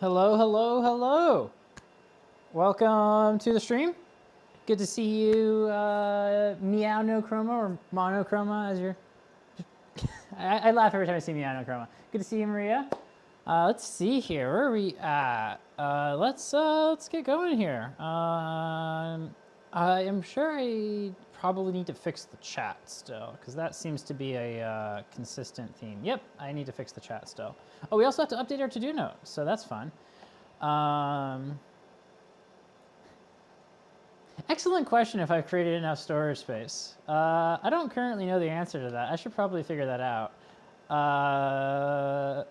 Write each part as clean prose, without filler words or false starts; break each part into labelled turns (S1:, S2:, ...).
S1: Hello, hello, hello. Welcome to the stream. Good to see you, Meow No Chroma or Monochroma as you're. I laugh every time I see Meow No Chroma. Good to see you, Maria. Let's see here. Where are we at? Let's get going here. I am sure I probably need to fix the chat still because that seems to be a consistent theme. Yep, I need to fix the chat still. Oh, we also have to update our to-do note, so that's fun. Excellent question if I've created enough storage space. I don't currently know the answer to that. I should probably figure that out.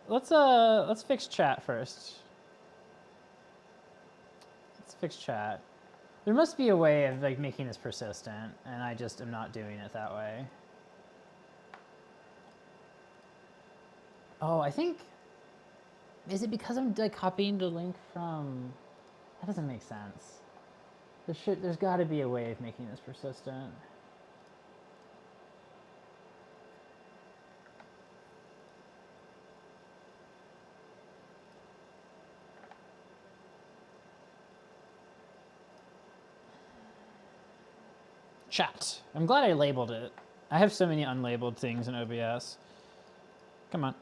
S1: Let's fix chat first. Let's fix chat. There must be a way of like making this persistent, and I just am not doing it that way. Oh, I think, is it because I'm like copying the link from, that doesn't make sense. There's got to be a way of making this persistent. Chat. I'm glad I labeled it. I have so many unlabeled things in OBS. Come on.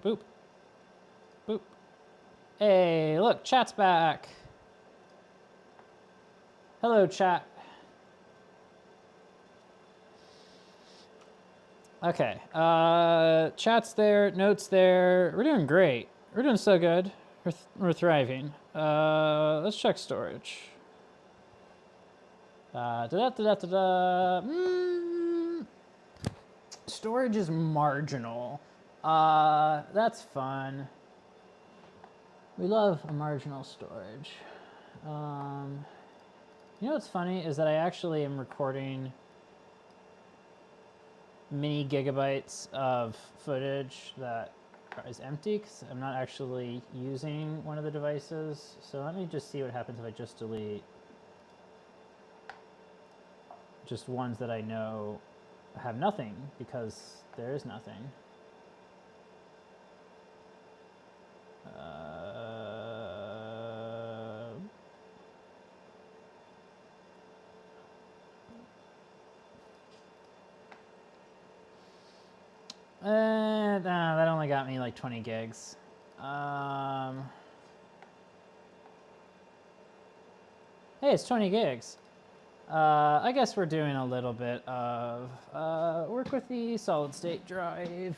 S1: Boop. Boop. Hey, look, chat's back. Hello, chat. Okay, chat's there, notes there. We're doing great. We're doing so good. We're thriving. Let's check storage. Storage is marginal. That's fun. We love a marginal storage. You know what's funny is that I actually am recording many gigabytes of footage that is empty because I'm not actually using one of the devices. So let me just see what happens if I just delete just ones that I know have nothing because there is nothing. That only got me like 20 gigs. Hey, it's 20 gigs. I guess we're doing a little bit of work with the solid state drive.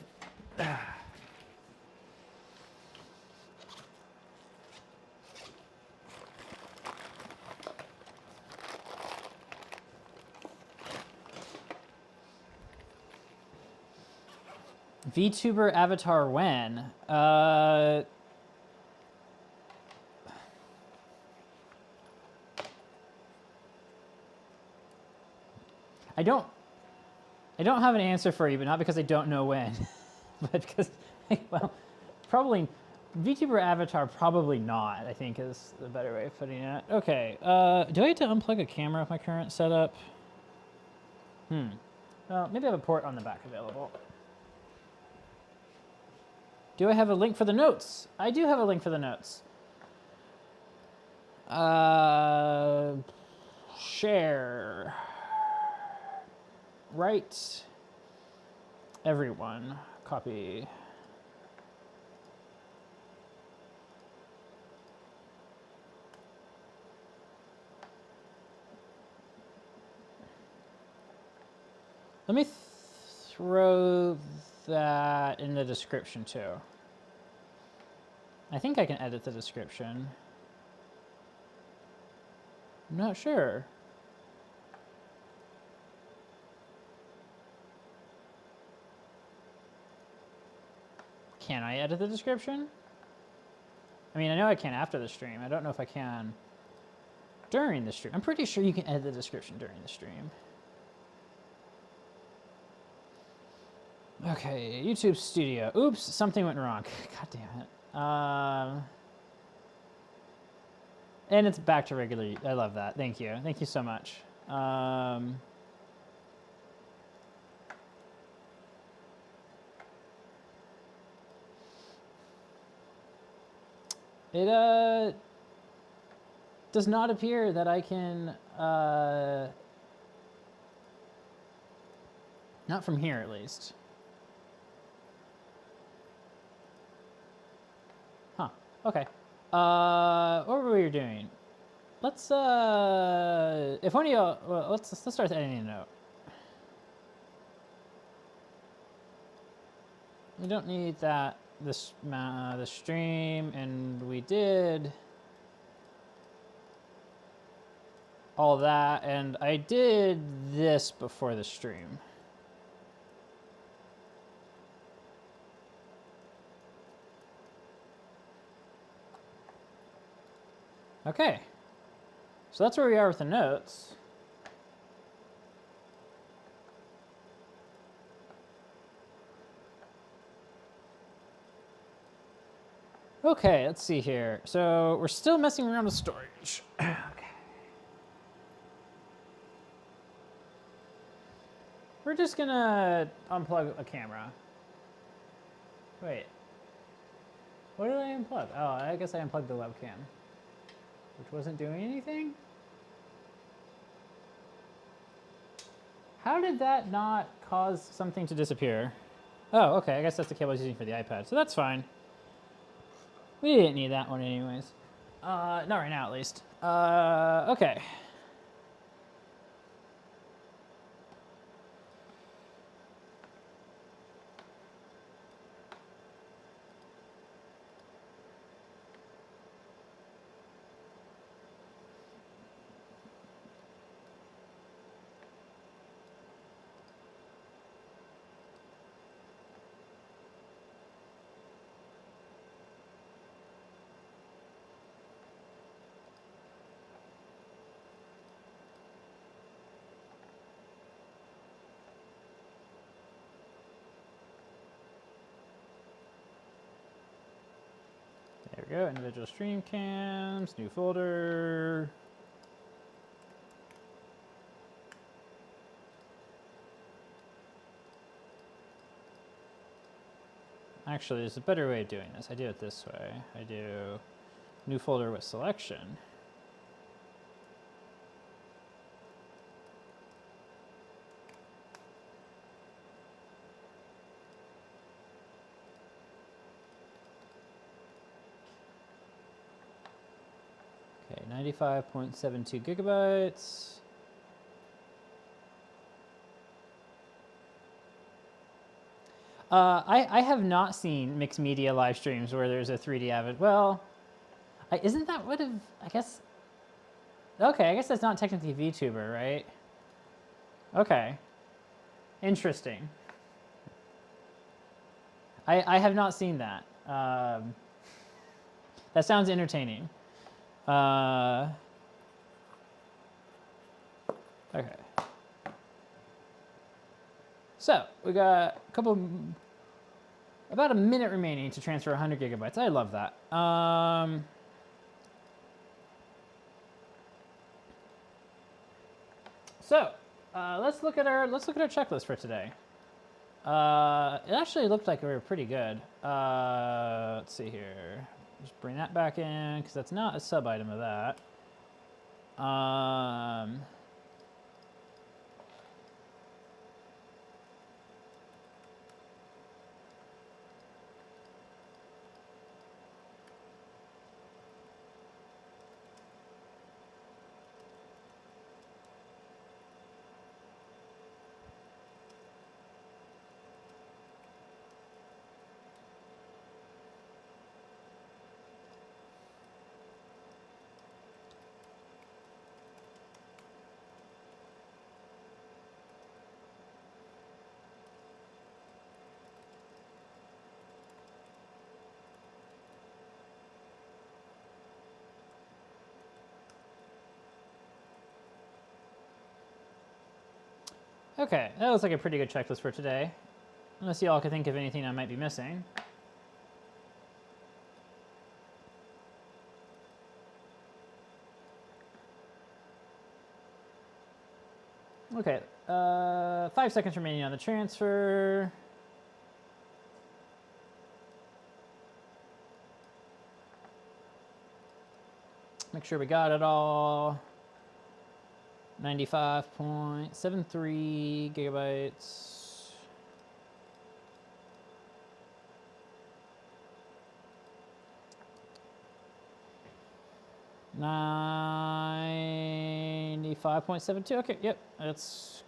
S1: VTuber avatar when? I don't have an answer for you, but not because I don't know when, but because, well, probably VTuber avatar, probably not, I think is the better way of putting it. Okay, do I have to unplug a camera with my current setup? Well, maybe I have a port on the back available. Do I have a link for the notes? I do have a link for the notes. Share. Right. Everyone. Copy. Let me throw that in the description too. I think I can edit the description. I'm not sure. Can I edit the description? I mean, I know I can after the stream. I don't know if I can during the stream. I'm pretty sure you can edit the description during the stream. Okay, YouTube Studio. Oops, something went wrong. God damn it. And it's back to regular. I love that. Thank you. Thank you so much. It does not appear that I can, not from here at least. Huh, okay. What were we doing? Let's, if one of you, well, let's start editing a note. We don't need that, this, the stream, and we did all that, and I did this before the stream. Okay, so that's where we are with the notes. Okay, let's see here. So we're still messing around with storage. Okay. We're just gonna unplug a camera. Wait. What did I unplug? Oh, I guess I unplugged the webcam, which wasn't doing anything? How did that not cause something to disappear? Oh, okay, I guess that's the cable I was using for the iPad, so that's fine. We didn't need that one anyways. Not right now, at least. Okay. There we go, individual stream cams, new folder. Actually, there's a better way of doing this. I do it this way. I do new folder with selection. Okay, 95.72 gigabytes. I have not seen mixed media live streams where there's a 3D avid. Well, isn't that what I guess? Okay, I guess that's not technically VTuber, right? Okay, interesting. I have not seen that. That sounds entertaining. Okay. So we got about a minute remaining to transfer 100 gigabytes. I love that. So let's look at our checklist for today. It actually looked like we were pretty good. Let's see here. Just bring that back in because that's not a sub item of that. Okay, that looks like a pretty good checklist for today. Unless y'all can think of anything I might be missing. Okay, 5 seconds remaining on the transfer. Make sure we got it all. 95.73 gigabytes. $95.72. Okay, yep, that's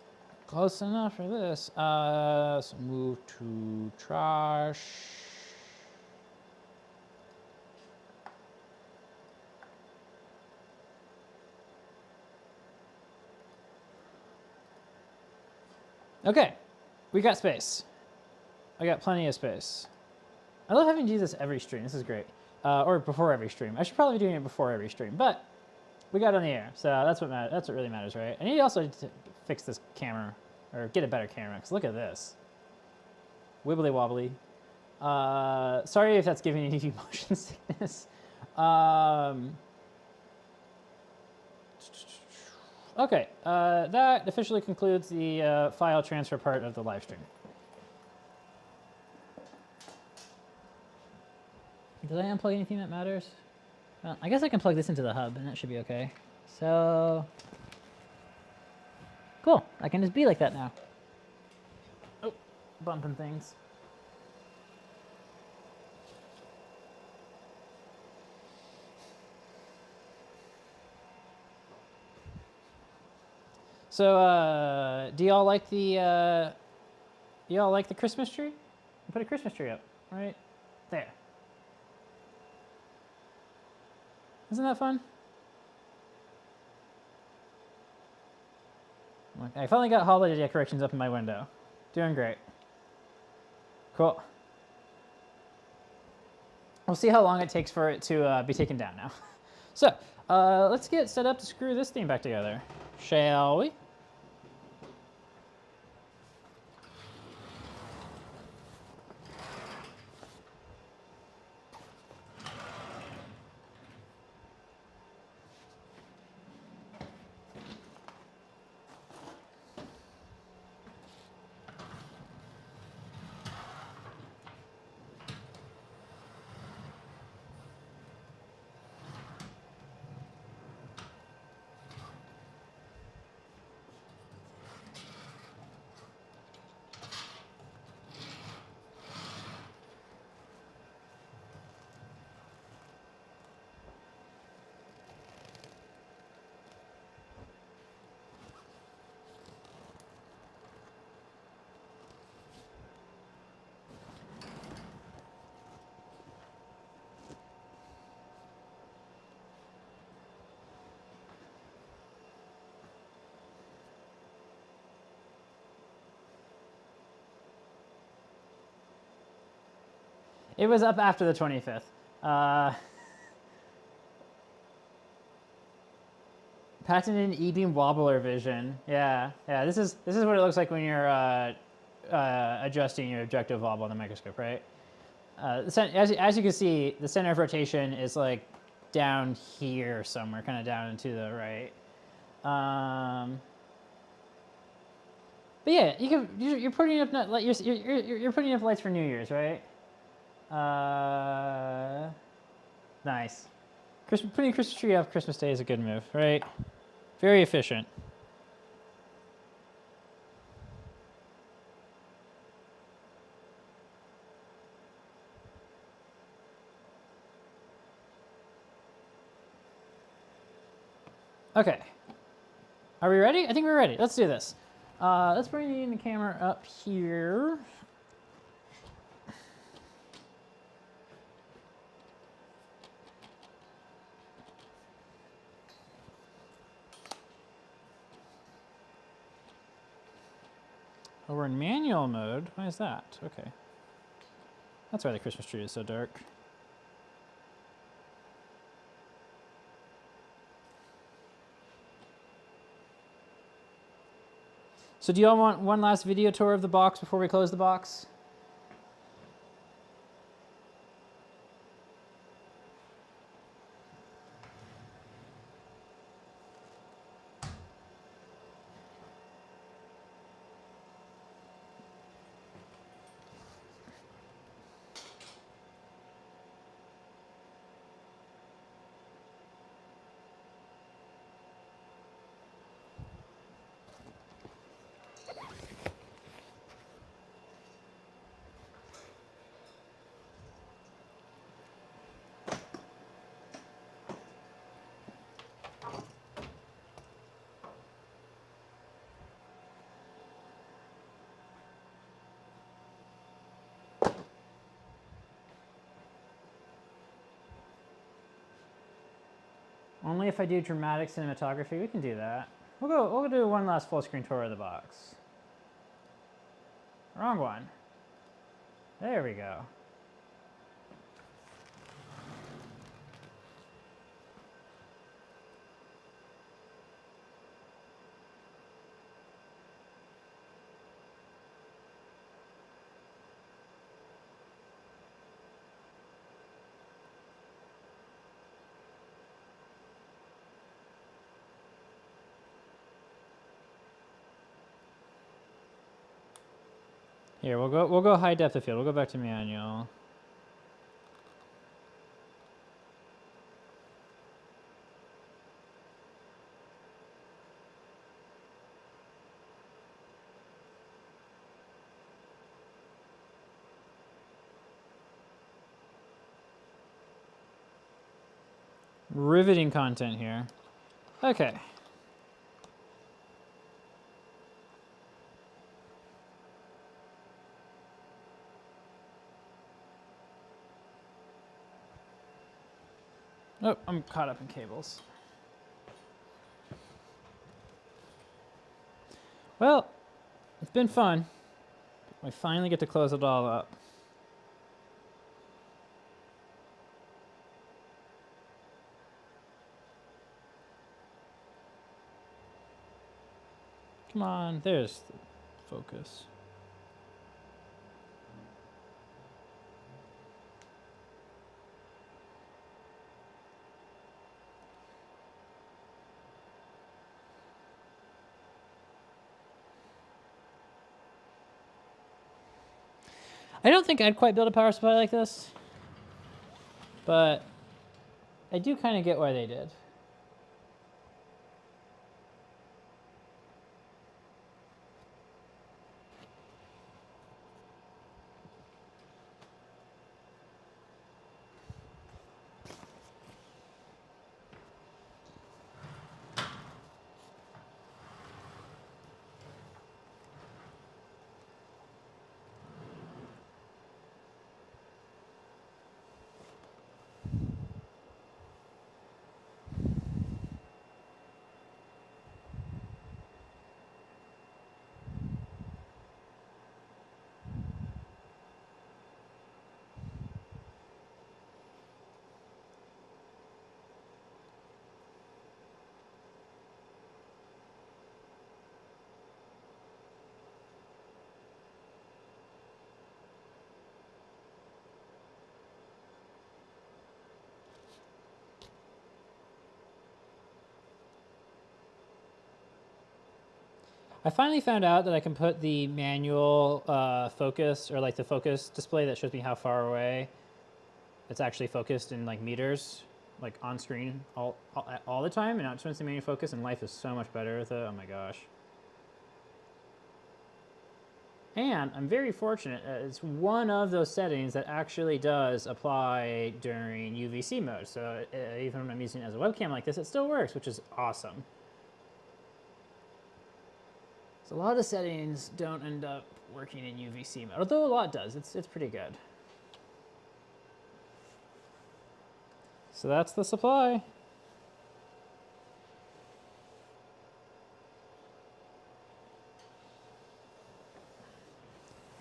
S1: close enough for this. So move to trash. Okay, we got space. I got plenty of space. I love having to do this every stream. This is great. Or before every stream. I should probably be doing it before every stream, but we got it on the air, so that's what matters. That's what really matters, right? I need also to fix this camera, or get a better camera, because look at this. Wibbly wobbly. Sorry if that's giving you motion sickness. Okay, that officially concludes the file transfer part of the live stream. Did I unplug anything that matters? Well, I guess I can plug this into the hub, and that should be okay. So, cool. I can just be like that now. Oh, bumping things. So, do y'all like the Christmas tree? I put a Christmas tree up right there. Isn't that fun? I finally got holiday decorations up in my window. Doing great. Cool. We'll see how long it takes for it to be taken down now. So, let's get set up to screw this thing back together, shall we? It was up after the 25th. Patented E-beam wobbler vision. Yeah, yeah. This is what it looks like when you're adjusting your objective wobble on the microscope, right? As you can see, the center of rotation is like down here somewhere, kind of down and to the right. But yeah, you're putting up you're putting up lights for New Year's, right? Nice. Putting a Christmas tree up Christmas Day is a good move, right? Very efficient. Okay. Are we ready? I think we're ready. Let's do this. Let's bring the camera up here. Oh, we're in manual mode. Why is that? Okay. That's why the Christmas tree is so dark. So do you all want one last video tour of the box before we close the box? Only if I do dramatic cinematography, we can do that. We'll do one last full screen tour of the box. Wrong one. There we go. Here, we'll go high depth of field. We'll go back to manual. Riveting content here. Okay. Oh, I'm caught up in cables. Well, it's been fun. We finally get to close it all up. Come on, there's the focus. I don't think I'd quite build a power supply like this, but I do kind of get why they did. I finally found out that I can put the manual focus, or like the focus display that shows me how far away it's actually focused in like meters, like on screen all the time, and not just when it's the manual focus, and life is so much better with it. Oh my gosh. And I'm very fortunate, it's one of those settings that actually does apply during UVC mode. So even when I'm using it as a webcam like this, it still works, which is awesome. So a lot of settings don't end up working in UVC mode, although a lot does. It's pretty good. So that's the supply.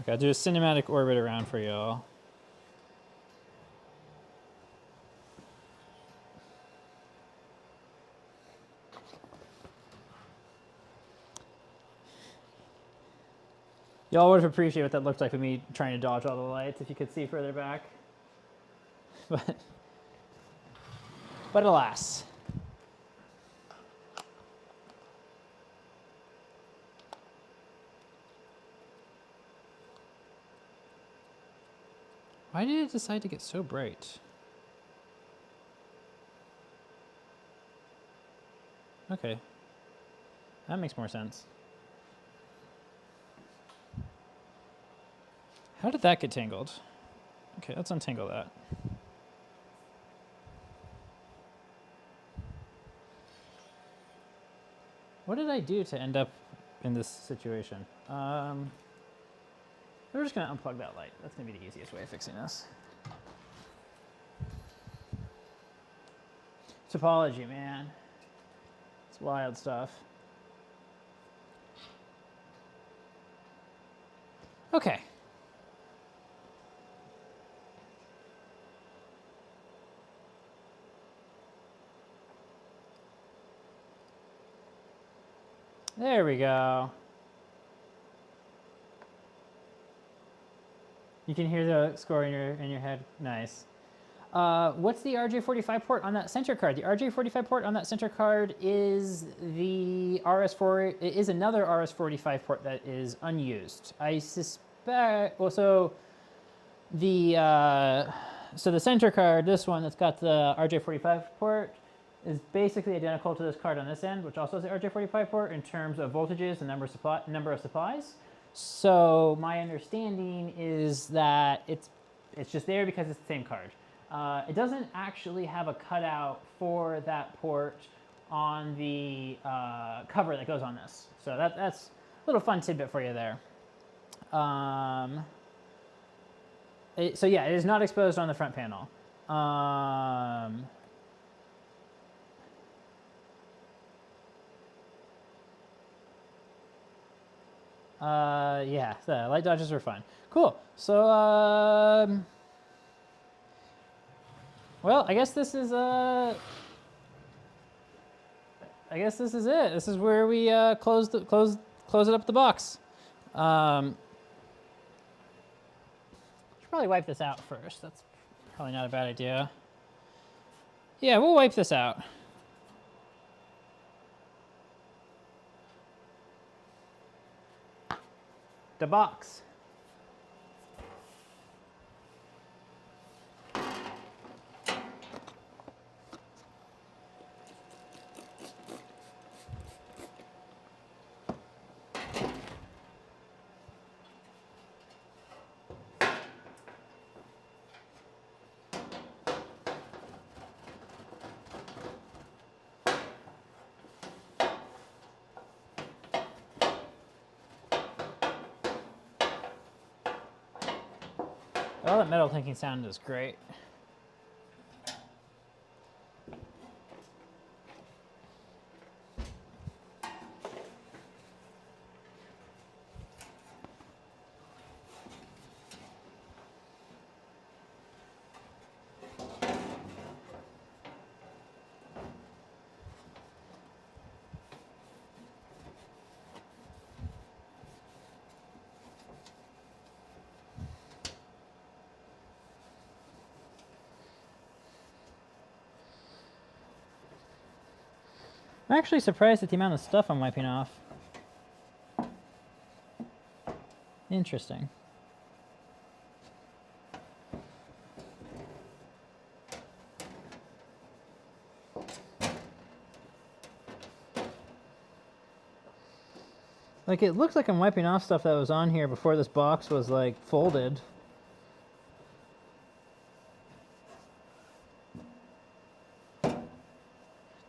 S1: Okay, I'll do a cinematic orbit around for y'all. Y'all would have appreciated what that looked like with me trying to dodge all the lights if you could see further back. But alas. Why did it decide to get so bright? Okay. That makes more sense. How did that get tangled? Okay, let's untangle that. What did I do to end up in this situation? We're just gonna unplug that light. That's gonna be the easiest way of fixing this. Topology, man. It's wild stuff. Okay. There we go. You can hear the score in your head. Nice. What's the RJ45 port on that center card? The RJ45 port on that center card is the RS4. It is another RS45 port that is unused. I suspect. Well, so the center card, this one that's got the RJ45 port, is basically identical to this card on this end, which also has the RJ45 port in terms of voltages and number of supplies. So my understanding is that it's just there because it's the same card. It doesn't actually have a cutout for that port on the cover that goes on this. So that's a little fun tidbit for you there. So yeah, it is not exposed on the front panel. Yeah, the light dodges are fine. Cool. So, well, I guess this is it. This is where we close it up the box. Should probably wipe this out first. That's probably not a bad idea. Yeah, we'll wipe this out. The box. Oh, that metal clinking sound is great. I'm actually surprised at the amount of stuff I'm wiping off. Interesting. Like, it looks like I'm wiping off stuff that was on here before this box was, like, folded.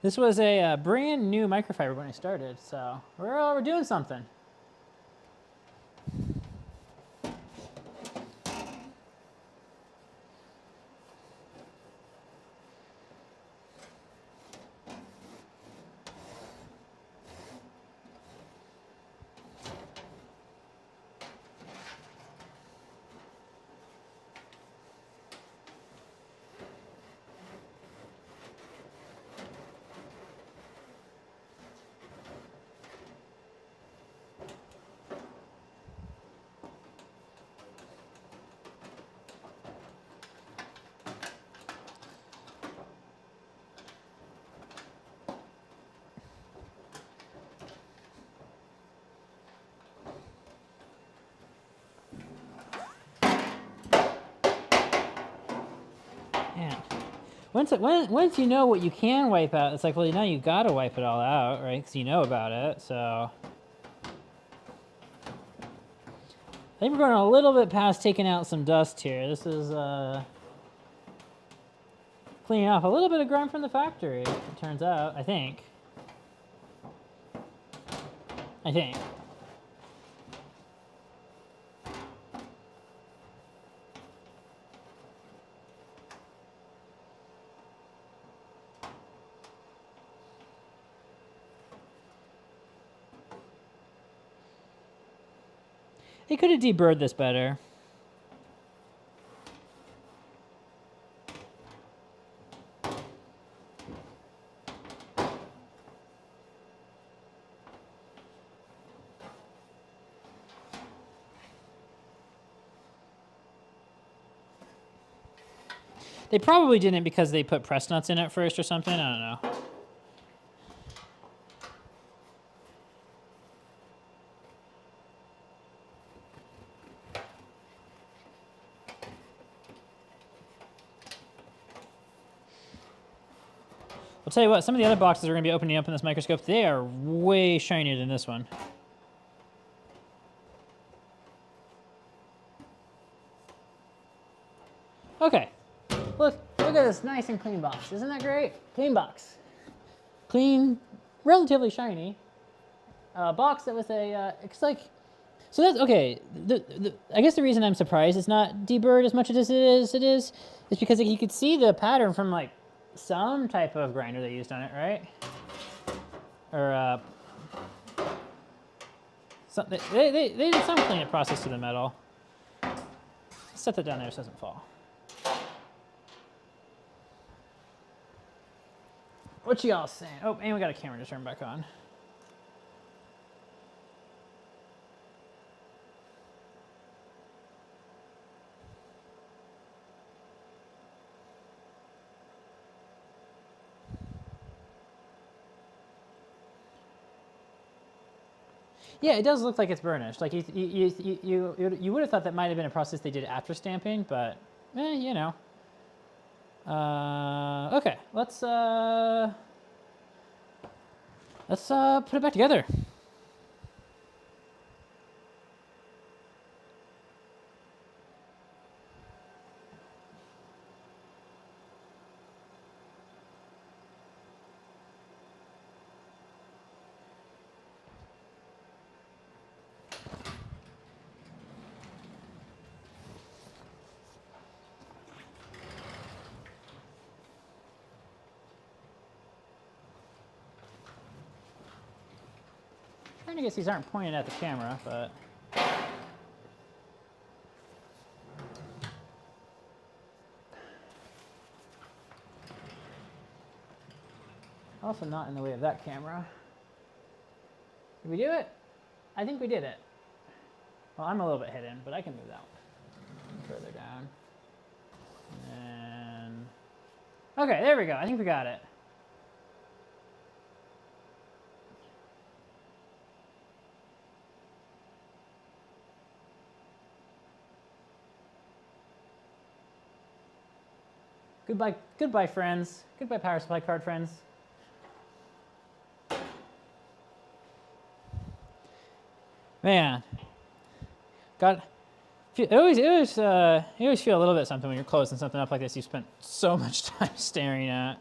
S1: This was a brand new microfiber when I started, so we're doing something. Yeah. Once you know what you can wipe out, it's like, well, now you gotta wipe it all out, right? Because you know about it, so. I think we're going a little bit past taking out some dust here. This is cleaning off a little bit of grime from the factory, it turns out, I think. They could have deburred this better. They probably didn't because they put press nuts in it first or something. I don't know. I'll tell you what, some of the other boxes we're going to be opening up in this microscope, they are way shinier than this one. Okay, look at this nice and clean box. Isn't that great? Clean box. Clean, relatively shiny. Box that was a, it's like, so that's, okay, I guess the reason I'm surprised it's not deburred as much as it is because like, you could see the pattern from like some type of grinder they used on it, right? Or, they did some cleanup process to the metal. Set that down there so it doesn't fall. What y'all saying? Oh, and we got a camera to turn back on. Yeah, it does look like it's burnished. Like you would have thought that might have been a process they did after stamping, but you know. Okay, let's put it back together. I guess these aren't pointed at the camera, but also not in the way of that camera. Did we do it? I think we did it. Well, I'm a little bit hidden, but I can move that one further down. And okay, there we go. I think we got it. Goodbye, friends. Goodbye, power supply card friends. Man, you always feel a little bit something when you're closing something up like this. You spent so much time staring at.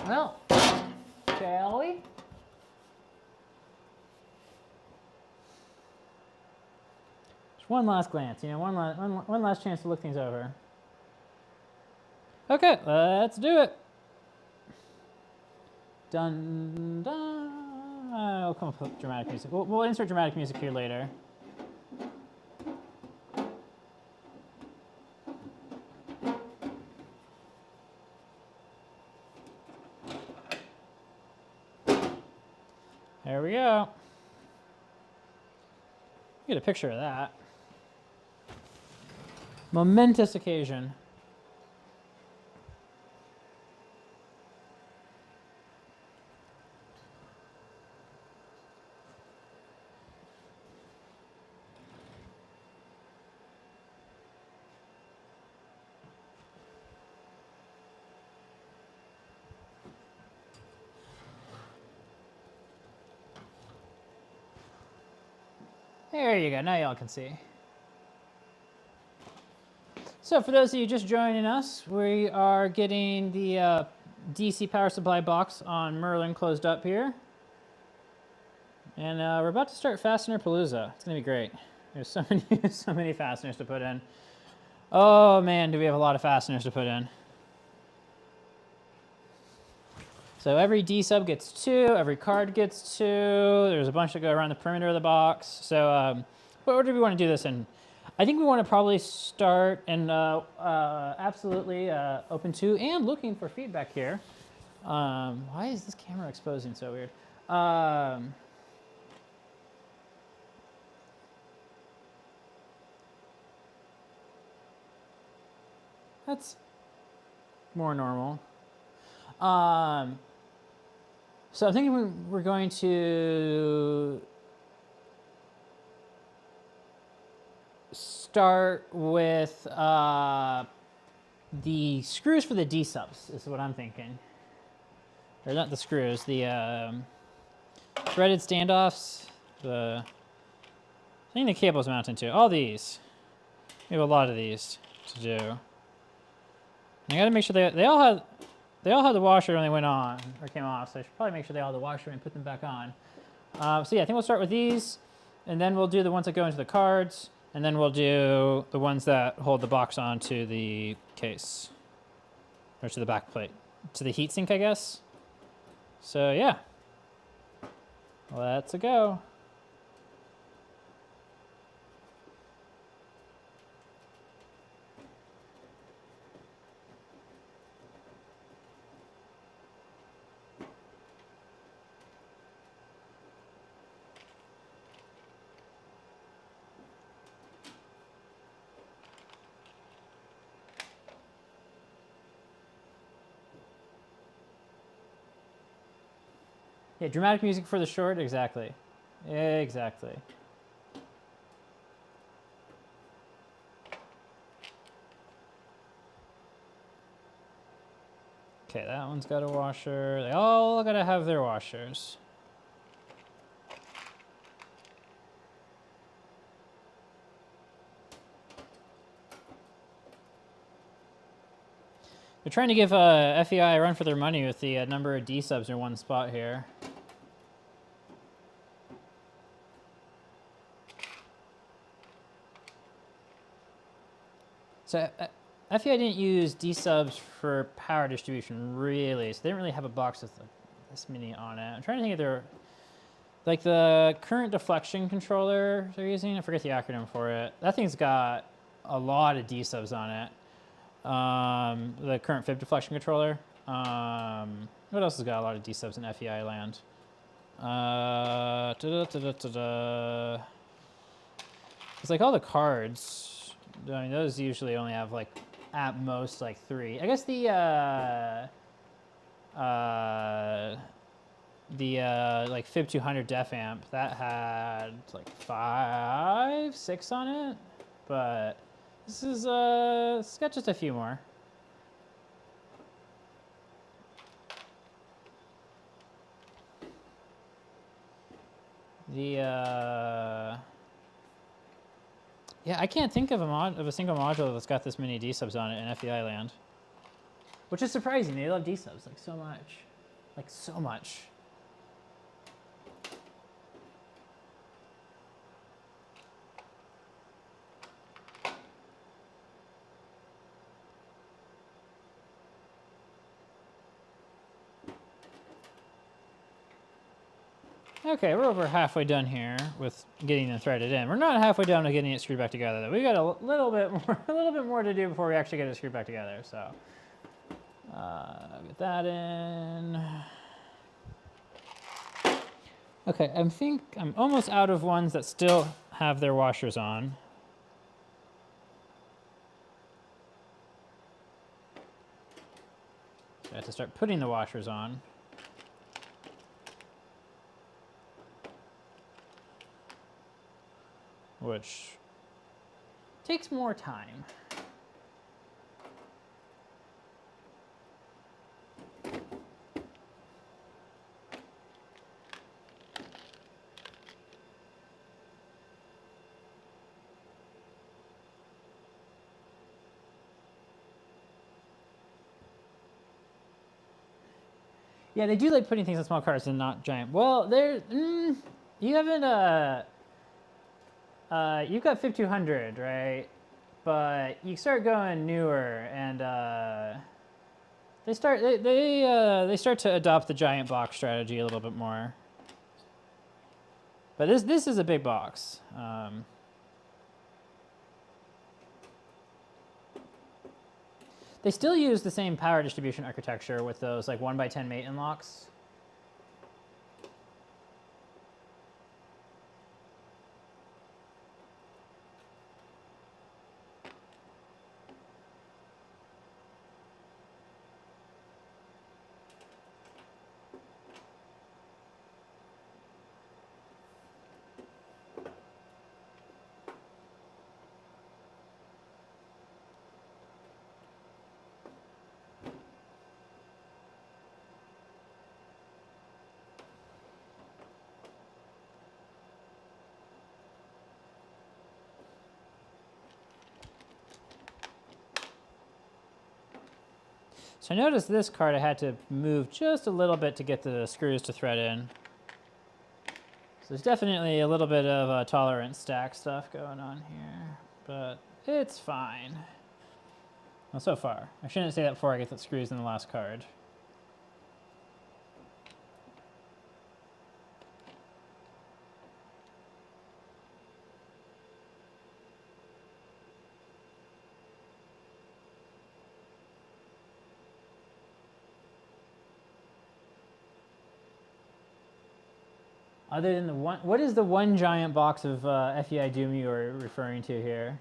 S1: Well, shall we? Just one last glance, one last chance to look things over. Okay, let's do it. Dun dun. I'll come up with dramatic music. We'll insert dramatic music here later. There we go. Get a picture of that. Momentous occasion. There you go, now y'all can see. So for those of you just joining us, we are getting the DC power supply box on Merlin closed up here. And we're about to start Fastener Palooza. It's gonna be great. There's so many fasteners to put in. Oh man, do we have a lot of fasteners to put in. So every D sub gets 2, every card gets 2. There's a bunch that go around the perimeter of the box. So what order do we want to do this in? I think we want to probably start and absolutely open to and looking for feedback here. Why is this camera exposing so weird? That's more normal. So I'm thinking we're going to start with the screws for the D subs is what I'm thinking. Or not the screws, the threaded standoffs, I think the cable's mounted to. All these. We have a lot of these to do. And I gotta make sure they all had the washer when they went on or came off, so I should probably make sure they all had the washer and put them back on. So yeah, I think we'll start with these, and then we'll do the ones that go into the cards, and then we'll do the ones that hold the box onto the case, or to the back plate, to the heatsink, I guess. So yeah, let's go. Yeah, dramatic music for the short, exactly. Exactly. Okay, that one's got a washer. They all gotta have their washers. They're trying to give FEI a run for their money with the number of D subs in one spot here. So FEI didn't use D subs for power distribution really, so they didn't really have a box with this many on it. I'm trying to think of their, like the current deflection controller they're using. I forget the acronym for it. That thing's got a lot of D subs on it. The current FIB deflection controller. What else has got a lot of D subs in FEI land? It's like all the cards. I mean, those usually only have like at most like 3. I guess the like FIB 200 def amp that had like 5, 6 on it, but This is it's got just a few more. The yeah, I can't think of a single module that's got this many D-subs on it in FEI land. Which is surprising. They love D-subs like so much. Like so much. Okay, we're over halfway done here with getting them threaded in. We're not halfway done with getting it screwed back together though. We got a little bit more to do before we actually get it screwed back together. So get that in. Okay, I think I'm almost out of ones that still have their washers on. So I have to start putting the washers on. Which takes more time. Yeah, they do like putting things in small carts and not giant. Well, there, you haven't, you've got 5200, right? But you start going newer, and they start to adopt the giant box strategy a little bit more. But this is a big box. They still use the same power distribution architecture with those like 1x10 mate locks. So I noticed this card I had to move just a little bit to get the screws to thread in. So there's definitely a little bit of tolerance stack stuff going on here, but it's fine. Well, so far. I shouldn't say that before I get the screws in the last card. Other than the one, what is the one giant box of FEI Doom you are referring to here?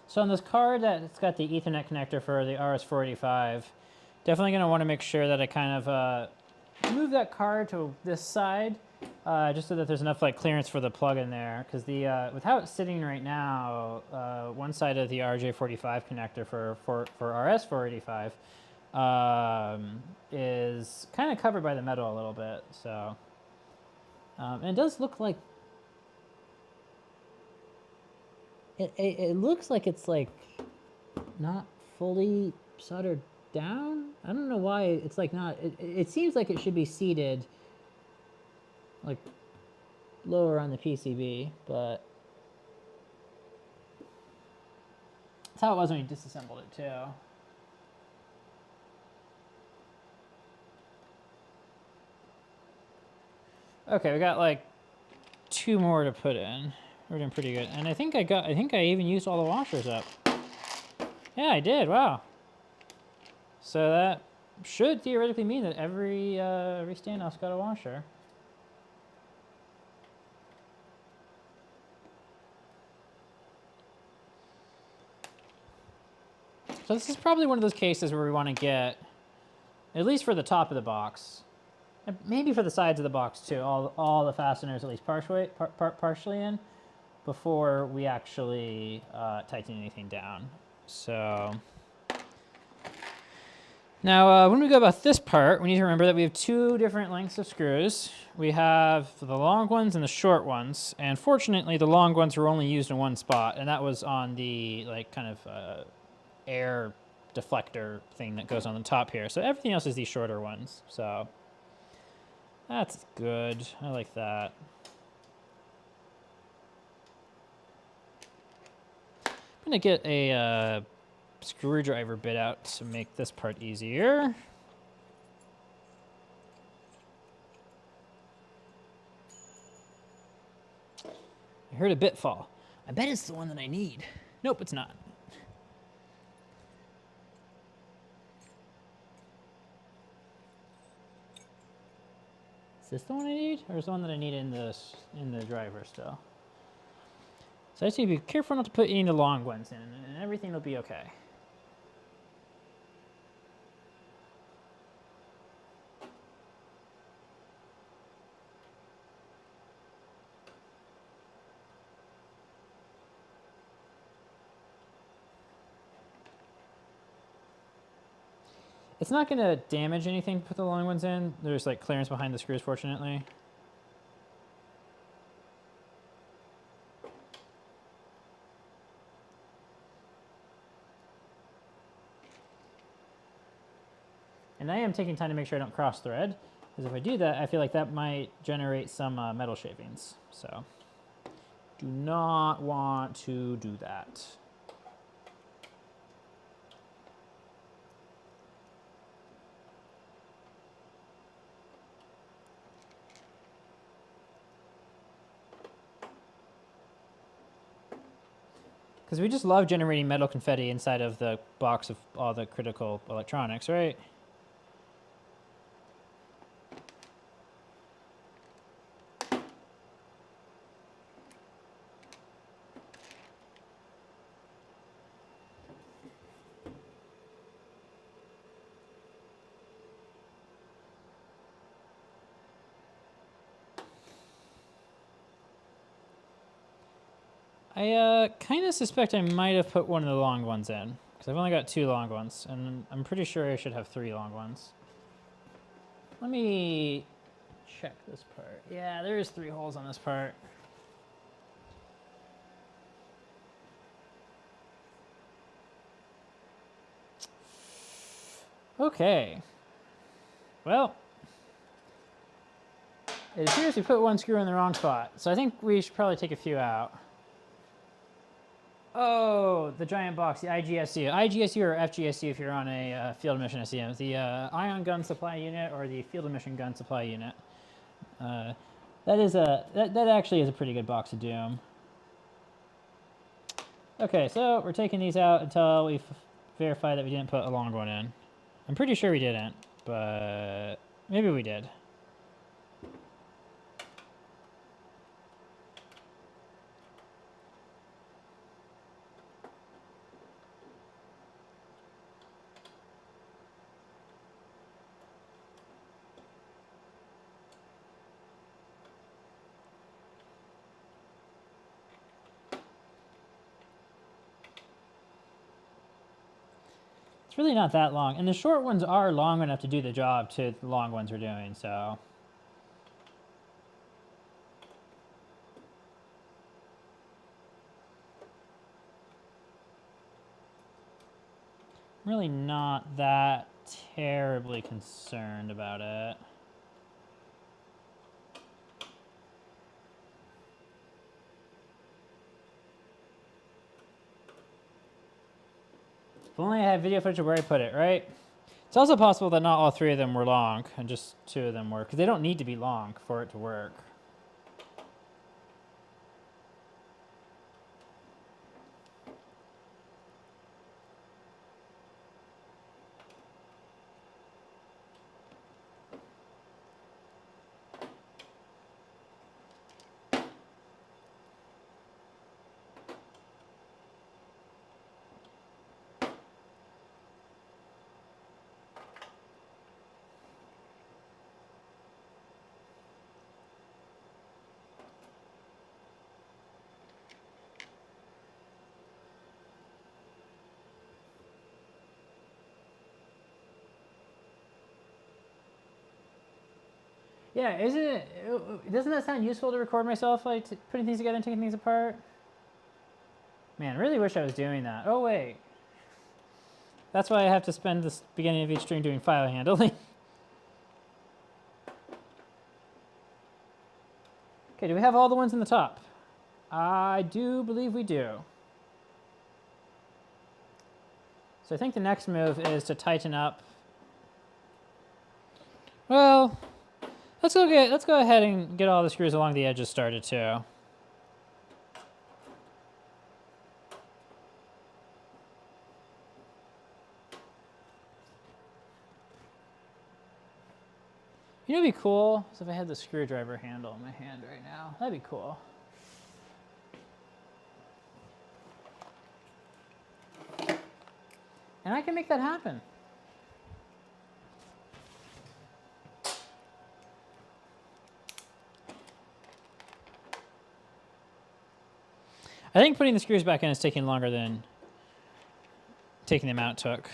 S1: So on this card it's got the Ethernet connector for the RS485, definitely going to want to make sure that I kind of move that card to this side, just so that there's enough like clearance for the plug in there. Because the with how it's sitting right now, one side of the RJ45 connector for RS485 is kind of covered by the metal a little bit. So and it does look like it looks like it's like not fully soldered down. I don't know why it's like not, it seems like it should be seated like lower on the PCB, but that's how it was when we disassembled it too. Okay, we got like 2 more to put in. We're doing pretty good. And I think I even used all the washers up. Yeah, I did. Wow. So that should theoretically mean that every standoff's got a washer. So this is probably one of those cases where we want to get, at least for the top of the box, and maybe for the sides of the box too, all the fasteners at least partially in before we actually tighten anything down. So now when we go about this part, we need to remember that we have 2 different lengths of screws. We have the long ones and the short ones, and fortunately the long ones were only used in one spot, and that was on the like kind of air deflector thing that goes on the top here. So everything else is these shorter ones. So that's good. I like that. I'm gonna get a screwdriver bit out to make this part easier. I heard a bit fall. I bet it's the one that I need. Nope, it's not. Is this the one I need, or is the one that I need in the driver still? So I just need to be careful not to put any of the long ones in, and everything will be okay. It's not going to damage anything to put the long ones in. There's like clearance behind the screws, fortunately. And I am taking time to make sure I don't cross thread, because if I do that, I feel like that might generate some metal shavings. So do not want to do that. Because we just love generating metal confetti inside of the box of all the critical electronics, right? I kind of suspect I might have put one of the long ones in, because I've only got 2 long ones, and I'm pretty sure I should have 3 long ones. Let me check this part. Yeah, there is 3 holes on this part. Okay. Well, it appears we put 1 screw in the wrong spot, so I think we should probably take a few out. Oh, the giant box, the IGSU. IGSU or FGSU if you're on a field emission SEM. The ion gun supply unit or the field emission gun supply unit. That actually is a pretty good box of doom. Okay, so we're taking these out until we verify that we didn't put a long one in. I'm pretty sure we didn't, but maybe we did. It's really not that long, and the short ones are long enough to do the job to the long ones we're doing, so. really not that terribly concerned about it. If only I had video footage of where I put it, right? It's also possible that not all 3 of them were long and just 2 of them were, because they don't need to be long for it to work. Yeah, doesn't that sound useful to record myself, like putting things together and taking things apart? Man, I really wish I was doing that. Oh, wait. That's why I have to spend the beginning of each stream doing file handling. Okay, do we have all the ones in the top? I do believe we do. So I think the next move is to tighten up. Well, let's go ahead and get all the screws along the edges started too. You know what'd be cool? Is if I had the screwdriver handle in my hand right now. That'd be cool. And I can make that happen. I think putting the screws back in is taking longer than taking them out took.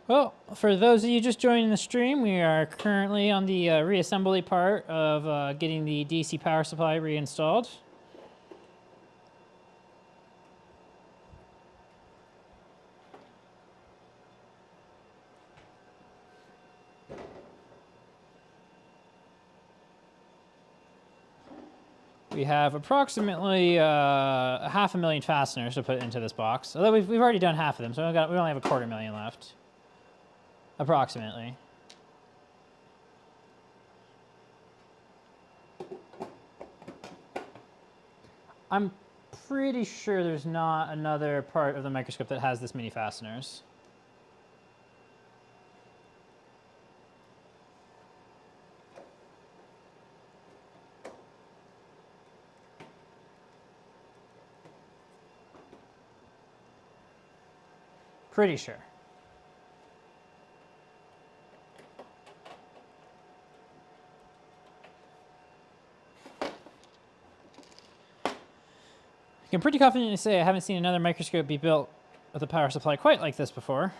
S1: Well, for those of you just joining the stream, we are currently on the reassembly part of getting the DC power supply reinstalled. We have approximately 500,000 fasteners to put into this box. Although we've already done half of them, so we only have 250,000 left. Approximately. I'm pretty sure there's not another part of the microscope that has this many fasteners. Pretty sure. I can pretty confidently say I haven't seen another microscope be built with a power supply quite like this before.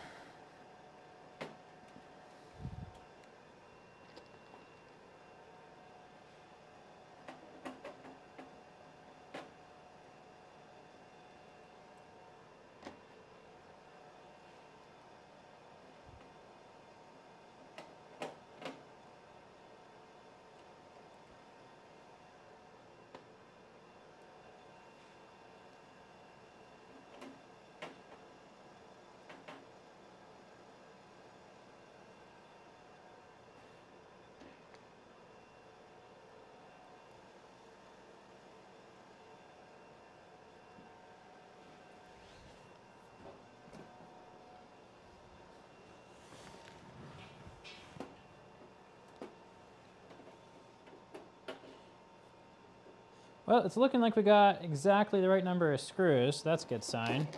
S1: Well, it's looking like we got exactly the right number of screws, so that's a good sign.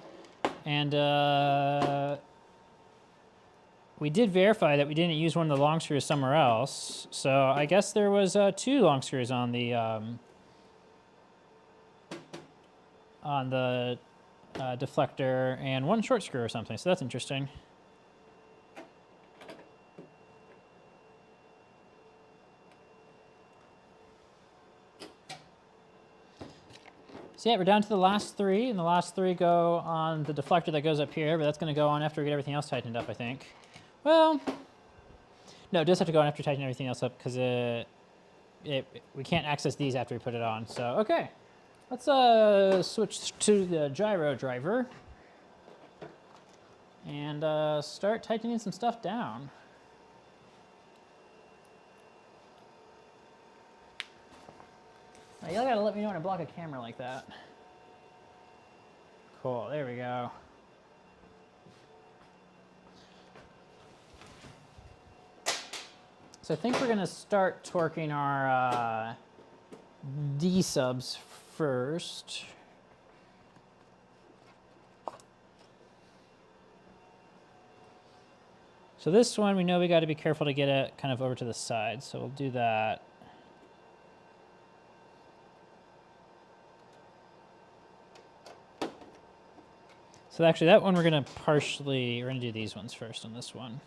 S1: And we did verify that we didn't use one of the long screws somewhere else. So I guess there was 2 long screws on the deflector and one short screw or something, so that's interesting. So yeah, we're down to the last three, and the last three go on the deflector that goes up here, but that's going to go on after we get everything else tightened up, I think. Well, no, it does have to go on after tightening everything else up, because we can't access these after we put it on. So, okay. Let's switch to the gyro driver and start tightening some stuff down. Now, y'all gotta let me know when I block a camera like that. Cool, there we go. So I think we're gonna start torquing our D subs first. So this one, we know we got to be careful to get it kind of over to the side, so we'll do that. So actually that one we're going to do these ones first on this one.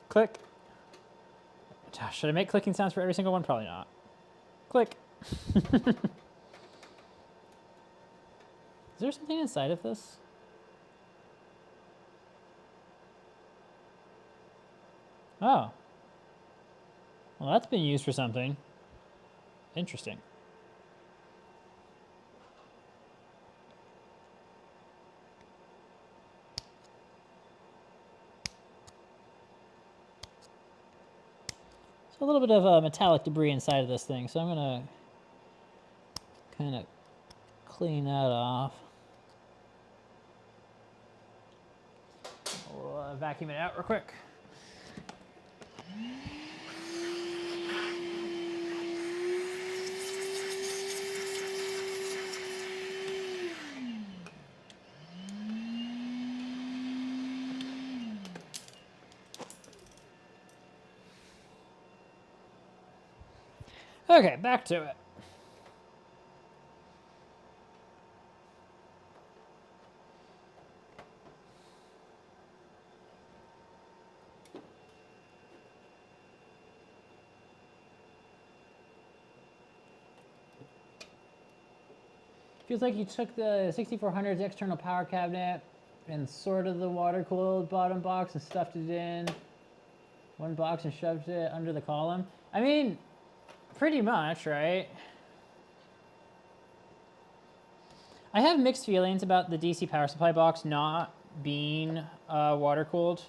S1: Click. Should I make clicking sounds for every single one? Probably not. Click. Is there something inside of this? Oh. Well, that's been used for something. Interesting. So a little bit of metallic debris inside of this thing, so I'm going to kind of clean that off. We'll vacuum it out real quick. Okay, back to it. Feels like you took the 6400's external power cabinet and sorted the water-cooled bottom box and stuffed it in one box and shoved it under the column. I mean, pretty much, right? I have mixed feelings about the DC power supply box not being water-cooled.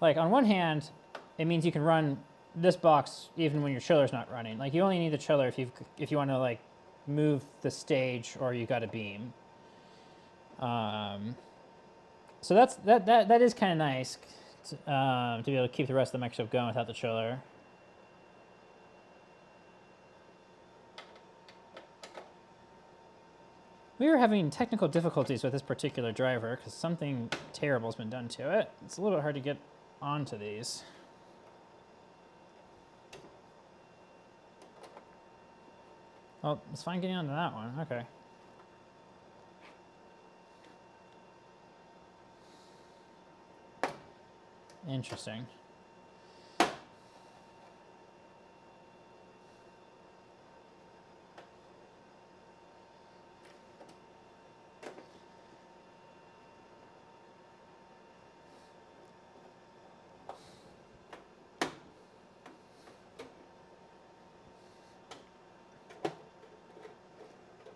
S1: Like, on one hand, it means you can run this box even when your chiller's not running. Like, you only need the chiller if you want to, like, move the stage or you got a beam. So that is kind of nice to be able to keep the rest of the microscope going without the chiller. We were having technical difficulties with this particular driver because something terrible has been done to it. It's a little bit hard to get onto these. Oh, it's fine getting onto that one. Okay. Interesting.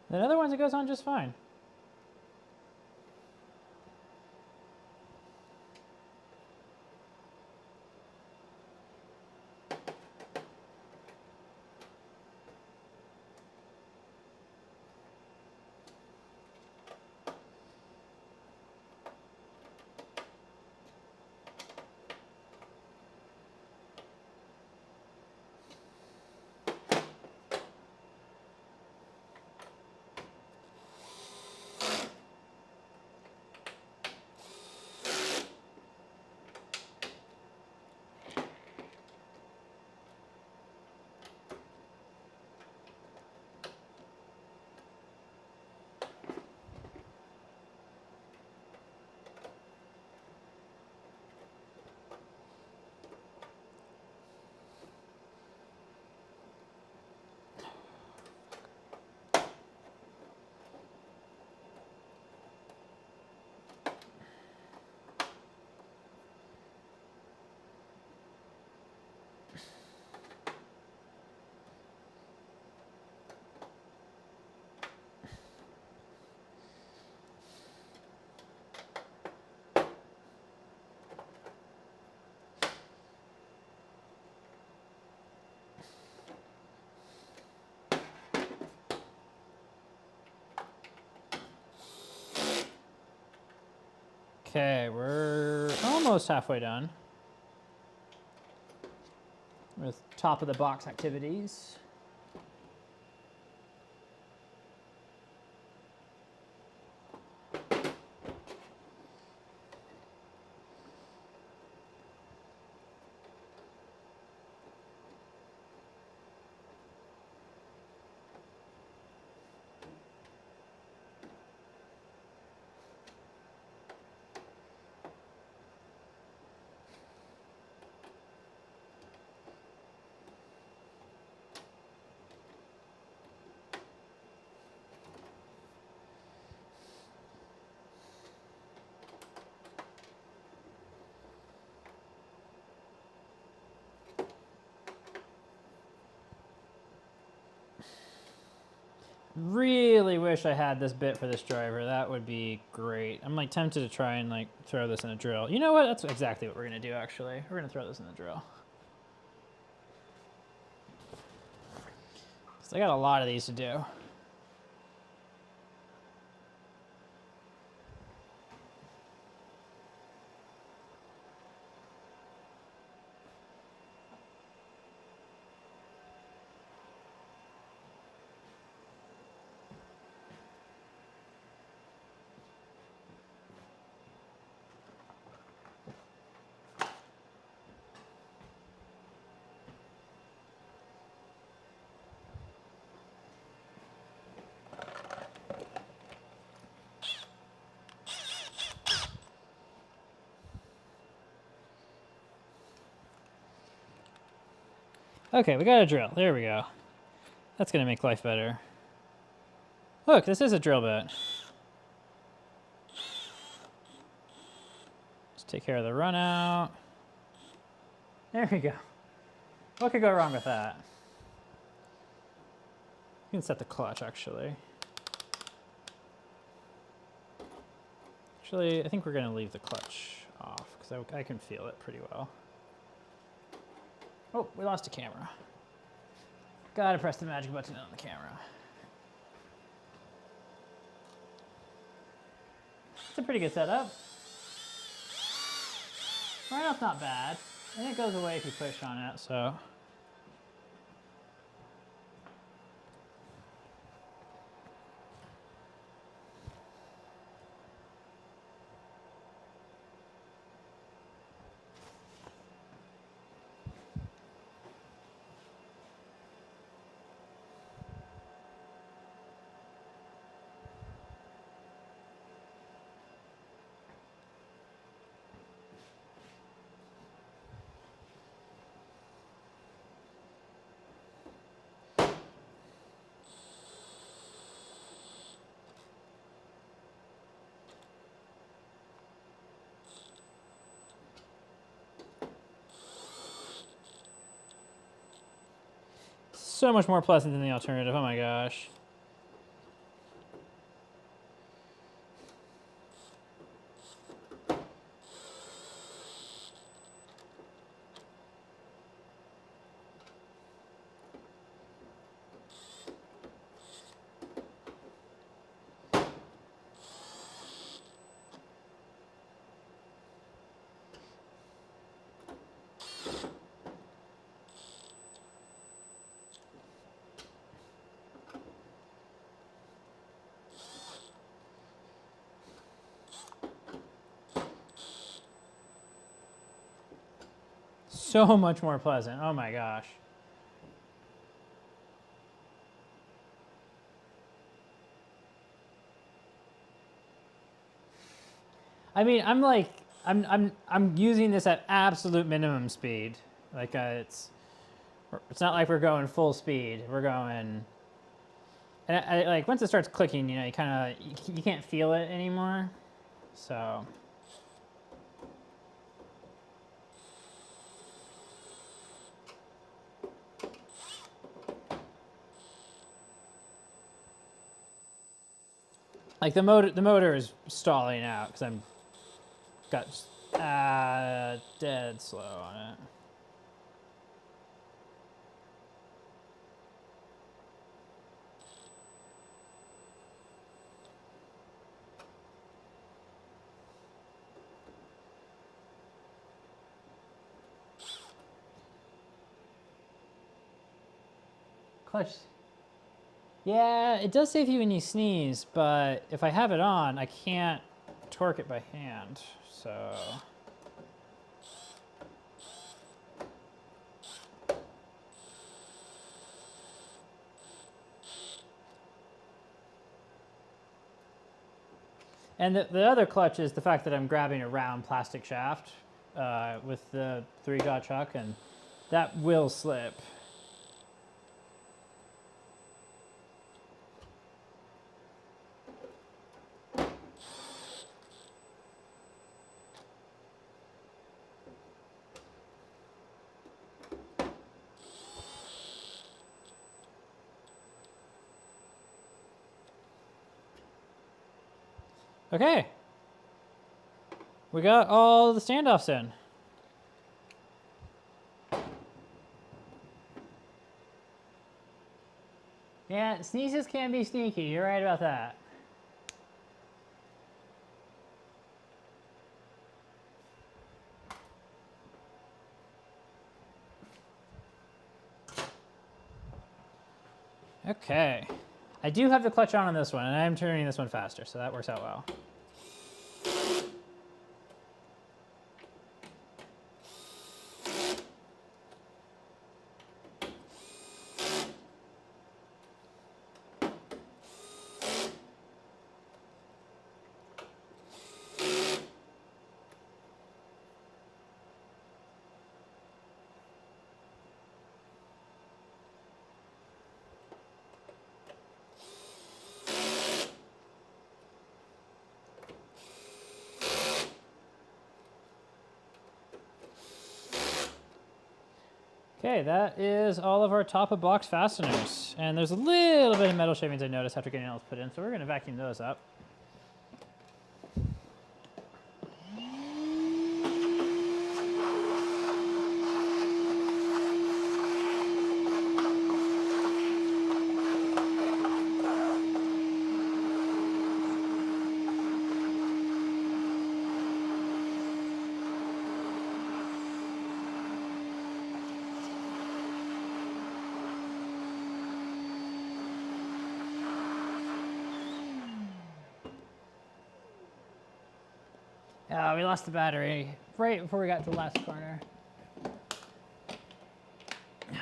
S1: The other ones, it goes on just fine. Okay, we're almost halfway done with top of the box activities. Really wish I had this bit for this driver. That would be great. I'm like tempted to try and like throw this in a drill. You know what? That's exactly what we're gonna do actually. We're gonna throw this in the drill. So I got a lot of these to do. Okay, we got a drill. There we go. That's gonna make life better. Look, this is a drill bit. Let's take care of the run out. There we go. What could go wrong with that? You can set the clutch actually. Actually, I think we're gonna leave the clutch off because I can feel it pretty well. Oh, we lost a camera. Gotta press the magic button on the camera. It's a pretty good setup. Right off's not bad. And it goes away if you push on it, so. So much more pleasant than the alternative, oh my gosh. So much more pleasant, oh my gosh. I mean, I'm using this at absolute minimum speed. Like it's not like we're going full speed. We're going, and like once it starts clicking, you know, you can't feel it anymore. So. Like the motor is stalling out because I'm got dead slow on it. clutch. Yeah, it does save you when you sneeze, but if I have it on, I can't torque it by hand, so. And the other clutch is the fact that I'm grabbing a round plastic shaft with the 3-jaw chuck, and that will slip. Okay. We got all the standoffs in. Yeah, sneezes can be sneaky. You're right about that. Okay. I do have the clutch on this one, and I'm turning this one faster, so that works out well. Okay, that is all of our top of box fasteners. And there's a little bit of metal shavings I noticed after getting all this put in, so we're gonna vacuum those up. We lost the battery right before we got to the last corner.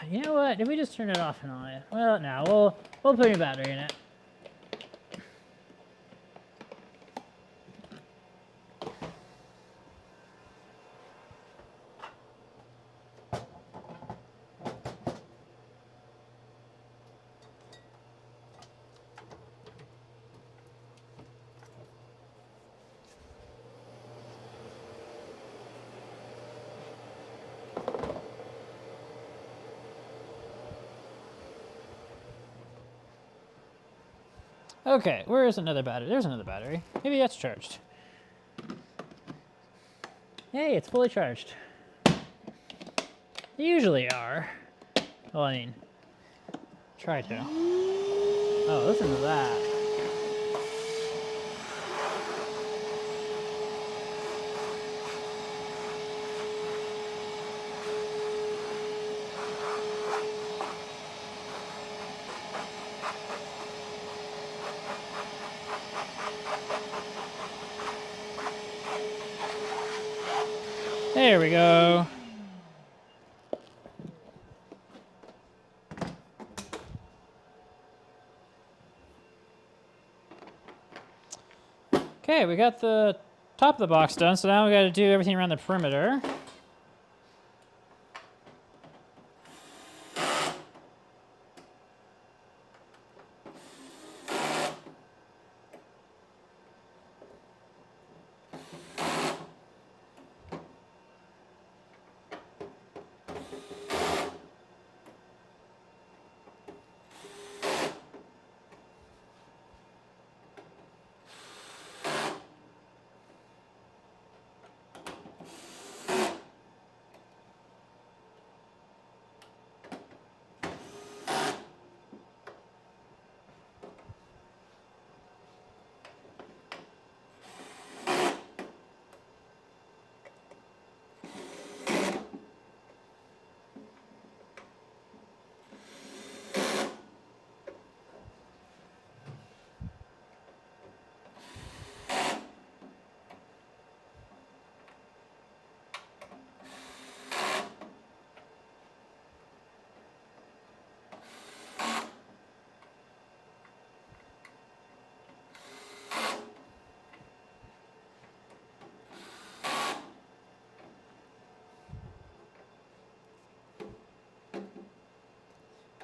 S1: You know what? Did we just turn it off and on? Well, no, we'll put a battery in it. Okay, where is another battery? There's another battery. Maybe that's charged. Hey, it's fully charged. They usually are. Well, I mean, try to. Oh, listen to that. There we go. Okay, we got the top of the box done, so now we got to do everything around the perimeter.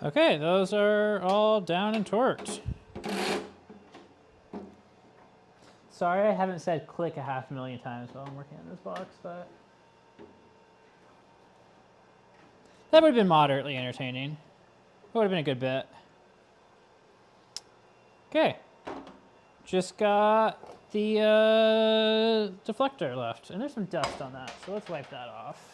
S1: Okay, those are all down and torqued. Sorry I haven't said click 500,000 times while I'm working on this box, but that would have been moderately entertaining. It would have been a good bit. Okay. Just got the deflector left, and there's some dust on that, so let's wipe that off.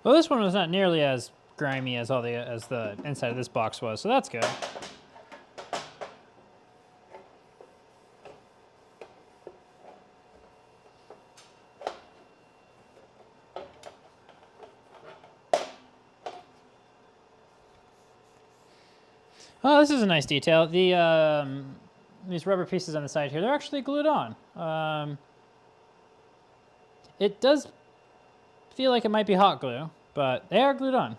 S1: Well, this one was not nearly as grimy as the inside of this box was, so that's good. Oh, this is a nice detail. These rubber pieces on the side here, they're actually glued on. It does feel like it might be hot glue, but they are glued on.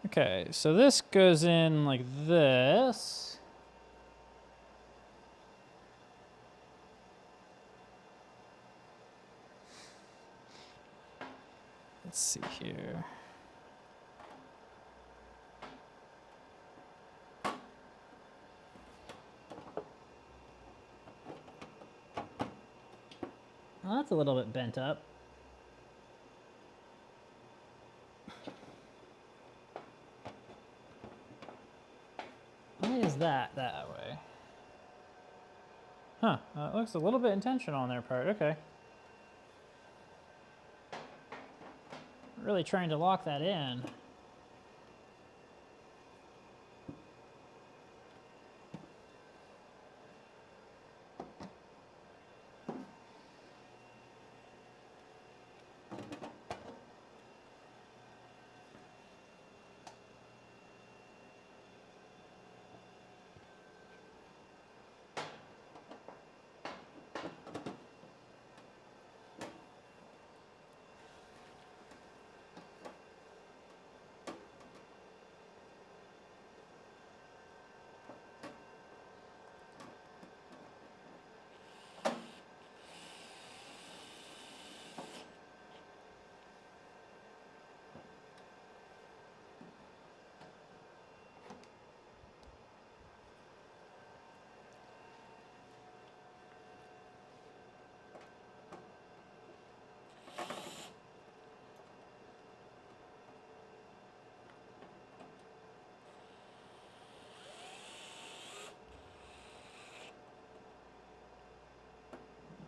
S1: Okay, so this goes in like this. Let's see here. Well, that's a little bit bent up. Why is that way? Huh, it looks a little bit intentional on their part, okay. Really trying to lock that in.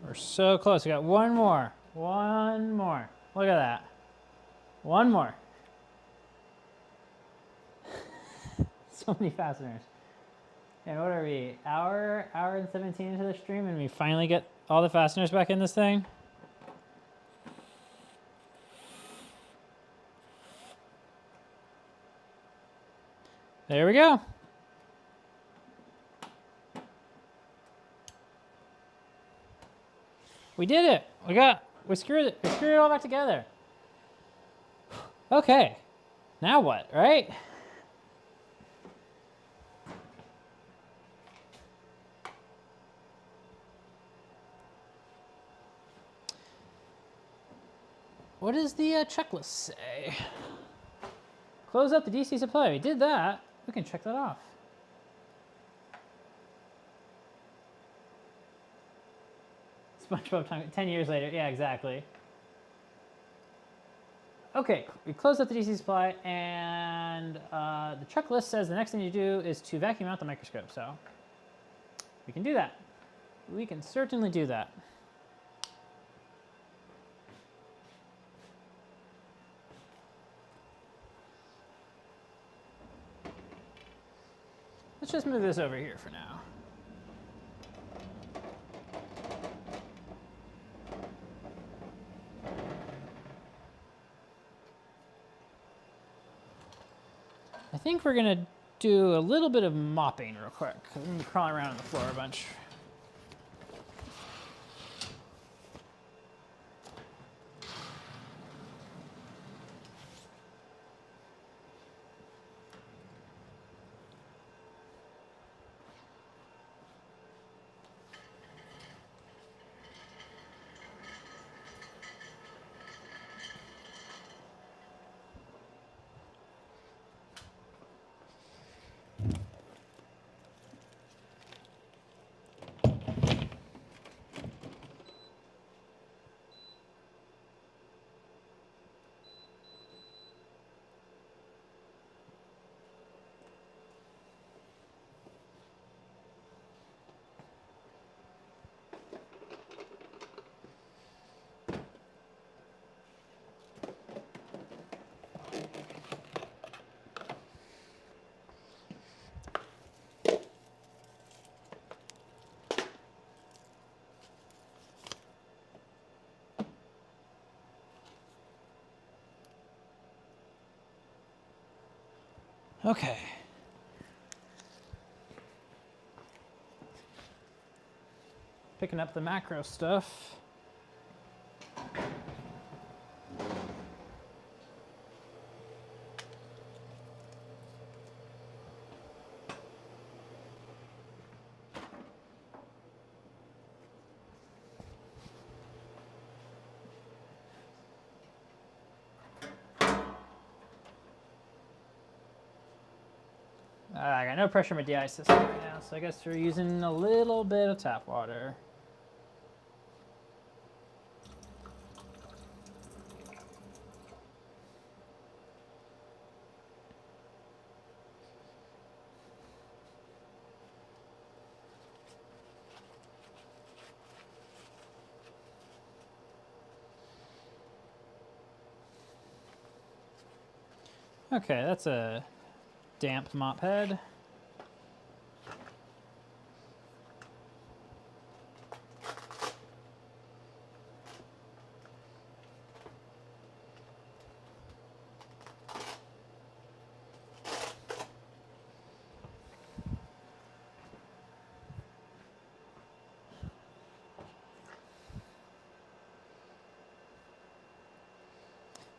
S1: We're so close. We got one more. One more. Look at that. One more. So many fasteners. And what are we? Hour and 17 into the stream, and we finally get all the fasteners back in this thing? There we go. We did it. We screwed it all back together. Okay. Now what, right? What does the checklist say? Close up the DC supply. We did that. We can check that off. SpongeBob time, 10 years later. Yeah, exactly. Okay, we closed up the DC supply, and the checklist says the next thing you do is to vacuum out the microscope. So we can do that. We can certainly do that. Let's just move this over here for now. I think we're gonna do a little bit of mopping real quick. I'm gonna be crawling around on the floor a bunch. Okay. Picking up the macro stuff. I got no pressure in my DI system right now, so I guess we're using a little bit of tap water. Okay, that's a damp mop head.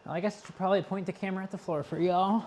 S1: Well, I guess I should probably point the camera at the floor for y'all.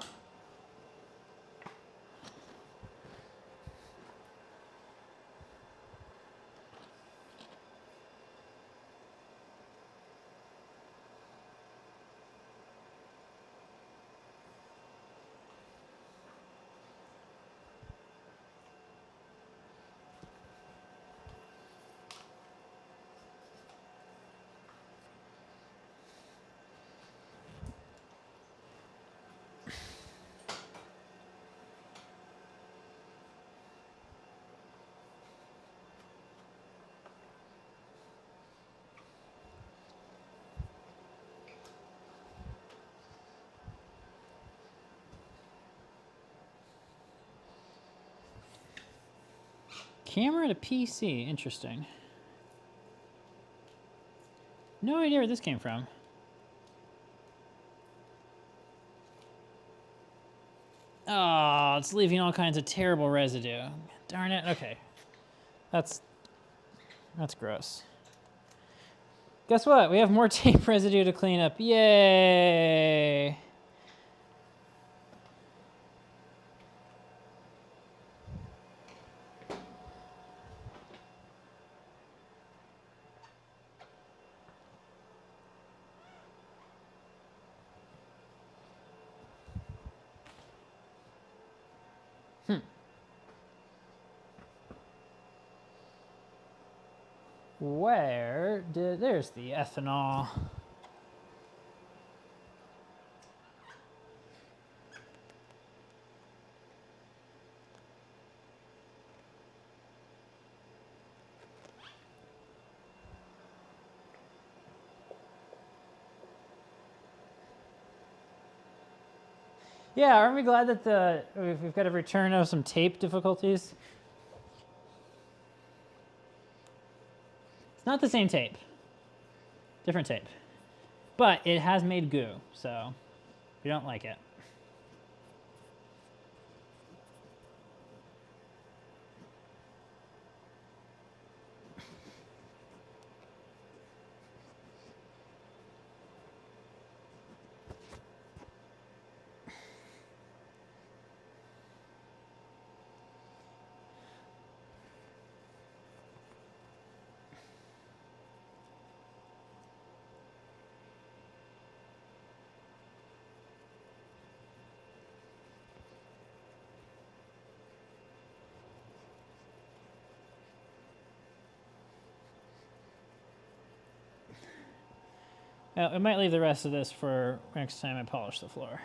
S1: Camera to PC, interesting. No idea where this came from. Oh, it's leaving all kinds of terrible residue. Darn it, okay. That's gross. Guess what? We have more tape residue to clean up. Yay! There's the ethanol. Yeah, aren't we glad that we've got a return of some tape difficulties? It's not the same tape. Different tape. But it has made goo, so we don't like it. Well, I might leave the rest of this for next time I polish the floor.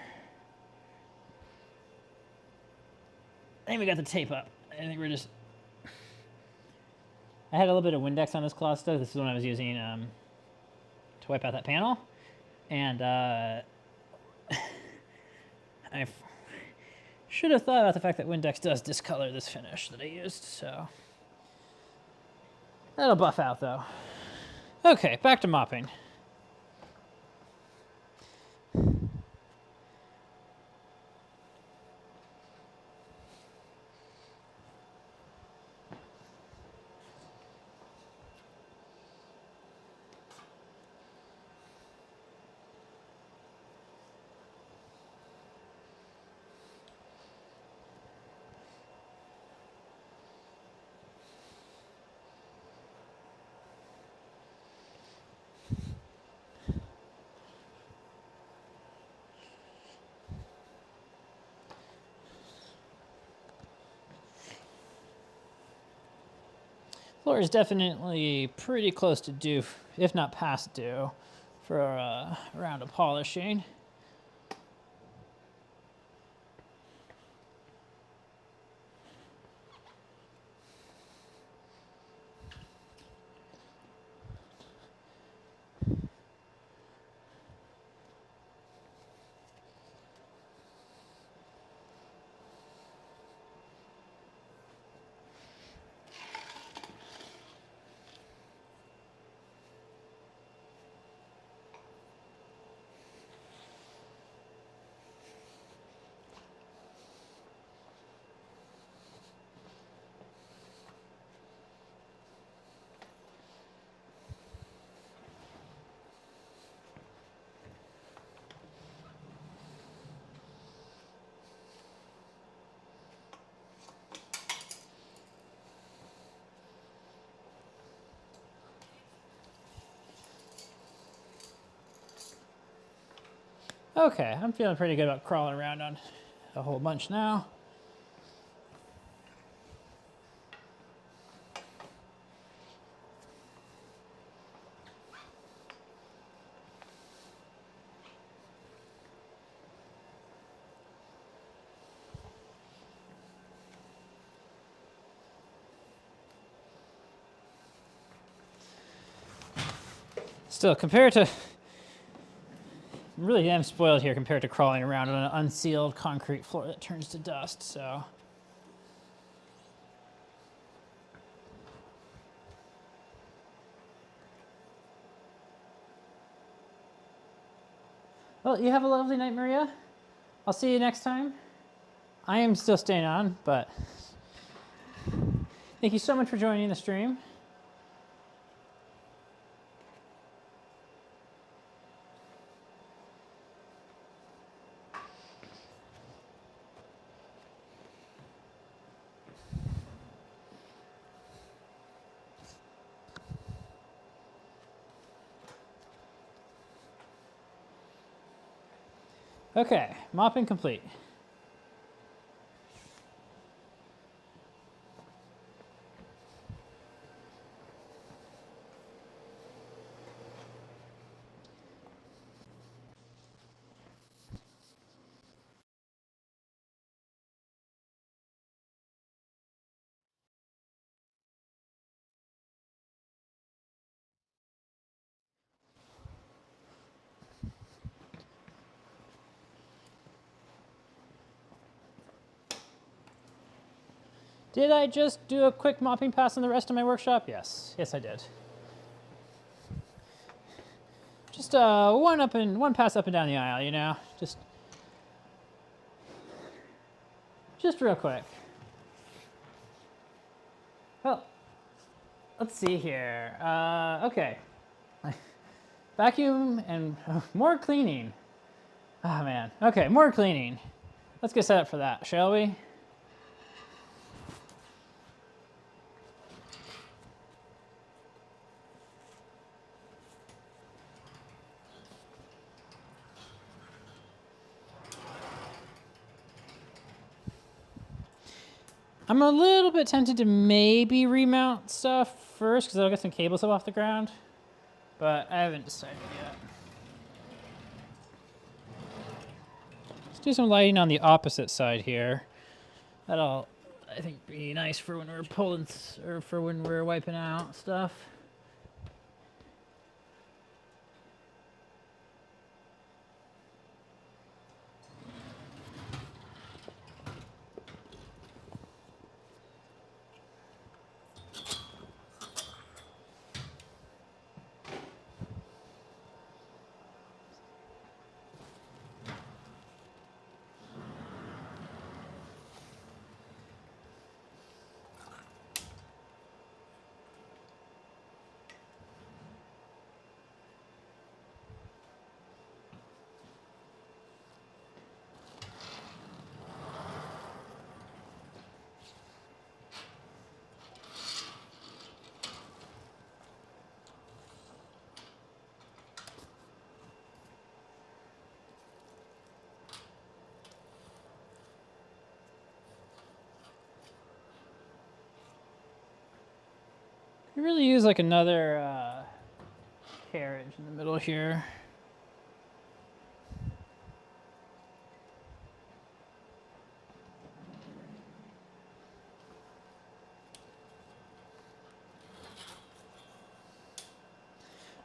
S1: I think we got the tape up. I think we're just... I had a little bit of Windex on this cloth stuff. This is when I was using to wipe out that panel. And I should have thought about the fact that Windex does discolor this finish that I used, so... That'll buff out, though. Okay, back to mopping. Floor is definitely pretty close to due, if not past due, for a round of polishing. Okay, I'm feeling pretty good about crawling around on a whole bunch now. Still, compared to... I really am spoiled here compared to crawling around on an unsealed concrete floor that turns to dust, so... Well, you have a lovely night, Maria. I'll see you next time. I am still staying on, but... Thank you so much for joining the stream. Okay, mopping complete. Did I just do a quick mopping pass on the rest of my workshop? Yes. Yes, I did. Just one pass up and down the aisle, you know? Just real quick. Well, let's see here. Okay. Vacuum and more cleaning. Oh, man. Okay, more cleaning. Let's get set up for that, shall we? I'm a little bit tempted to maybe remount stuff first because I'll get some cables up off the ground, but I haven't decided yet. Let's do some lighting on the opposite side here. That'll, I think, be nice for when we're pulling or for when we're wiping out stuff. You really use like another carriage in the middle here.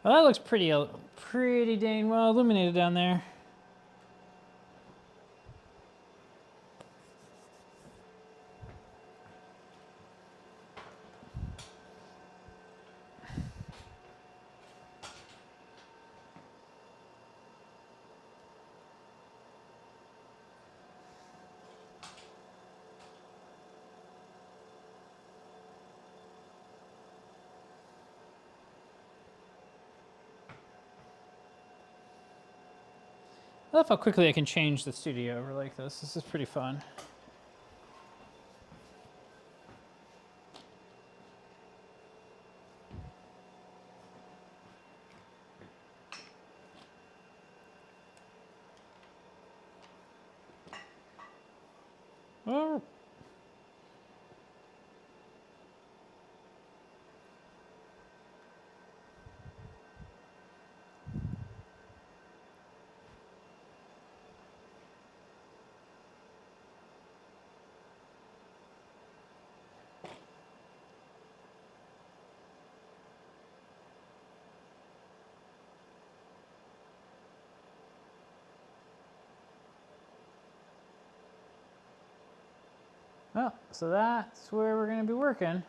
S1: Well, that looks pretty dang well illuminated down there. I love how quickly I can change the studio over like this. This is pretty fun. Oh. Well, so that's where we're going to be working.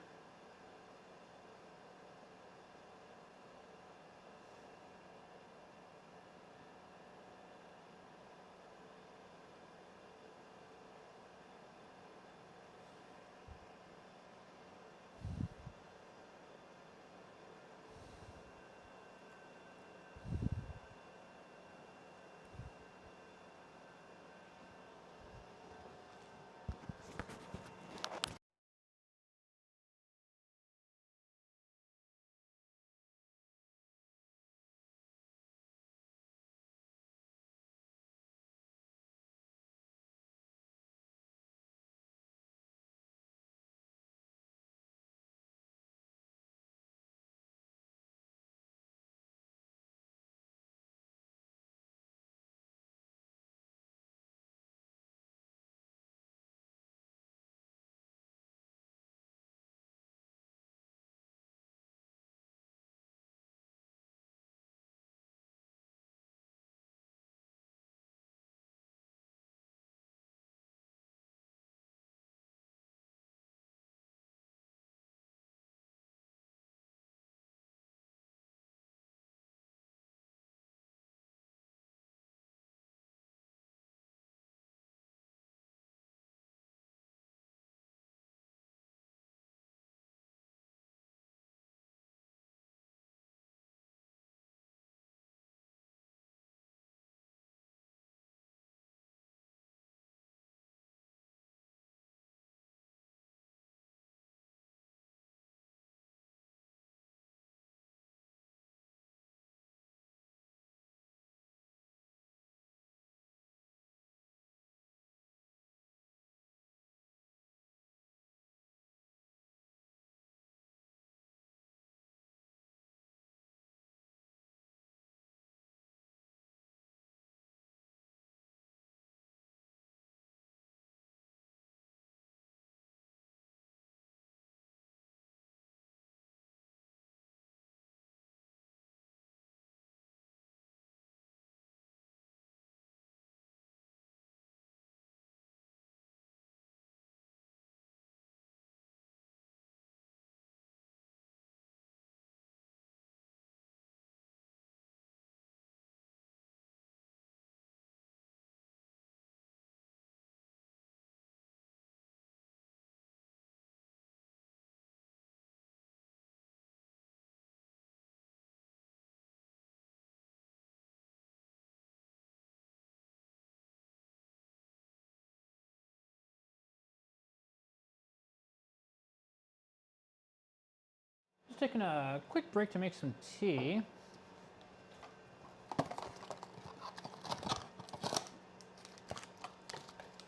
S1: just taking a quick break to make some tea.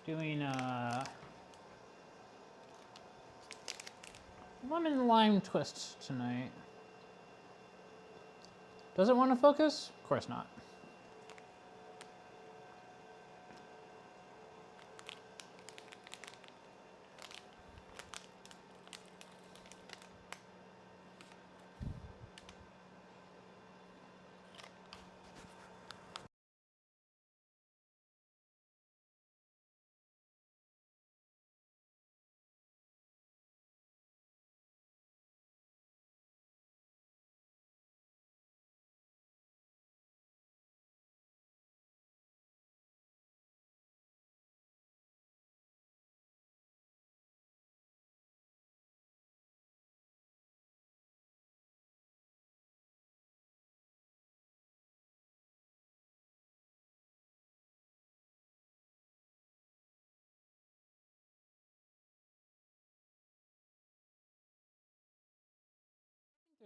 S1: Doing lemon lime twist tonight. Does it want to focus? Of course not.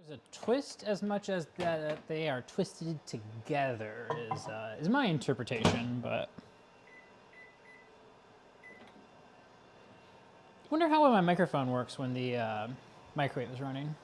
S1: There's a twist as much as that they are twisted together is my interpretation, but wonder how well my microphone works when the microwave is running.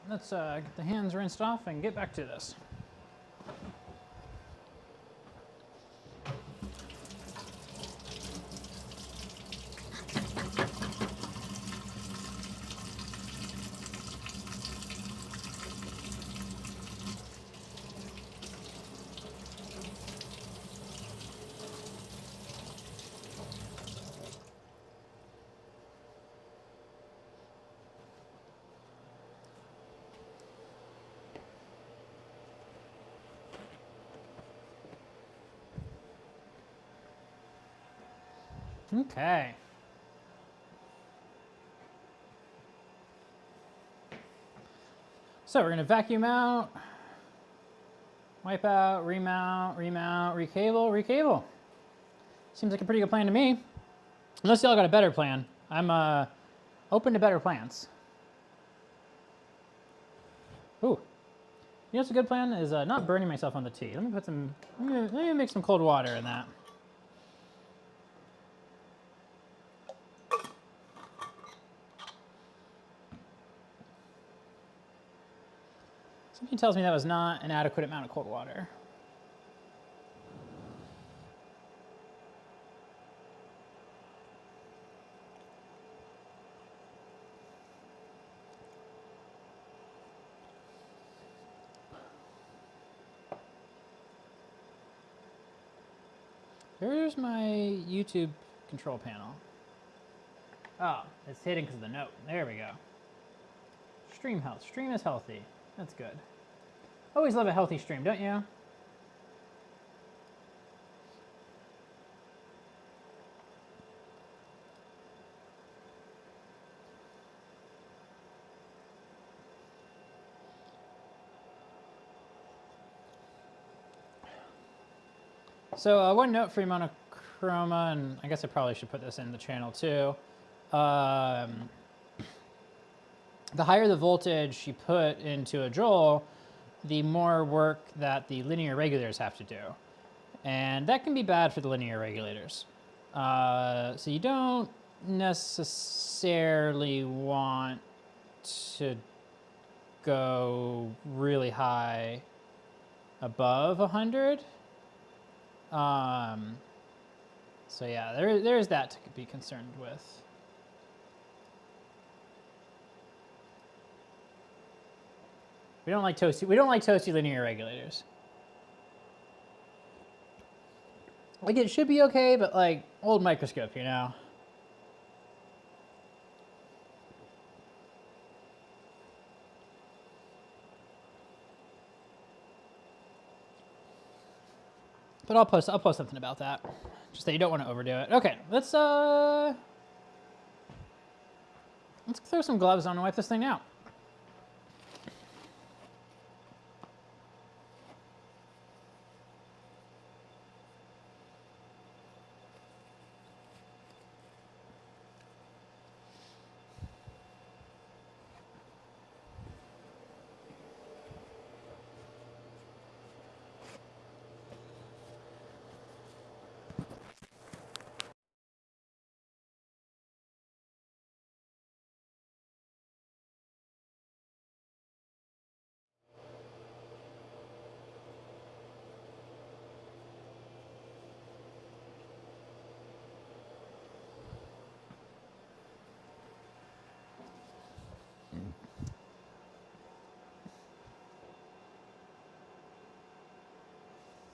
S1: Let's get the hands rinsed off and get back to this. Okay. So we're going to vacuum out, wipe out, remount, recable, recable. Seems like a pretty good plan to me. Unless y'all got a better plan. I'm open to better plans. Ooh. You know what's a good plan is not burning myself on the tea. Let me make some cold water in that. Something tells me that was not an adequate amount of cold water. There's my YouTube control panel. Oh, it's hidden because of the note. There we go. Stream health. Stream is healthy. That's good. Always love a healthy stream, don't you? So one note for monochroma, and I guess I probably should put this in the channel too. The higher the voltage you put into a joule, the more work that the linear regulators have to do. And that can be bad for the linear regulators. So you don't necessarily want to go really high above 100. So yeah, there's that to be concerned with. We don't like toasty linear regulators. Like it should be okay, but like old microscope, you know. But I'll post something about that. Just that you don't want to overdo it. Okay, let's throw some gloves on and wipe this thing out.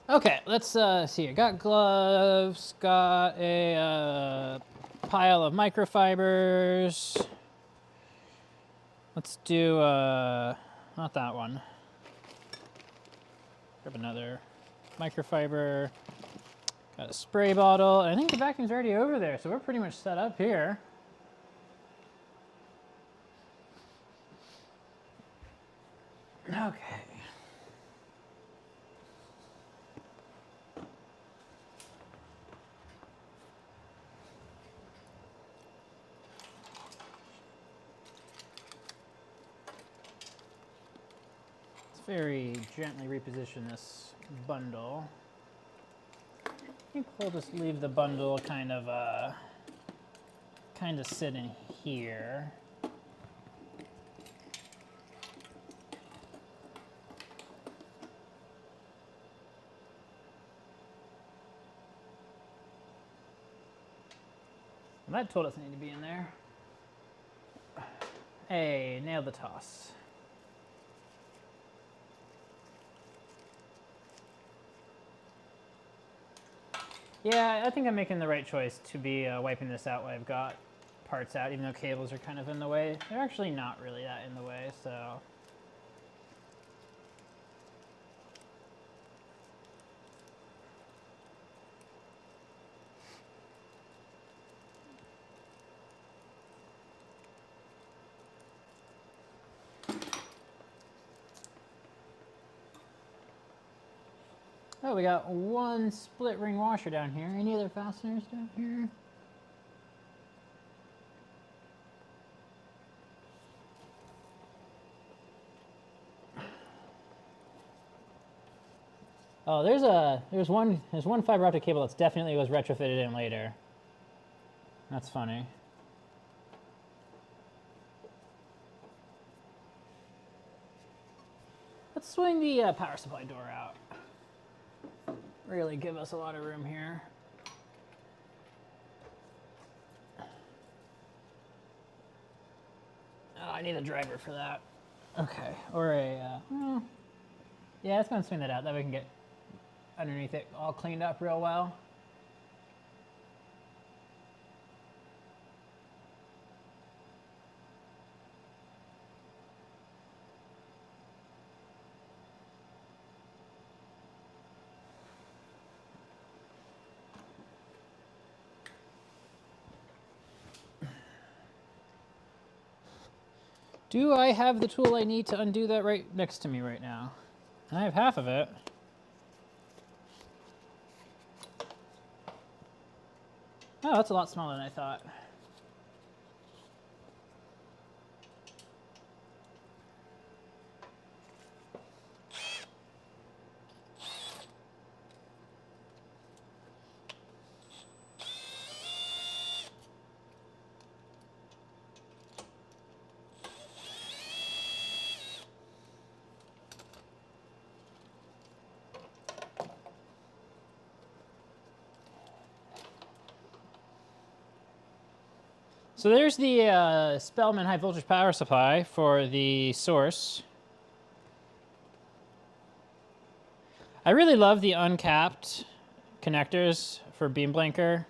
S1: Okay, let's see. I got gloves, got a pile of microfibers. Let's do, not that one. Grab another microfiber. Got a spray bottle. And I think the vacuum's already over there, so we're pretty much set up here. Okay. Very gently reposition this bundle. I think we'll just leave the bundle kind of sit in here. Well, that tool doesn't need to be in there. Hey, nailed the toss. Yeah, I think I'm making the right choice to be wiping this out while I've got parts out, even though cables are kind of in the way. They're actually not really that in the way, so. Oh, we got one split ring washer down here. Any other fasteners down here? Oh, there's one fiber optic cable that's definitely was retrofitted in later. That's funny. Let's swing the power supply door out. Really give us a lot of room here. Oh, I need a driver for that. Okay, or a, well, yeah, let's go and swing that out. That way we can get underneath it all cleaned up real well. Do I have the tool I need to undo that right next to me right now? I have half of it. Oh, that's a lot smaller than I thought. So there's the Spellman high voltage power supply for the source. I really love the uncapped connectors for beam blinker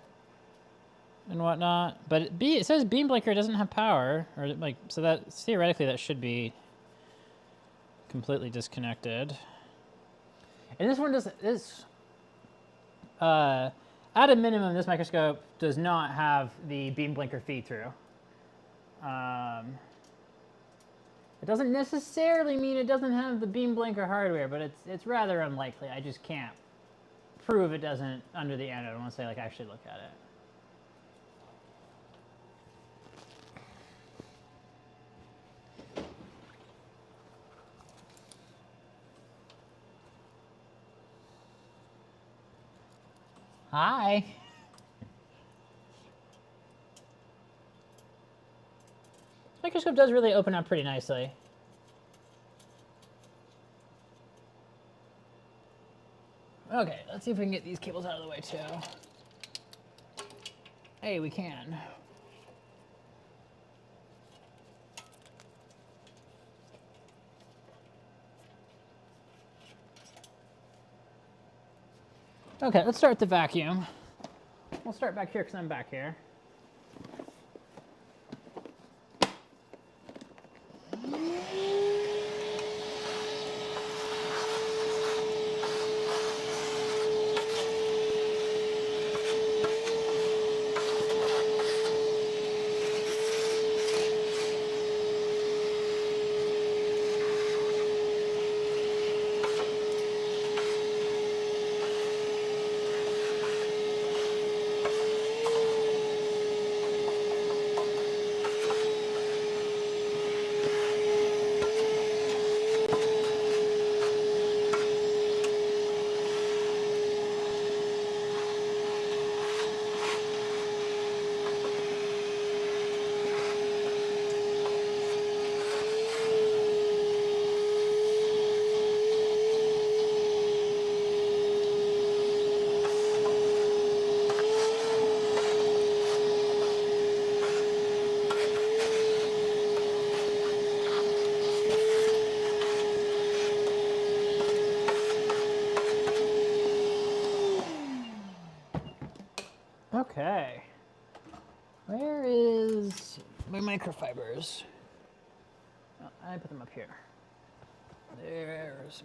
S1: and whatnot, but it says beam blinker doesn't have power, or like, so that theoretically that should be completely disconnected. And this one does at a minimum, this microscope does not have the beam blinker feed through. It doesn't necessarily mean it doesn't have the beam blinker hardware, but it's rather unlikely. I just can't prove it doesn't under the anode once I actually look at it. Hi. This microscope does really open up pretty nicely. Okay, let's see if we can get these cables out of the way too. Hey, we can. Okay, let's start the vacuum. We'll start back here because I'm back here. Okay. Where is my microfibers? Oh, I put them up here. There's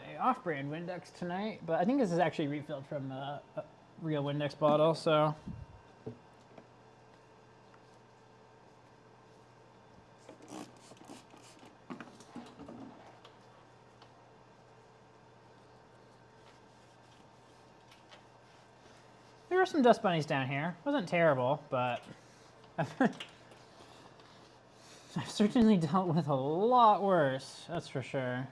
S1: my off-brand Windex tonight, but I think this is actually refilled from a real Windex bottle, so. were some dust bunnies down here. Wasn't terrible, but I've certainly dealt with a lot worse, that's for sure.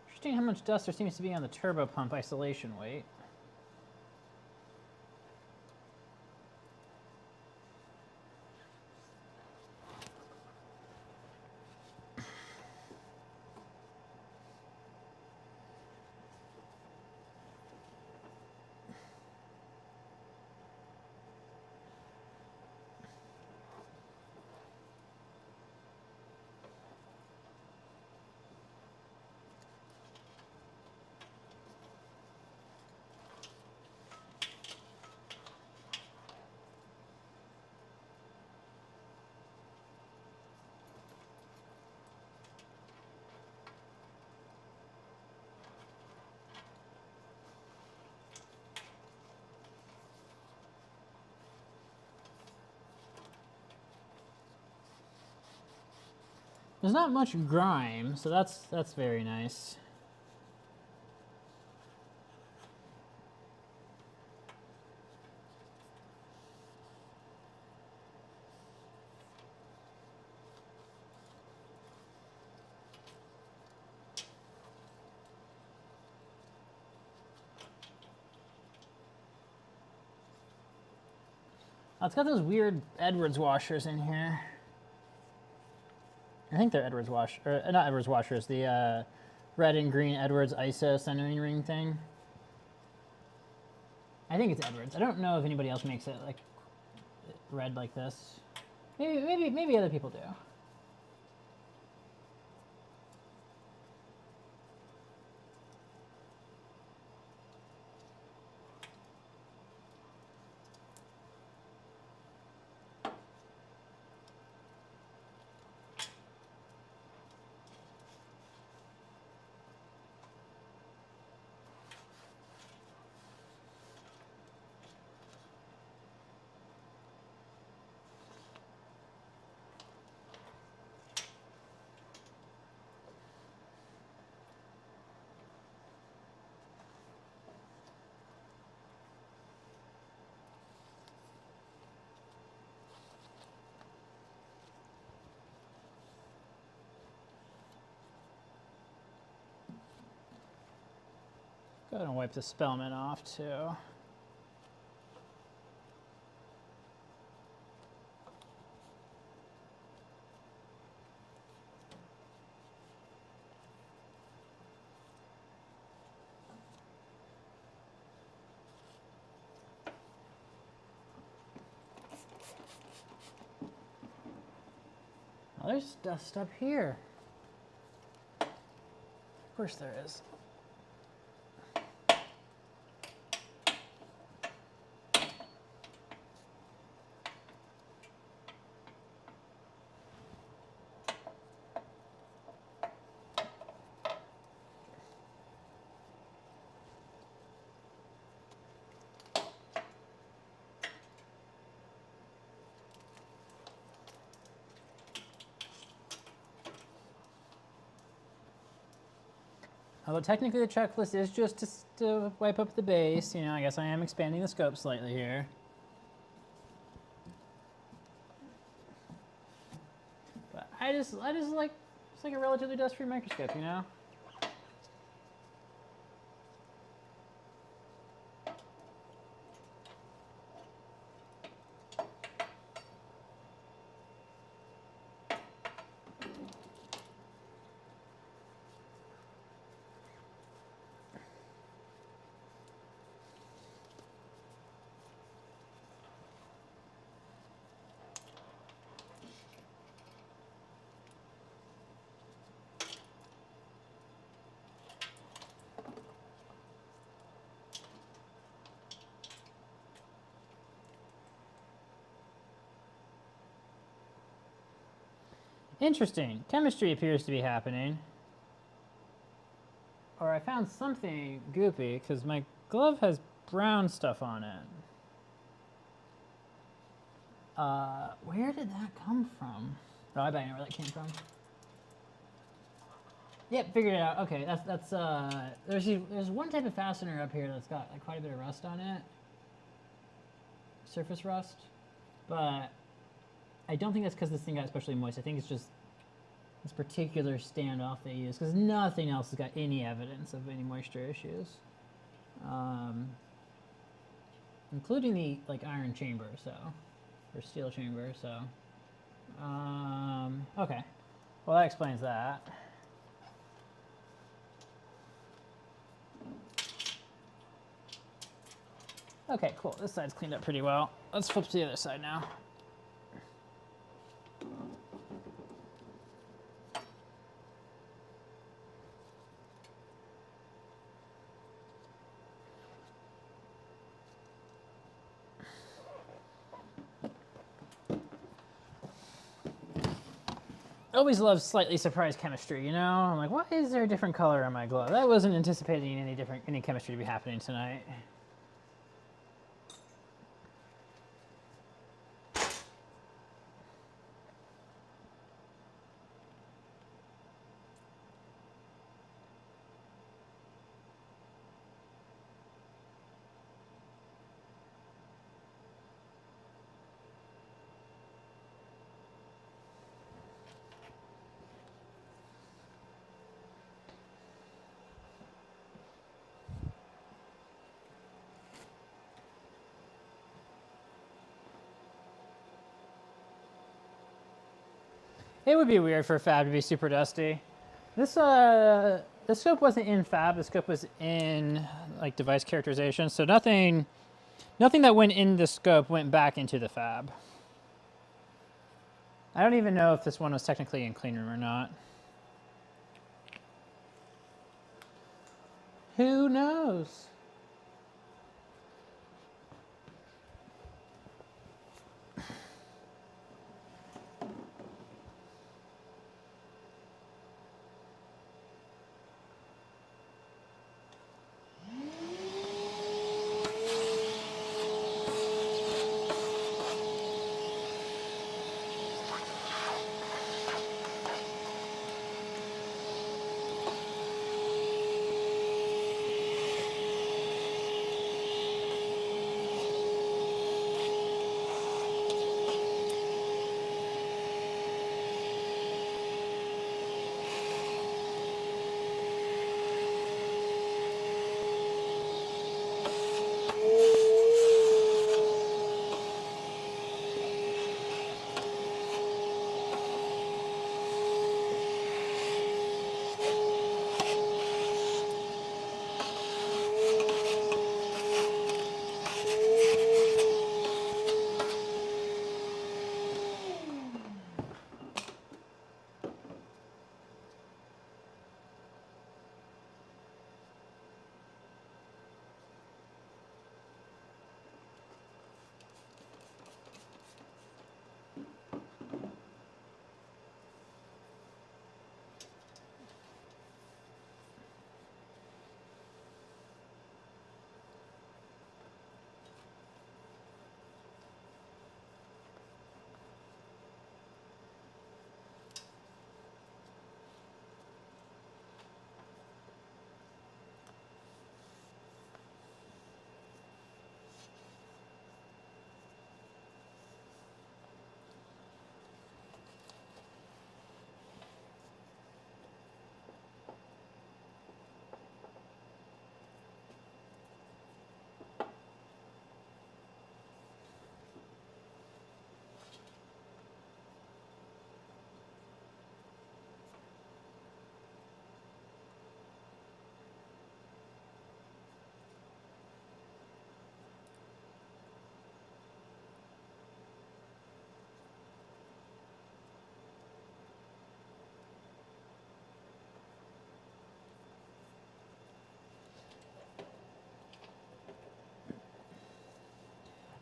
S1: Interesting how much dust there seems to be on the turbo pump isolation weight. There's not much grime, so that's very nice. Oh, it's got those weird Edwards washers in here. I think they're Edwards wash, or not Edwards washers, the red and green Edwards ISO centering ring thing. I think it's Edwards. I don't know if anybody else makes it like red like this. Maybe other people do. Go ahead and wipe the Spellman off too. Oh, there's dust up here. Of course there is. Although technically the checklist is just to wipe up the base, you know, I guess I am expanding the scope slightly here. But I just like, it's like a relatively dust-free microscope, you know? Interesting. Chemistry appears to be happening. Or I found something goopy, because my glove has brown stuff on it. Where did that come from? Oh, I bet I know where that came from. Yep, figured it out. Okay, there's one type of fastener up here that's got like quite a bit of rust on it. Surface rust. But I don't think that's because this thing got especially moist. I think it's just this particular standoff they use, because nothing else has got any evidence of any moisture issues. Including the like iron chamber, or steel chamber, okay. Well, that explains that. Okay, cool. This side's cleaned up pretty well. Let's flip to the other side now. I always love slightly surprise chemistry, you know? I'm like, why is there a different color on my glove? I wasn't anticipating any chemistry to be happening tonight. It would be weird for a fab to be super dusty. This the scope wasn't in fab. The scope was in like device characterization. So nothing that went in the scope went back into the fab. I don't even know if this one was technically in clean room or not. Who knows?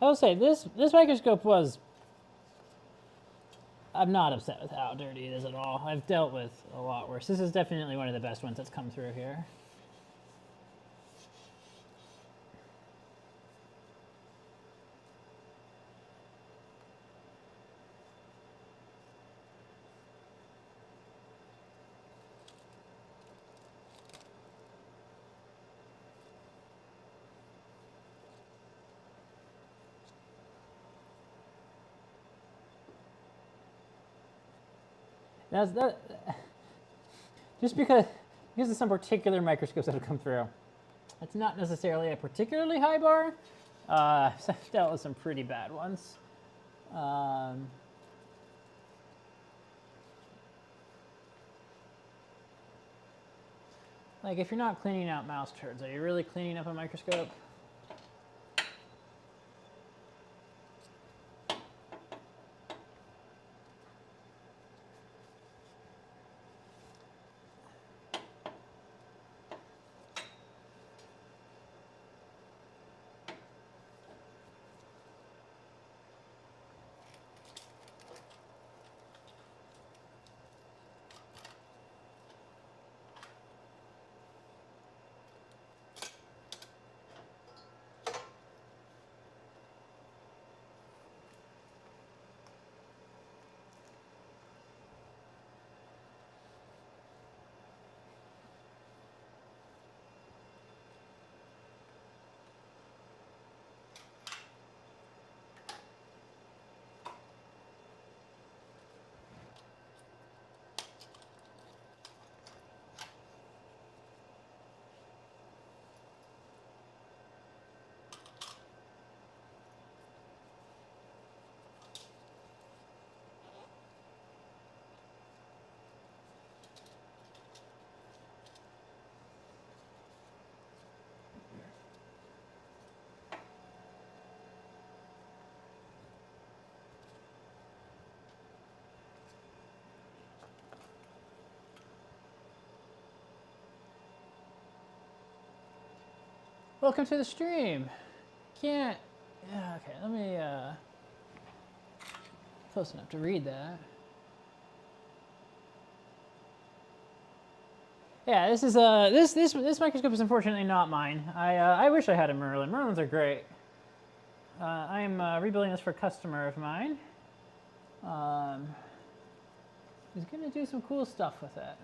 S1: I will say this microscope was. I'm not upset with how dirty it is at all. I've dealt with a lot worse. This is definitely one of the best ones that's come through here. That. Just because of some particular microscopes that have come through. It's not necessarily a particularly high bar. So I've dealt with some pretty bad ones. Like if you're not cleaning out mouse turds, are you really cleaning up a microscope? Welcome to the stream. Can't. Yeah, okay, let me. Close enough to read that. Yeah, this is this microscope is unfortunately not mine. I wish I had a Merlin. Merlins are great. I am rebuilding this for a customer of mine. He's gonna do some cool stuff with it.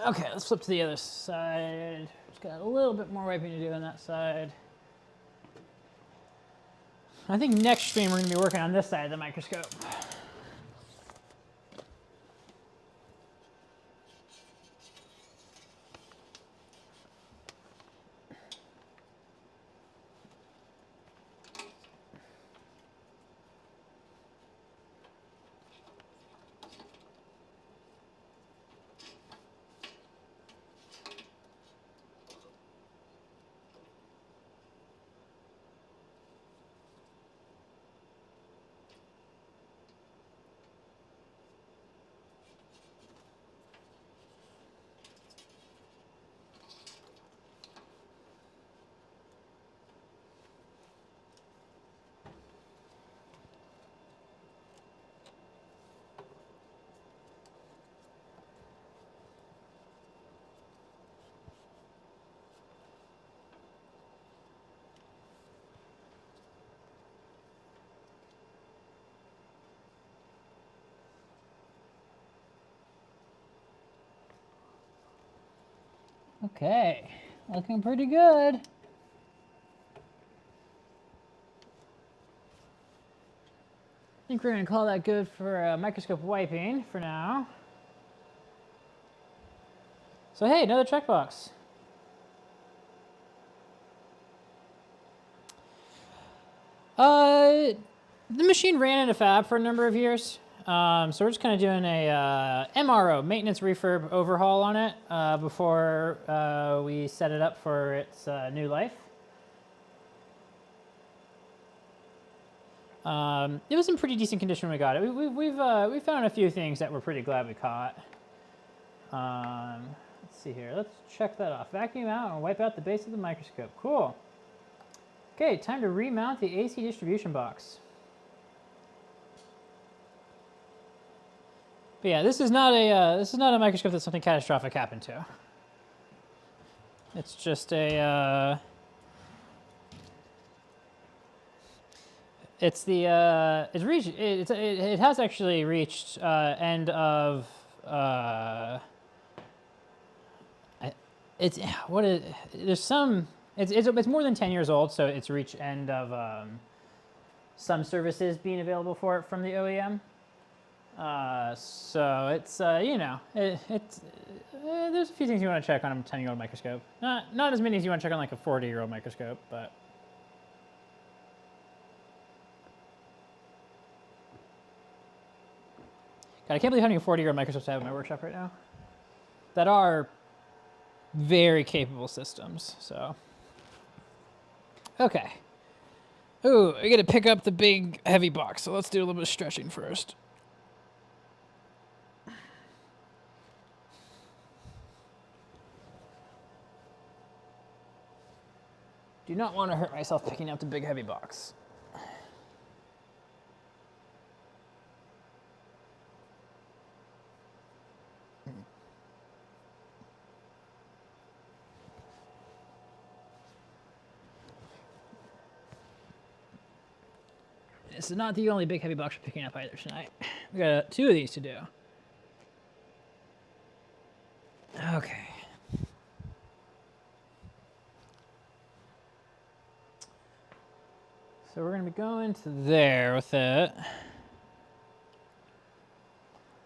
S1: Okay, let's flip to the other side. Just got a little bit more wiping to do on that side. I think next stream we're going to be working on this side of the microscope. Okay, looking pretty good. I think we're going to call that good for microscope wiping for now. So hey, another checkbox. The machine ran in a fab for a number of years. So we're just kind of doing a MRO, maintenance refurb overhaul on it before we set it up for its new life. It was in pretty decent condition when we got it. We found a few things that we're pretty glad we caught. Let's see here. Let's check that off. Vacuum out and wipe out the base of the microscope. Cool. Okay, time to remount the AC distribution box. But yeah, this is not a microscope that something catastrophic happened to. It's just a it has actually reached end of it's more than 10 years old, so it's reached end of some services being available for it from the OEM. So it's there's a few things you want to check on a 10-year-old microscope. Not as many as you want to check on like a 40-year-old microscope, but. God, I can't believe how many 40-year-old microscopes I have in my workshop right now that are very capable systems. So, okay. Ooh, I got to pick up the big heavy box. So let's do a little bit of stretching first. Do not want to hurt myself picking up the big heavy box. This is not the only big heavy box we're picking up either tonight. We got 2 of these to do. Okay. So we're going to be going to there with it.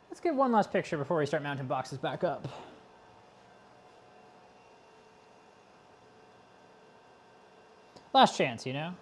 S1: Let's get one last picture before we start mounting boxes back up. Last chance, you know?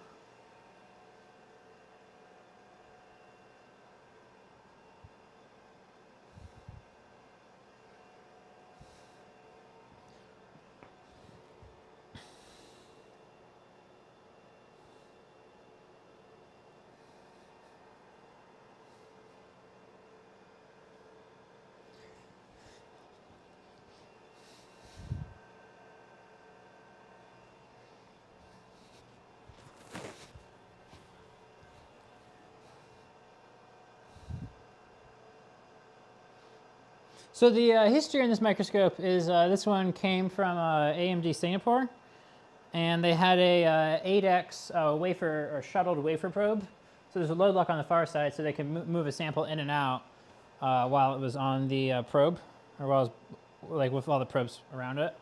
S1: So the history in this microscope is this one came from AMD Singapore, and they had a 8X wafer or shuttled wafer probe. So there's a load lock on the far side, so they can move a sample in and out while it was on the probe, or while it was, like with all the probes around it.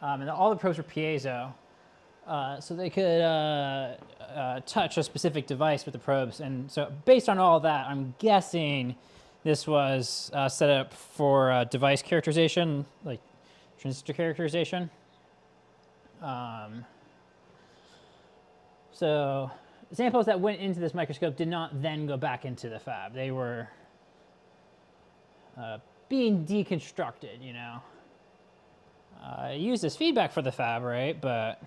S1: And all the probes were piezo, so they could touch a specific device with the probes. And so based on all that, I'm guessing this was set up for device characterization, like transistor characterization. So samples that went into this microscope did not then go back into the fab. They were being deconstructed, you know. Used as feedback for the fab, right? But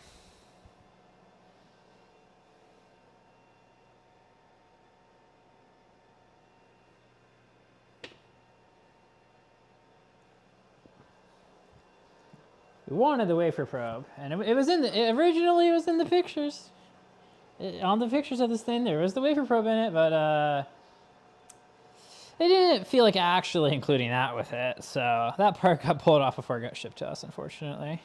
S1: we wanted the wafer probe, and it was originally it was in the pictures. On the pictures of this thing, there was the wafer probe in it, but they didn't feel like actually including that with it, so that part got pulled off before it got shipped to us, unfortunately.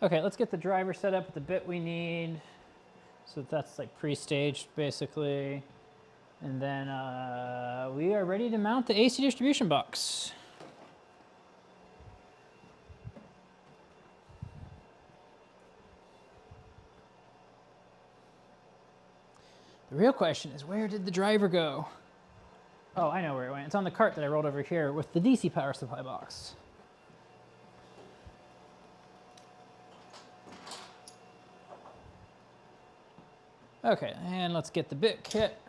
S1: Okay, let's get the driver set up with the bit we need. So that's like pre-staged, basically. And then we are ready to mount the AC distribution box. The real question is, where did the driver go? Oh, I know where it went. It's on the cart that I rolled over here with the DC power supply box. Okay, and let's get the bit kit.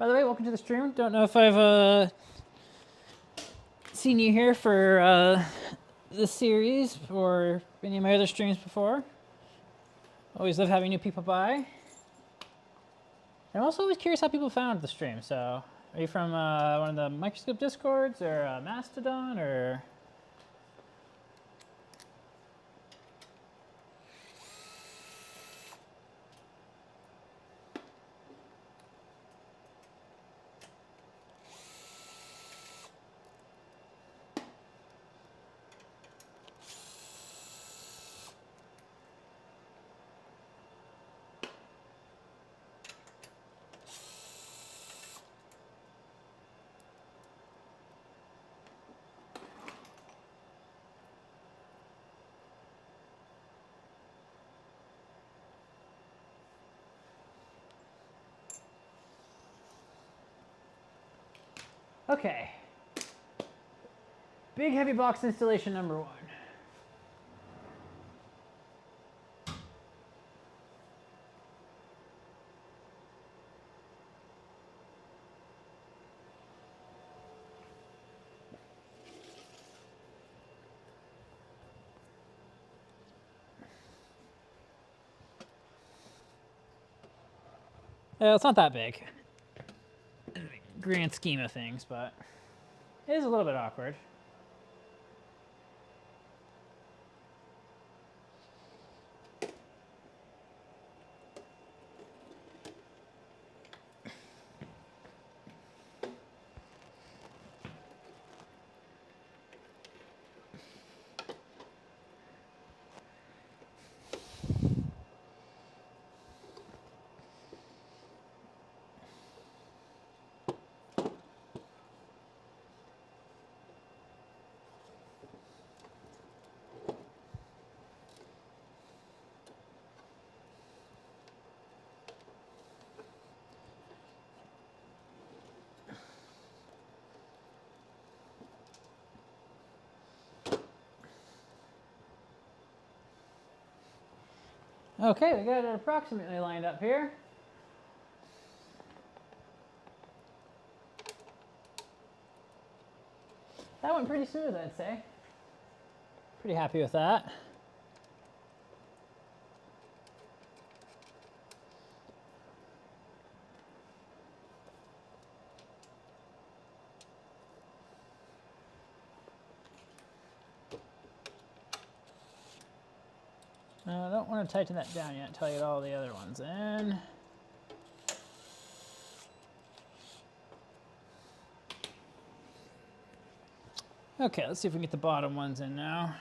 S1: By the way, welcome to the stream. Don't know if I've seen you here for this series or any of my other streams before. Always love having new people by. I'm also always curious how people found the stream. So, are you from one of the Microscope Discords or Mastodon or? Okay. Big heavy box installation number 1. It's not that big, grand scheme of things, but it is a little bit awkward. Okay, we got it approximately lined up here. That went pretty smooth, I'd say. Pretty happy with that. I don't want to tighten that down yet until I get all the other ones in. Okay, let's see if we can get the bottom ones in now.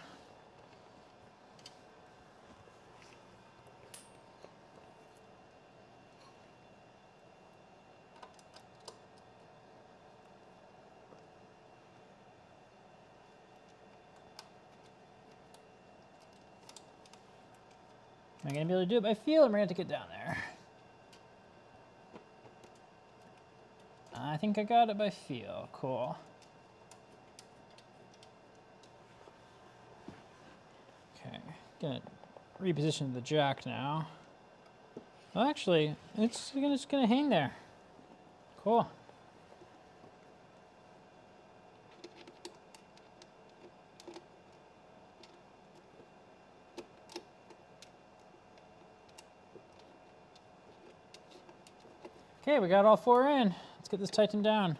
S1: Am I going to be able to do it by feel, or am I going to have to get down there? I think I got it by feel. Cool. Okay, gonna reposition the jack now. Well, actually, it's just gonna hang there. Cool. Okay, we got all 4 in. Let's get this tightened down.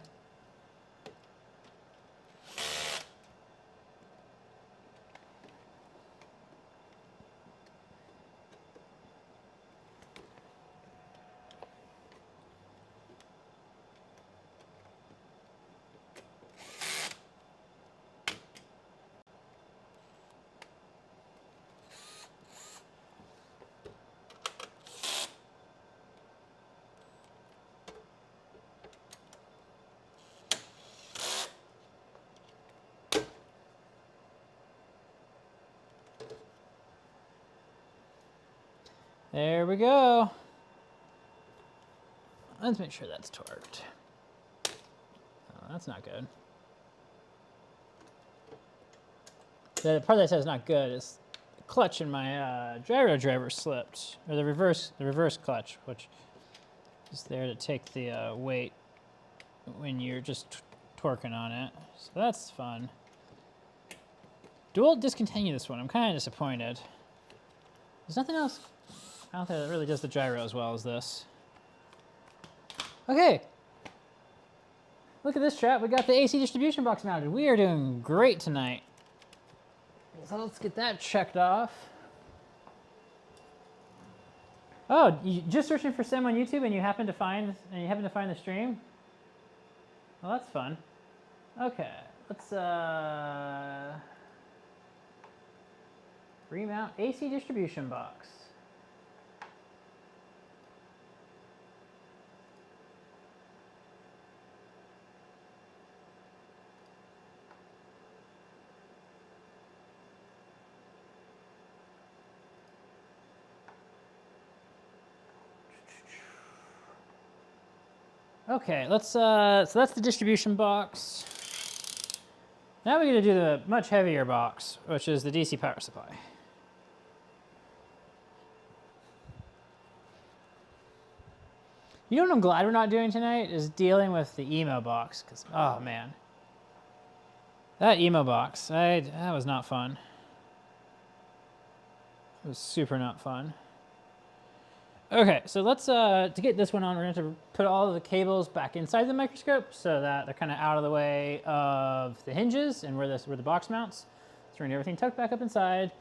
S1: There we go. Let's make sure that's torqued. Oh, that's not good. The part that says not good is the clutch in my gyro driver slipped, or the reverse clutch, which is there to take the weight when you're just torquing on it. So that's fun. Dual discontinue this one. I'm kind of disappointed. There's nothing else out there that really does the gyro as well as this. Okay. Look at this, chat. We got the AC distribution box mounted. We are doing great tonight. So let's get that checked off. Oh, you just searching for SEM on YouTube and you happen to find the stream? Well, that's fun. Okay, let's remount AC distribution box. Okay, let's so that's the distribution box. Now we're going to do the much heavier box, which is the DC power supply. You know what I'm glad we're not doing tonight is dealing with the emo box, because oh man, that emo box, that was not fun. It was super not fun. Okay, so let's, to get this one on, we're going to have to put all of the cables back inside the microscope so that they're kind of out of the way of the hinges and where the box mounts. So we're going to get everything tucked back up inside.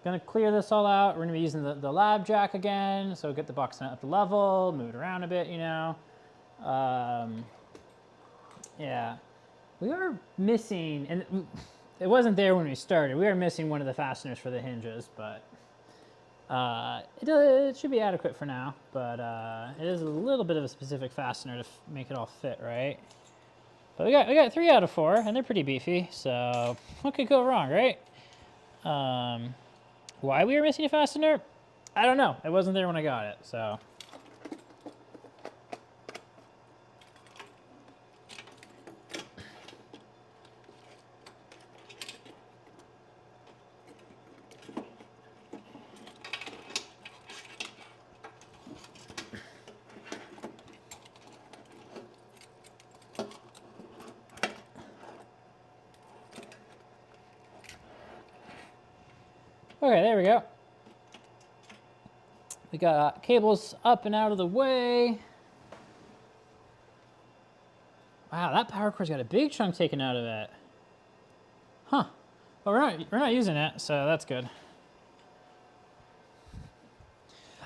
S1: Going to clear this all out. We're going to be using the lab jack again, so get the box up to level, move it around a bit, you know. Yeah, we are missing, and it wasn't there when we started, we are missing one of the fasteners for the hinges, but it should be adequate for now, but it is a little bit of a specific fastener to make it all fit, right? But we got 3 out of 4, and they're pretty beefy, so what could go wrong, right? Why we were missing a fastener? I don't know. It wasn't there when I got it, so. Okay, there we go. We got cables up and out of the way. Wow, that power cord's got a big chunk taken out of it. Huh. Well, we're not using it, so that's good.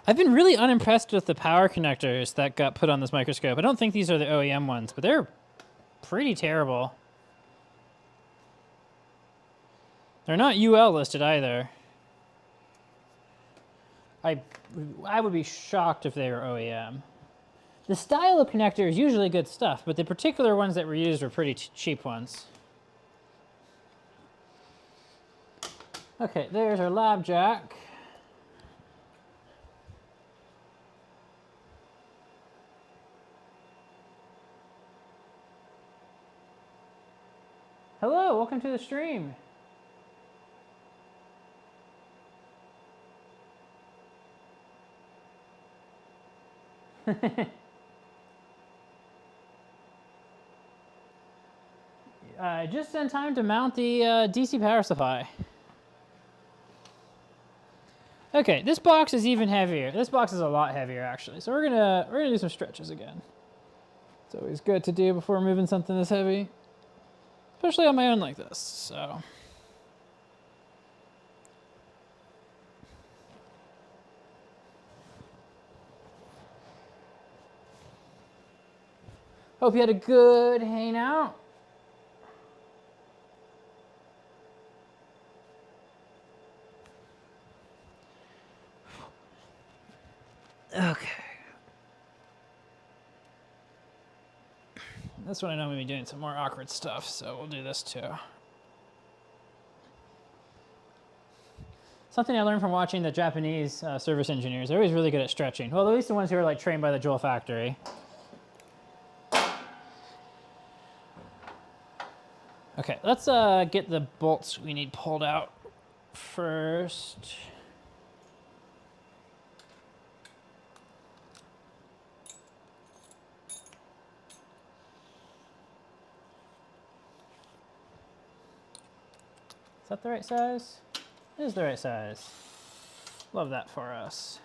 S1: I've been really unimpressed with the power connectors that got put on this microscope. I don't think these are the OEM ones, but they're pretty terrible. They're not UL listed either. I would be shocked if they were OEM. The style of connector is usually good stuff, but the particular ones that were used were pretty cheap ones. Okay, there's our lab jack. Hello, welcome to the stream. Just in time to mount the DC power supply. Okay, this box is even heavier. This box is a lot heavier actually. So we're gonna do some stretches again. It's always good to do before moving something this heavy, especially on my own like this. So. Hope you had a good hangout. Okay. This one I know I'm going to be doing some more awkward stuff, so we'll do this too. Something I learned from watching the Japanese service engineers, they're always really good at stretching. Well, at least the ones who are like trained by the Joule factory. Okay, let's get the bolts we need pulled out first. Is that the right size? It is the right size. Love that for us.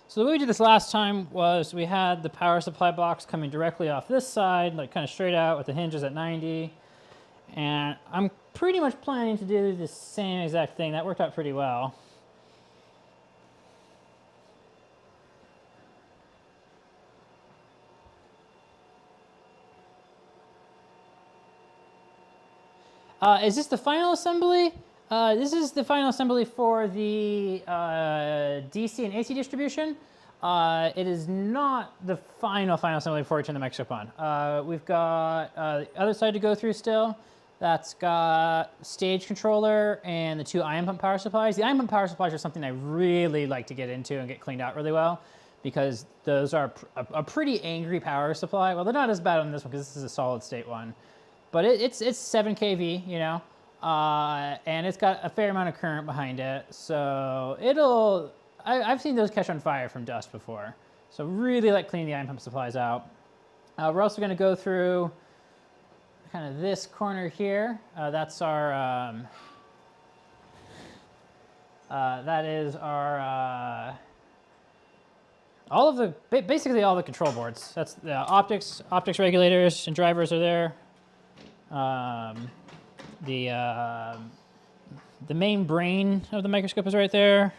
S1: So the way we did this last time was we had the power supply box coming directly off this side, like kind of straight out with the hinges at 90. And I'm pretty much planning to do the same exact thing. That worked out pretty well. Is this the final assembly? This is the final assembly for the DC and AC distribution. It is not the final assembly before we turn the microscope on. We've got the other side to go through still. That's got stage controller and the 2 ion pump power supplies. The ion pump power supplies are something I really like to get into and get cleaned out really well, because those are a pretty angry power supply. Well, they're not as bad on this one because this is a solid state one. But it's 7 kV, you know, and it's got a fair amount of current behind it. So I've seen those catch on fire from dust before. So really like cleaning the ion pump supplies out. We're also going to go through kind of this corner here. That's our, that is our, basically all the control boards. That's the optics regulators and drivers are there. The main brain of the microscope is right there.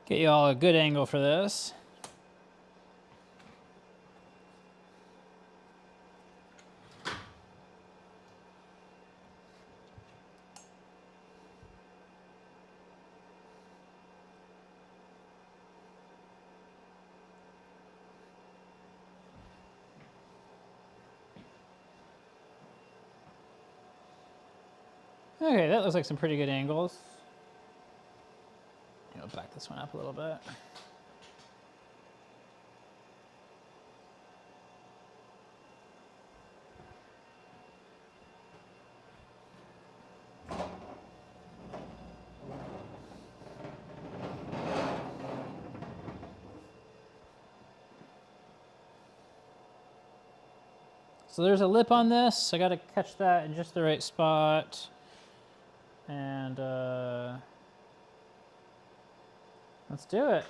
S1: Get you all a good angle for this. Okay, that looks like some pretty good angles. I'll back this one up a little bit. So there's a lip on this. I got to catch that in just the right spot. And let's do it.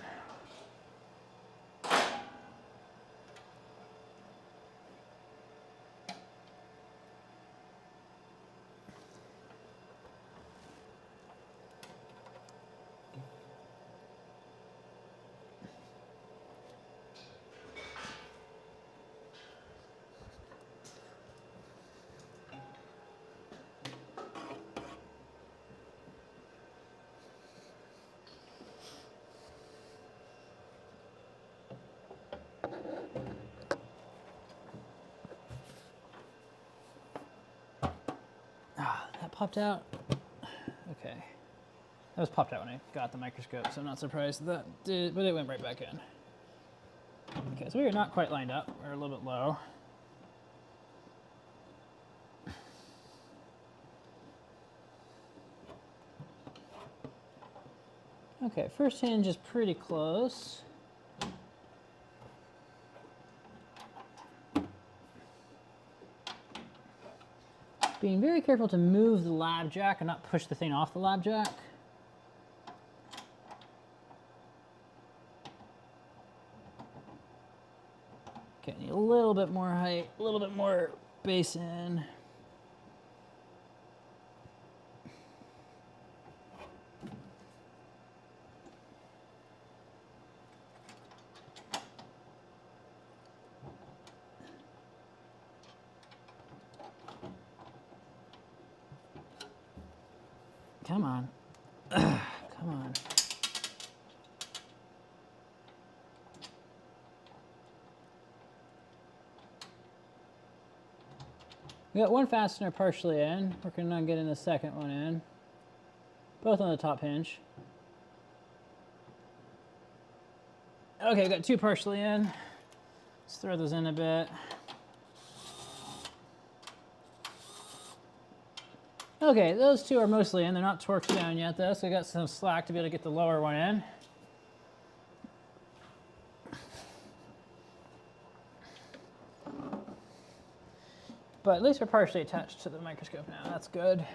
S1: That popped out. Okay. That was popped out when I got the microscope, so I'm not surprised that did, but it went right back in. Okay, so we are not quite lined up. We're a little bit low. Okay, first hinge is pretty close. Being very careful to move the lab jack and not push the thing off the lab jack. Okay, need a little bit more height, a little bit more base in. come on. Come on. We got one fastener partially in. Working on getting the second one in. Both on the top hinge. Okay, got two partially in. Let's throw those in a bit. Okay, those two are mostly in. They're not torqued down yet though, so we got some slack to be able to get the lower one in. But at least we're partially attached to the microscope now. That's good.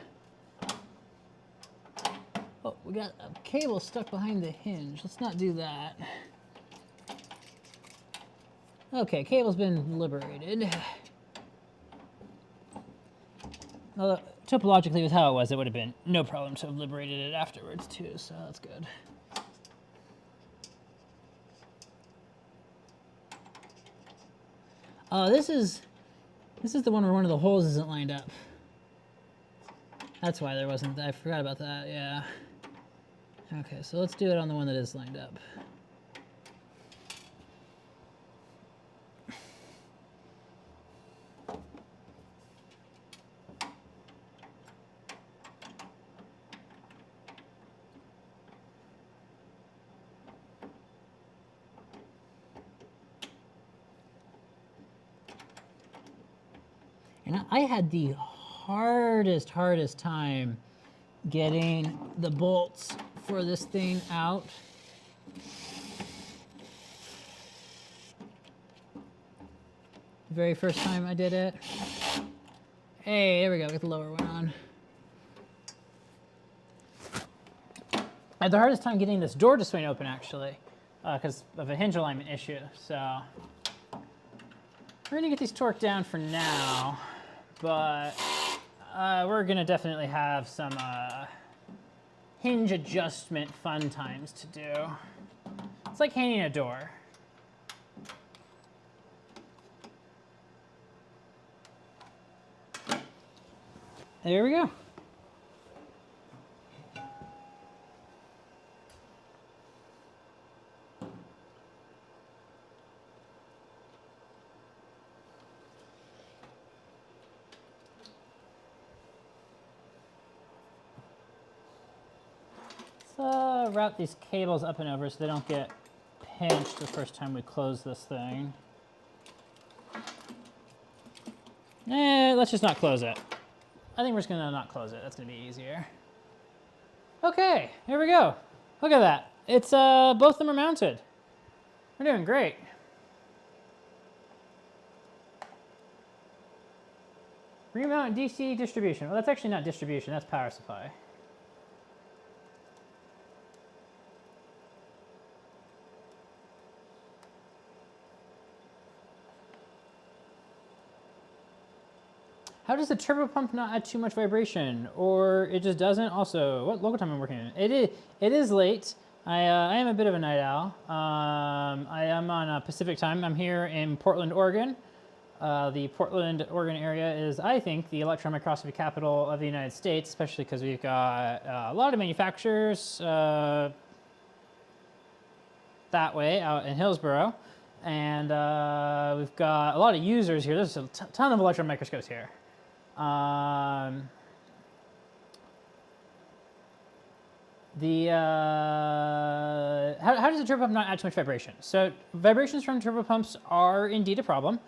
S1: Oh, we got a cable stuck behind the hinge. Let's not do that. Okay, cable's been liberated. Although, topologically, with how it was, it would have been no problem to have liberated it afterwards too, so that's good. This is the one where one of the holes isn't lined up. That's why there wasn't, I forgot about that, yeah. Okay, so let's do it on the one that is lined up. And I had the hardest time getting the bolts for this thing out. The very first time I did it. Hey, there we go, get the lower one on. I had the hardest time getting this door to swing open actually, because of a hinge alignment issue, so. We're gonna get these torqued down for now, but we're gonna definitely have some hinge adjustment fun times to do. It's like hanging a door. There we go. Let's route these cables up and over so they don't get pinched the first time we close this thing. Let's just not close it. I think we're just gonna not close it. That's gonna be easier. Okay, here we go. Look at that. It's both of them are mounted. We're doing great. Remount DC distribution. Well, that's actually not distribution, that's power supply. How does the turbo pump not add too much vibration? Or it just doesn't? Also, what local time am I working in? It is late. I am a bit of a night owl. I am on Pacific time. I'm here in Portland, Oregon. The Portland, Oregon area is, I think, the electron microscopy capital of the United States, especially because we've got a lot of manufacturers that way out in Hillsboro. And we've got a lot of users here. There's a ton of electron microscopes here. How does the turbo pump not add too much vibration? So vibrations from turbo pumps are indeed a problem.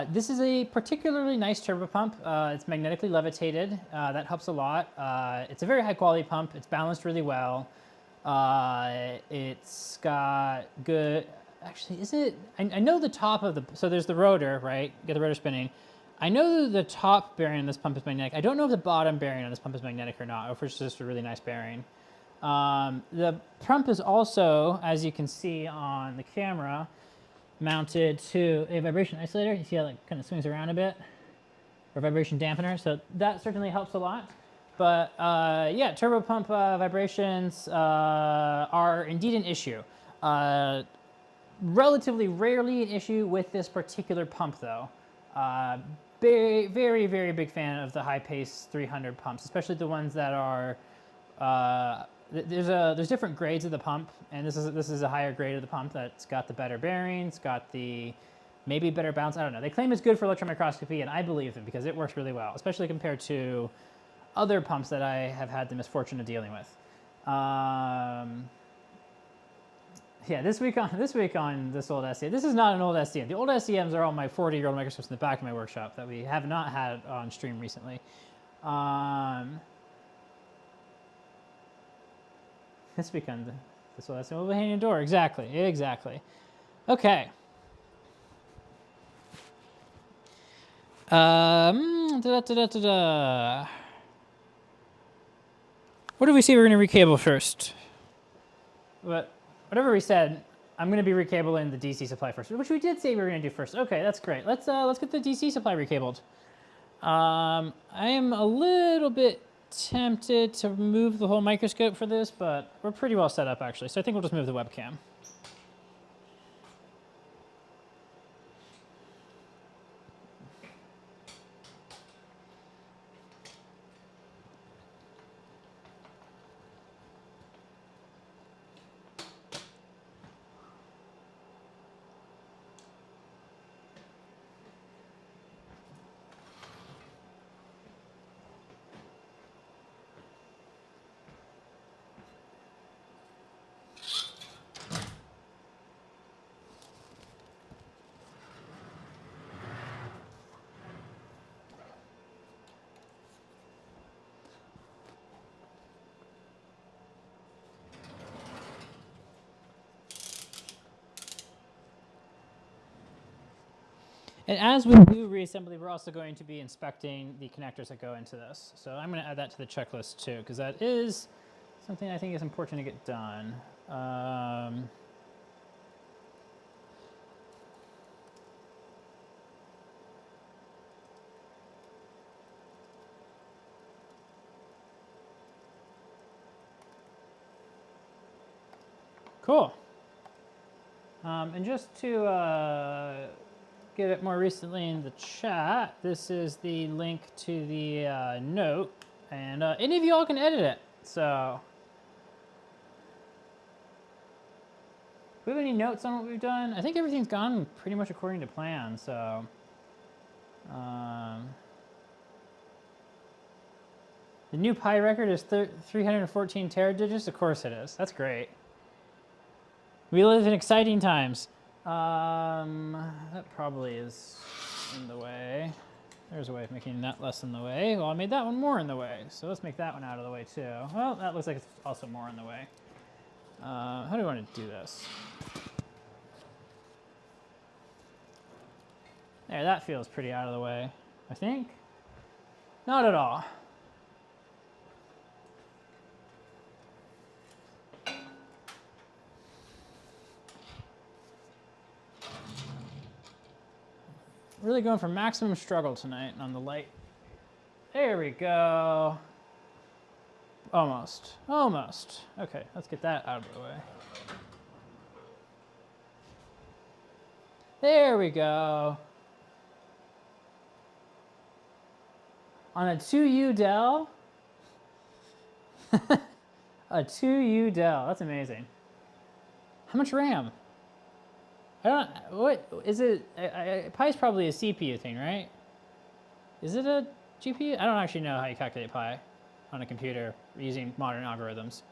S1: This is a particularly nice turbo pump. It's magnetically levitated. That helps a lot. It's a very high quality pump. It's balanced really well. It's got good, actually, is it? I know the top of the, so there's the rotor, right? Get the rotor spinning. I know the top bearing on this pump is magnetic. I don't know if the bottom bearing on this pump is magnetic or not, or if it's just a really nice bearing. The pump is also, as you can see on the camera, mounted to a vibration isolator. You see how it kind of swings around a bit? Or vibration dampener, so that certainly helps a lot. But yeah, turbo pump vibrations are indeed an issue. Relatively rarely an issue with this particular pump though. Very, very, very big fan of the high pace 300 pumps, especially the ones that are There's different grades of the pump, and this is a higher grade of the pump that's got the better bearings, got the maybe better bounce. I don't know. They claim it's good for electron microscopy, and I believe them because it works really well, especially compared to other pumps that I have had the misfortune of dealing with. Yeah, this week on this old SEM. This is not an old SEM. The old SEMs are all my 40-year-old microscopes in the back of my workshop that we have not had on stream recently. This weekend, this old SEM overhanging door. Exactly. Okay. What do we say we're going to recable first? Whatever we said, I'm going to be recabling the DC supply first, which we did say we were going to do first. Okay, that's great. Let's get the DC supply recabled. I am a little bit tempted to move the whole microscope for this, but we're pretty well set up actually. So I think we'll just move the webcam. And as we do reassembly, we're also going to be inspecting the connectors that go into this. So I'm going to add that to the checklist too, because that is something I think is important to get done. Cool. And just to get it more recently in the chat, this is the link to the note, and any of you all can edit it. So, do we have any notes on what we've done? I think everything's gone pretty much according to plan. So, the new pi record is 314 teradigits. Of course it is. That's great. We live in exciting times. That probably is in the way. There's a way of making that less in the way. Well, I made that one more in the way, so let's make that one out of the way too. Well, that looks like it's also more in the way. How do we want to do this? There, that feels pretty out of the way, I think. Not at all. Really going for maximum struggle tonight on the light. There we go. Almost. Okay, let's get that out of the way. There we go. On a 2U Dell? A 2U Dell, that's amazing. How much RAM? What is it? Pi is probably a CPU thing, right? Is it a GPU? I don't actually know how you calculate pi on a computer using modern algorithms.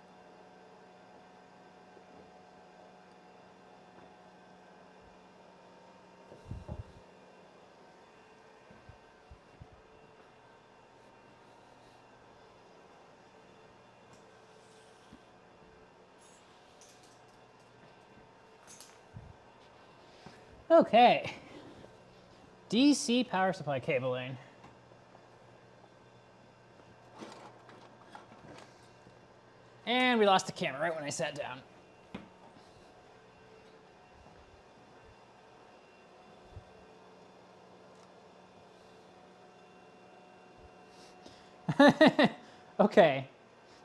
S1: Okay. DC power supply cabling. And we lost the camera right when I sat down. Okay.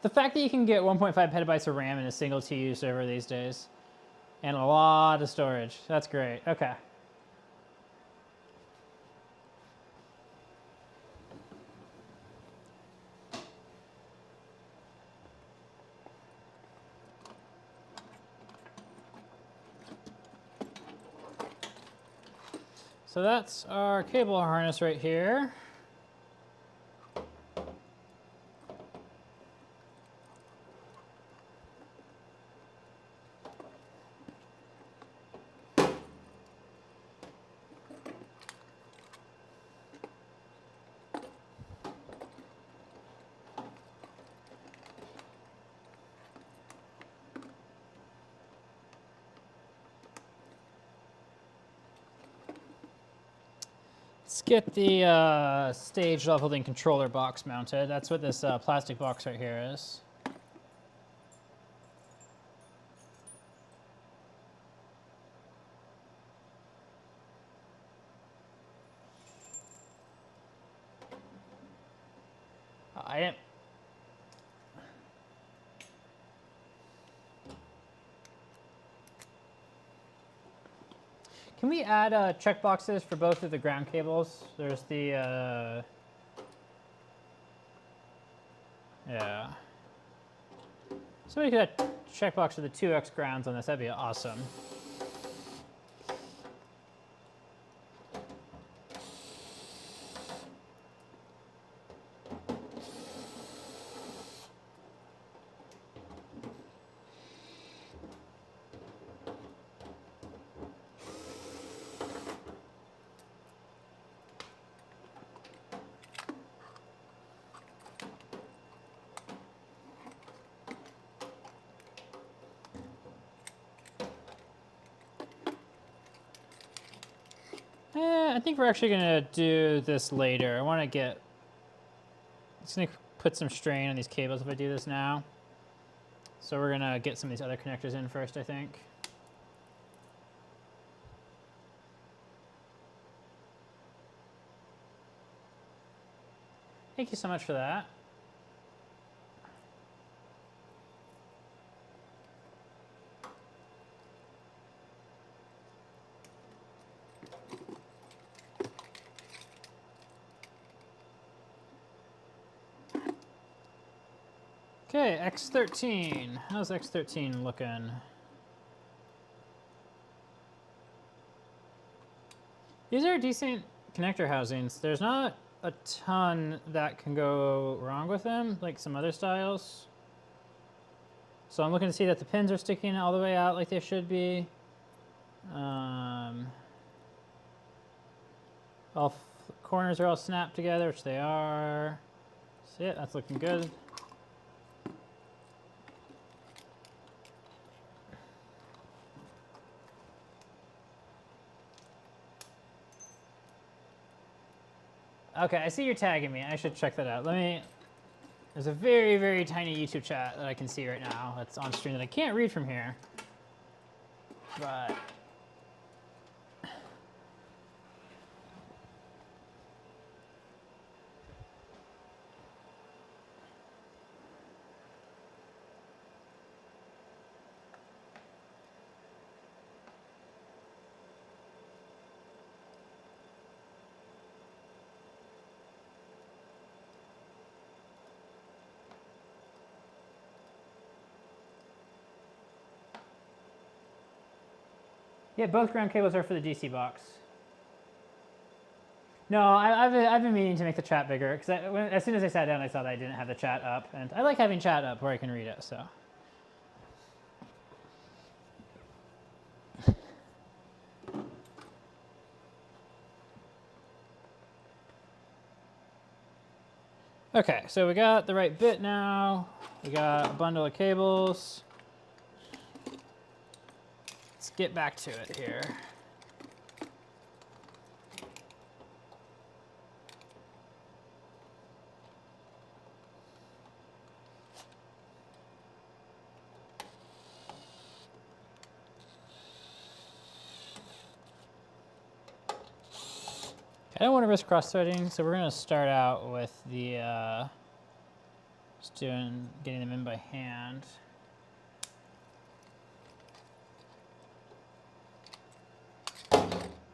S1: The fact that you can get 1.5 petabytes of RAM in a single TU server these days, and a lot of storage, that's great. Okay. So that's our cable harness right here. Let's get the stage leveling controller box mounted. That's what this plastic box right here is. I didn't. Can we add checkboxes for both of the ground cables? There's the, yeah. Somebody could add checkbox for the 2x grounds on this, that'd be awesome. I think we're actually gonna do this later. I wanna get, it's gonna put some strain on these cables if I do this now. So we're gonna get some of these other connectors in first, I think. Thank you so much for that. Okay, X13. How's X13 looking? These are decent connector housings. There's not a ton that can go wrong with them, like some other styles. So I'm looking to see that the pins are sticking all the way out like they should be. All corners are all snapped together, which they are. See it? That's looking good. Okay, I see you're tagging me. I should check that out. There's a very, very tiny YouTube chat that I can see right now that's on stream that I can't read from here. But yeah, both ground cables are for the DC box. No, I've been meaning to make the chat bigger because as soon as I sat down, I saw that I didn't have the chat up, and I like having chat up where I can read it. So. Okay, so we got the right bit now. We got a bundle of cables. Let's get back to it here. I don't want to risk cross-threading, so we're going to start out with the just getting them in by hand.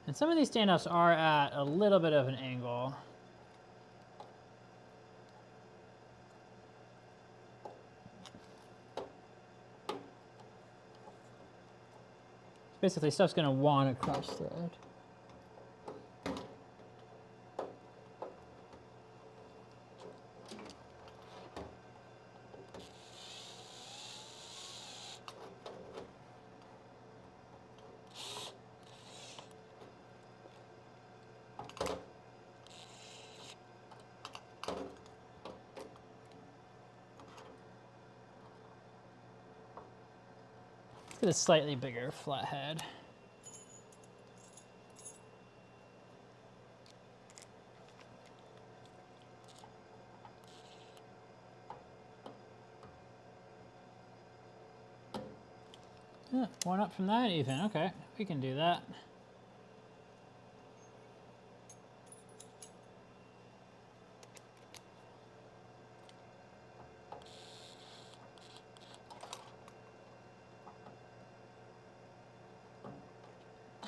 S1: And some of these standoffs are at a little bit of an angle. Basically, stuff's going to want to cross-thread. Get a slightly bigger flathead. Yeah, one up from that even. Okay, we can do that.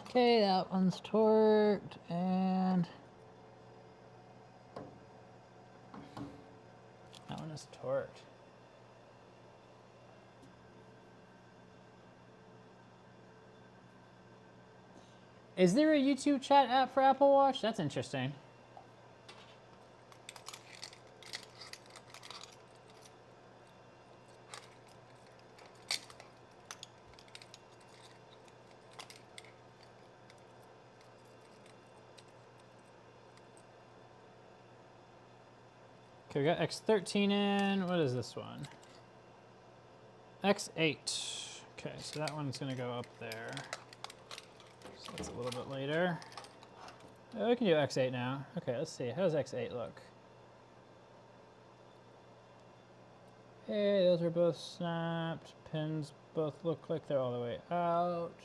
S1: Okay, that one's torqued, and that one is torqued. Is there a YouTube chat app for Apple Watch? That's interesting. Okay, we got X13 in. What is this one? X8. Okay, so that one's gonna go up there. So that's a little bit later. Oh, we can do X8 now. Okay, let's see. How does X8 look? Hey, those are both snapped. Pins both look like they're all the way out.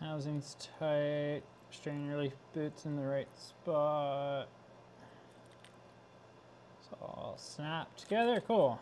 S1: Housing's tight. Strain relief boots in the right spot. It's all snapped together. Cool.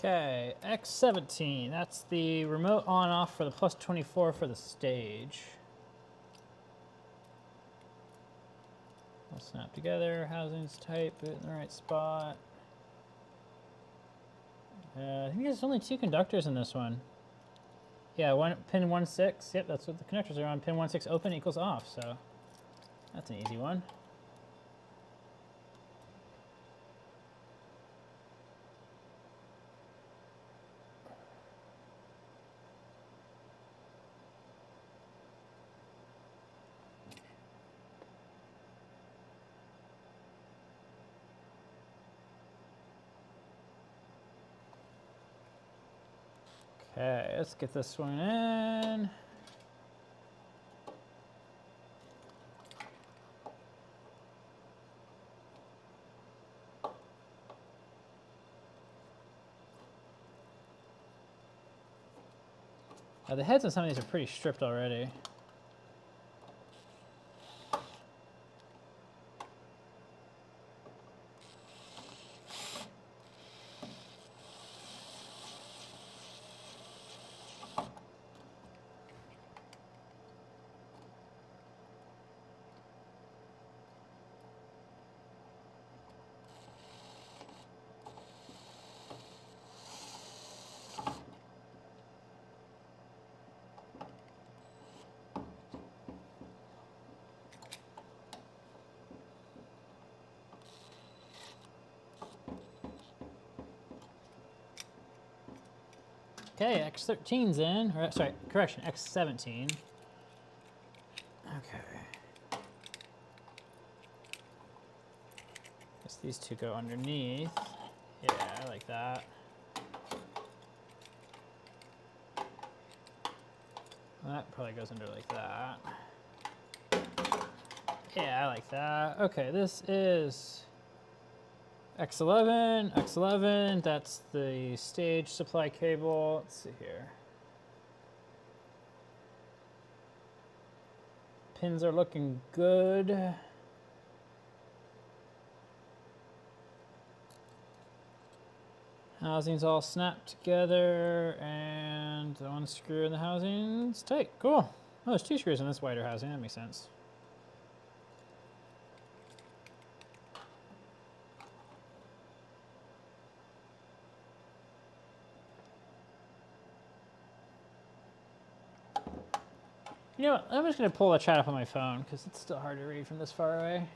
S1: Okay, X17, that's the remote on-off for the plus 24 for the stage. All snap together, housing's tight, boot in the right spot. I think there's only 2 conductors in this one. Yeah, pin 1.6, yep, that's what the connectors are on. Pin 1.6 open equals off, so that's an easy one. Okay, let's get this one in. The heads on some of these are pretty stripped already. Okay, X13's in, or sorry, correction, X17. Okay. Guess these 2 go underneath. Yeah, I like that. Well, that probably goes under like that. Yeah, I like that. Okay, this is X11, X11, that's the stage supply cable. Let's see here. Pins are looking good. Housing's all snapped together, and the one screw in the housing's tight. Cool. Oh, there's 2 screws in this wider housing. That makes sense. You know what? I'm just going to pull the chat up on my phone because it's still hard to read from this far away.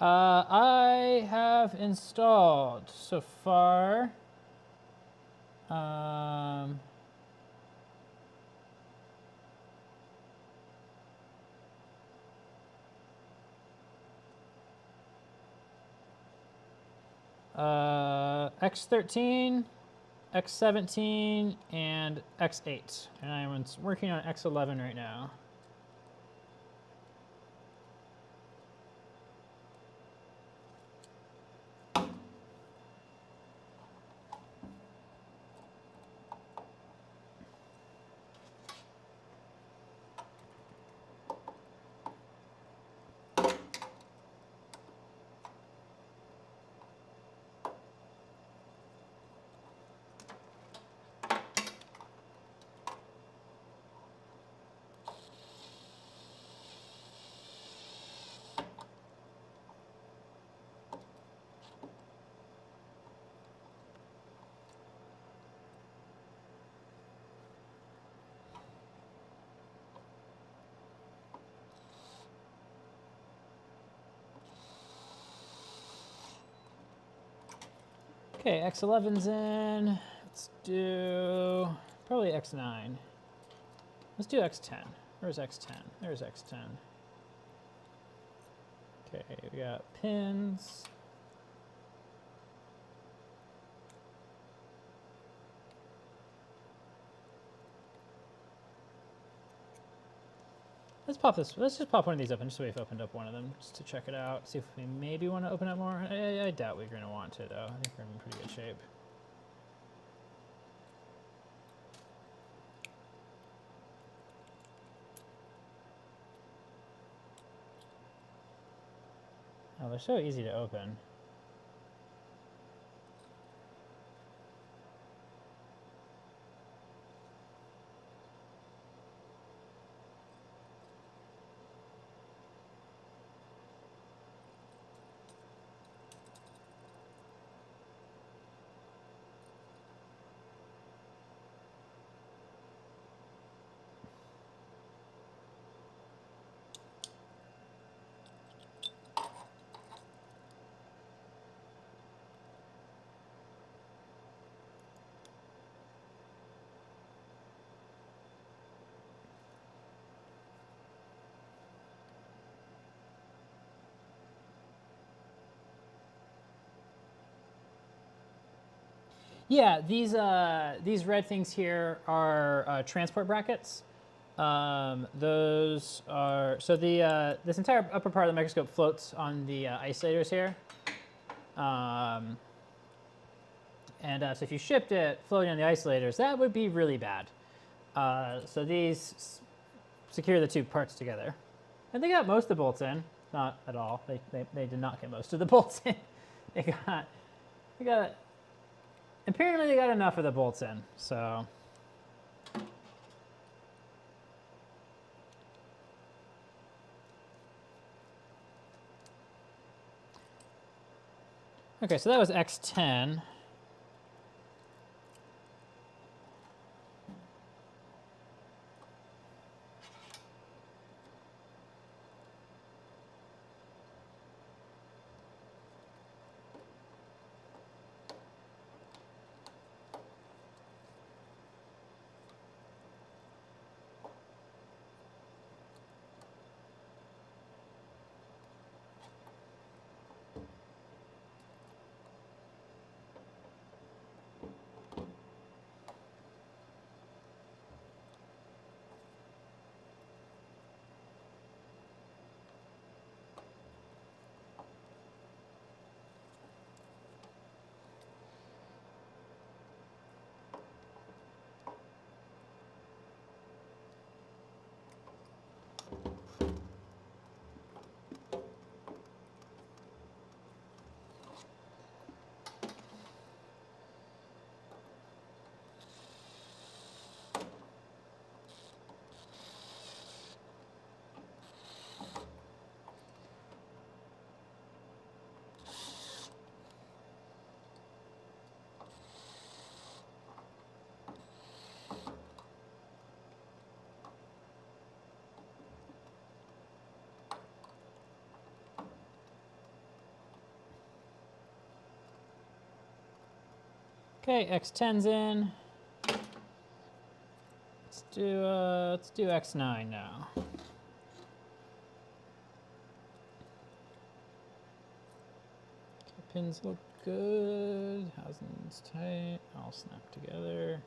S1: I have installed so far X13, X17, and X8. And I'm working on X11 right now. Okay, X11's in. Let's do probably X9. Let's do X10. Where's X10? There's X10. Okay, we got pins. Let's pop this. Let's just pop one of these open, just so we've opened up one of them, just to check it out. See if we maybe want to open up more. I doubt we're going to want to, though. I think we're in pretty good shape. Oh, they're so easy to open. Yeah, these red things here are transport brackets. Those are, so this entire upper part of the microscope floats on the isolators here. So if you shipped it floating on the isolators, that would be really bad. So these secure the 2 parts together. And they got most of the bolts in. Not at all. They did not get most of the bolts in. They got, apparently they got enough of the bolts in, so. Okay, so that was X10. Okay, X10's in. Let's do X9 now. Okay, pins look good. Housing's tight. All snap together.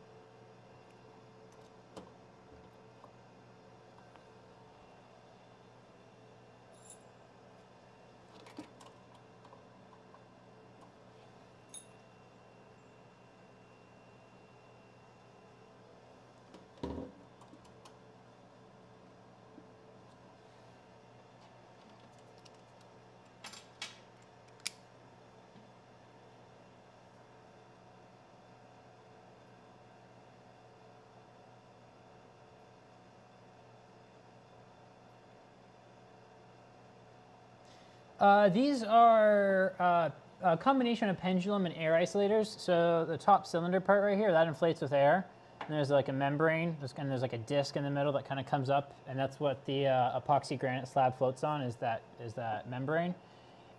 S1: These are a combination of pendulum and air isolators. So the top cylinder part right here, that inflates with air. And there's like a membrane, and there's like a disc in the middle that kind of comes up, and that's what the epoxy granite slab floats on, is that membrane.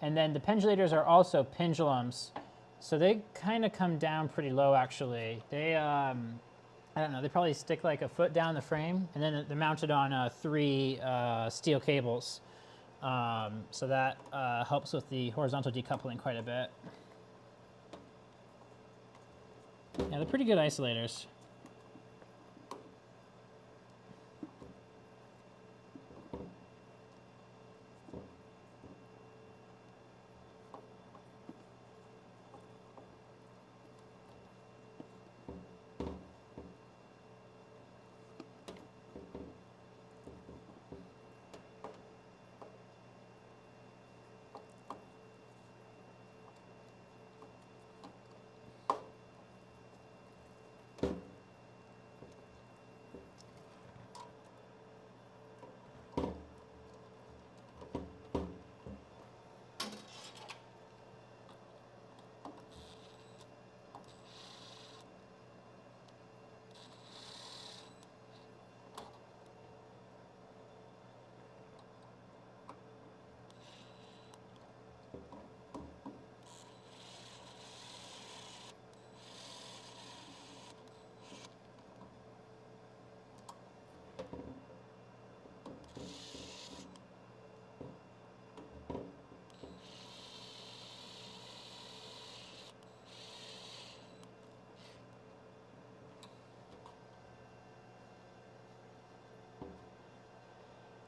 S1: And then the pendulators are also pendulums. So they kind of come down pretty low, actually. They, I don't know, they probably stick like a foot down the frame, and then they're mounted on 3 steel cables. So that helps with the horizontal decoupling quite a bit. Yeah, they're pretty good isolators.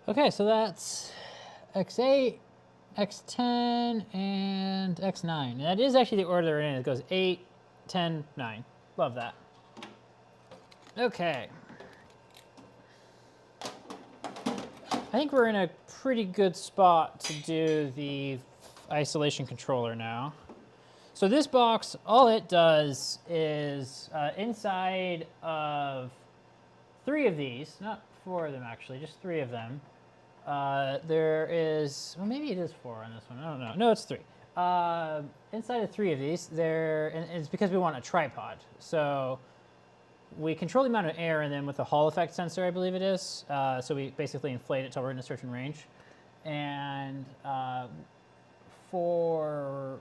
S1: Okay, so that's X8, X10, and X9. And that is actually the order they're in. It goes 8, 10, 9. Love that. Okay. I think we're in a pretty good spot to do the isolation controller now. So this box, all it does is inside of 3 of these, not 4 of them actually, just 3 of them. There is, well, maybe it is 4 on this one. I don't know. No, it's 3. Inside of 3 of these, and it's because we want a tripod. So we control the amount of air in them with a Hall effect sensor, I believe it is. So we basically inflate it till we're in a certain range. And for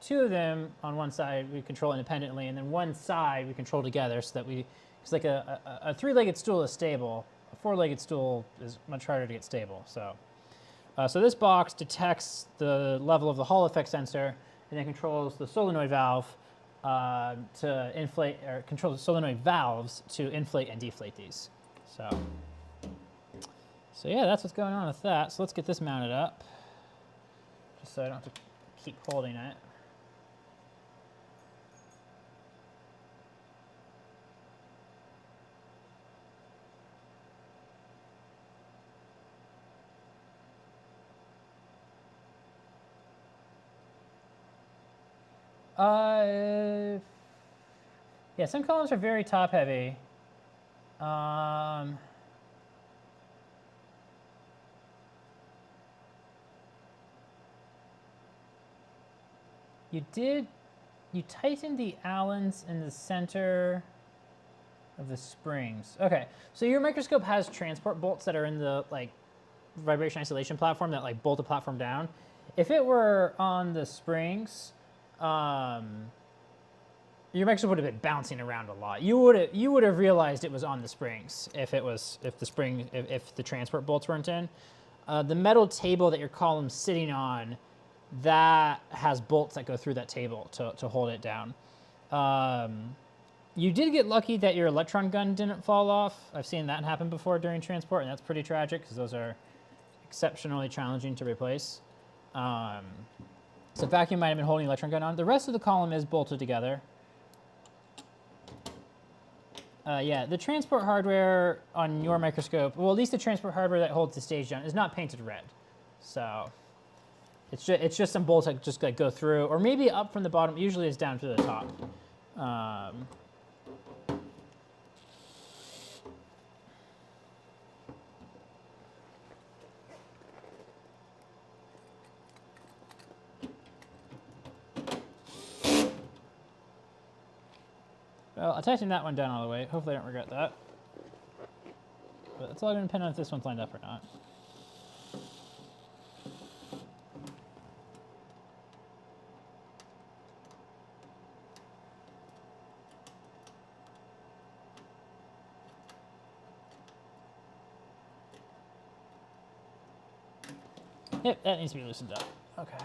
S1: 2 of them on one side, we control independently, and then one side we control together, so that it's like a 3-legged stool is stable. A 4-legged stool is much harder to get stable. So, so this box detects the level of the Hall effect sensor, and then controls the solenoid valve to inflate, or controls the solenoid valves to inflate and deflate these. So yeah, that's what's going on with that. So let's get this mounted up, just so I don't have to keep holding it. Yeah, some columns are very top heavy. You tightened the Allens in the center of the springs. Okay, so your microscope has transport bolts that are in the vibration isolation platform that bolt the platform down. If it were on the springs, your microscope would have been bouncing around a lot. You would have realized it was on the springs if the transport bolts weren't in. The metal table that your column's sitting on, that has bolts that go through that table to hold it down. You did get lucky that your electron gun didn't fall off. I've seen that happen before during transport, and that's pretty tragic because those are exceptionally challenging to replace. So vacuum might have been holding the electron gun on. The rest of the column is bolted together. Yeah, the transport hardware on your microscope, well, at least the transport hardware that holds the stage down, is not painted red. So it's just some bolts that just like go through, or maybe up from the bottom. Usually it's down to the top. Well, I'll tighten that one down all the way. Hopefully I don't regret that. But it's all going to depend on if this one's lined up or not. Yep, that needs to be loosened up. Okay.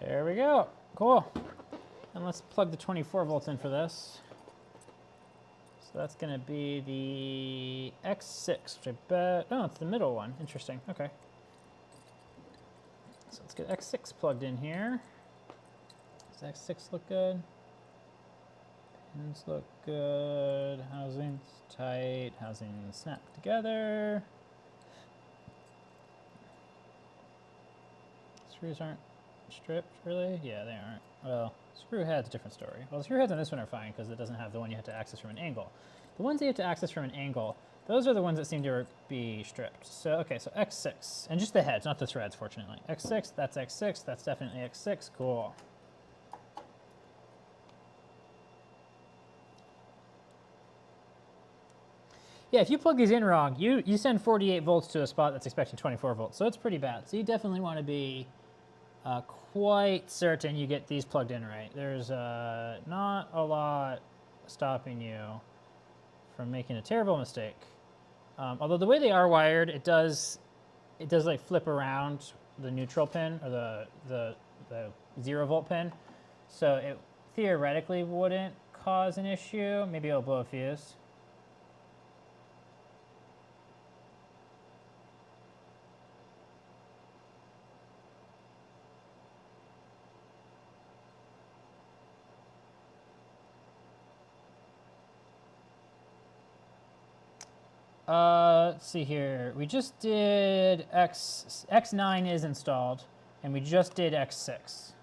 S1: There we go. Cool. And let's plug the 24 volts in for this. So that's going to be the X6, which I bet... Oh, it's the middle one. Interesting. Okay. So let's get X6 plugged in here. Does X6 look good? Pins look good. Housing's tight. Housing snapped together. Screws aren't stripped, really? Yeah, they aren't. Well, screw head's a different story. Well, the screw heads on this one are fine because it doesn't have the one you have to access from an angle. The ones that you have to access from an angle, those are the ones that seem to be stripped. So, okay, so X6, and just the heads, not the threads, fortunately. X6, that's definitely X6, cool. Yeah, if you plug these in wrong, you send 48 volts to a spot that's expecting 24 volts, so it's pretty bad. So you definitely want to be quite certain you get these plugged in right. There's not a lot stopping you from making a terrible mistake. Although the way they are wired, it does like flip around the neutral pin or the 0 volt pin, so it theoretically wouldn't cause an issue. Maybe it'll blow a fuse. Let's see here. We just did X9 is installed, and we just did X6.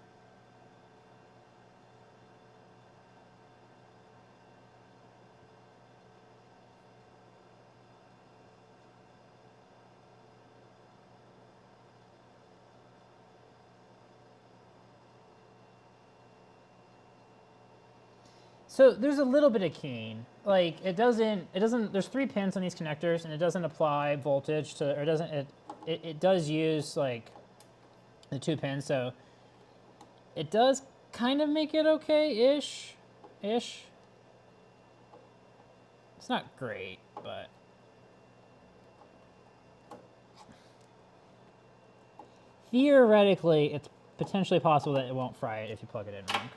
S1: So there's a little bit of keying. Like it doesn't, there's 3 pins on these connectors and it doesn't apply voltage to, or it does use like the 2 pins. So it does kind of make it okay-ish. It's not great, but. Theoretically, it's potentially possible that it won't fry it if you plug it in wrong.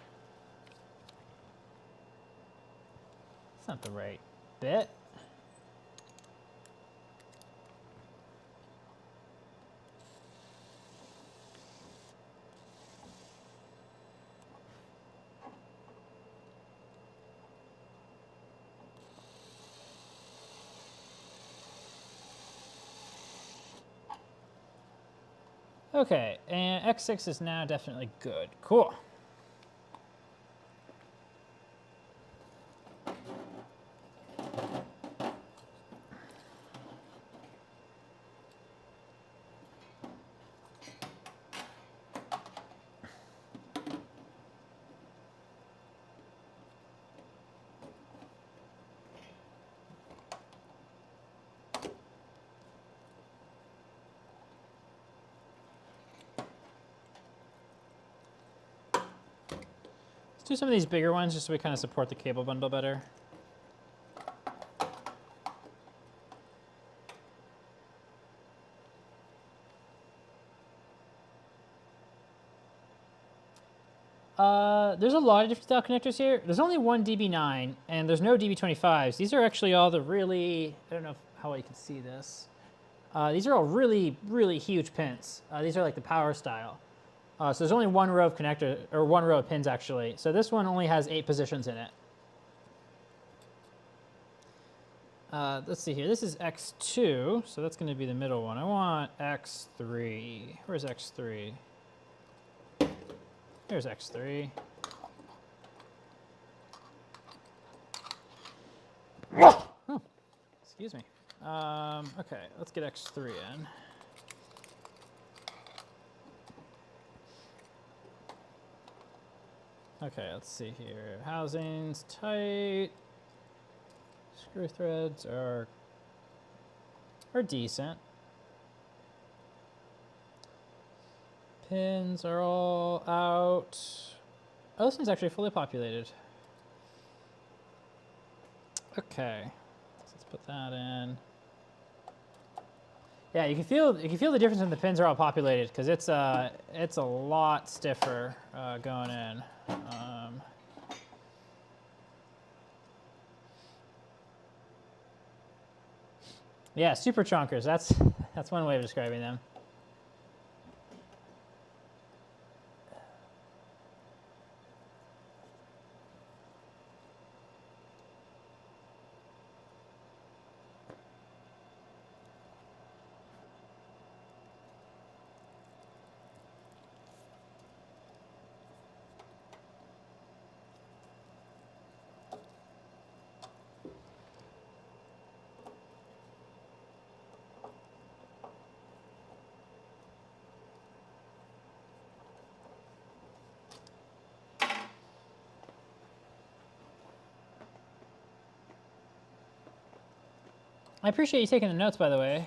S1: It's not the right bit. Okay, and X6 is now definitely good. Cool. do some of these bigger ones just so we kind of support the cable bundle better. There's a lot of different style connectors here. There's only one DB9, and there's no DB25s. These are actually all the really, I don't know how well you can see this. These are all really, really huge pins. These are like the power style. So there's only one row of connector, or one row of pins actually. So this one only has 8 positions in it. Let's see here. This is X2, so that's going to be the middle one. I want X3. Where's X3? Here's X3. Oh, excuse me. Okay, let's get X3 in. Okay, let's see here. Housing's tight. Screw threads are decent. Pins are all out. Oh, this one's actually fully populated. Okay, so let's put that in. Yeah, you can feel the difference when the pins are all populated because it's a lot stiffer going in. Yeah, super chunkers. That's one way of describing them. I appreciate you taking the notes, by the way.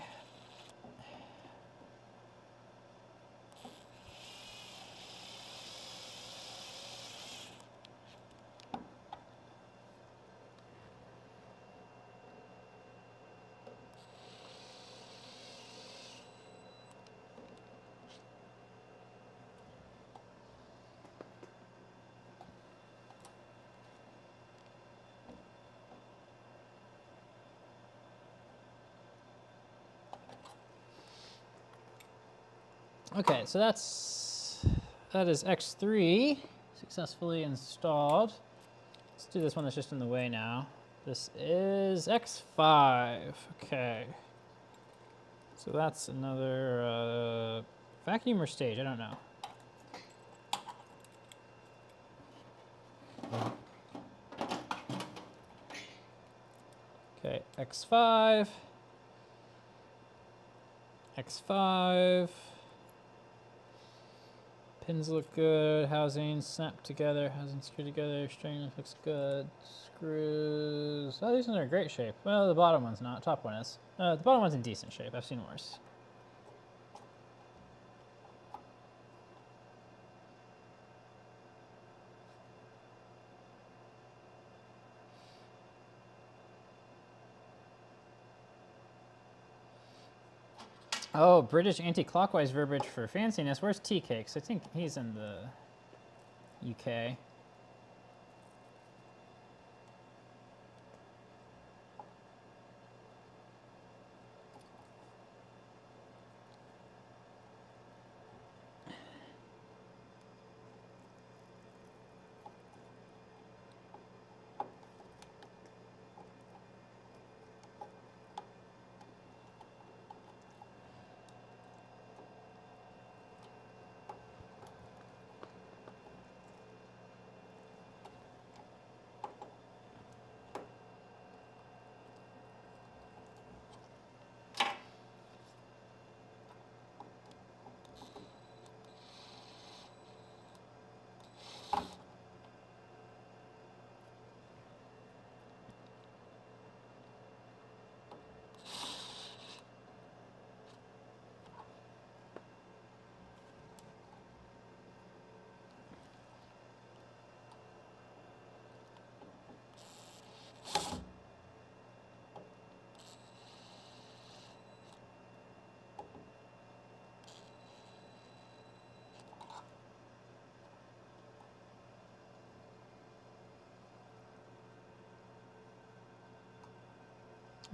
S1: Okay, so that is X3 successfully installed. Let's do this one that's just in the way now. This is X5. Okay. So that's another vacuum or stage, I don't know. Okay, X5. X5. Pins look good, housing snapped together, housing screwed together, string looks good, screws, oh, these ones are in great shape. Well, the bottom one's not, top one is. The bottom one's in decent shape, I've seen worse. Oh, British anti-clockwise verbiage for fanciness. Where's Tea Cakes? I think he's in the UK.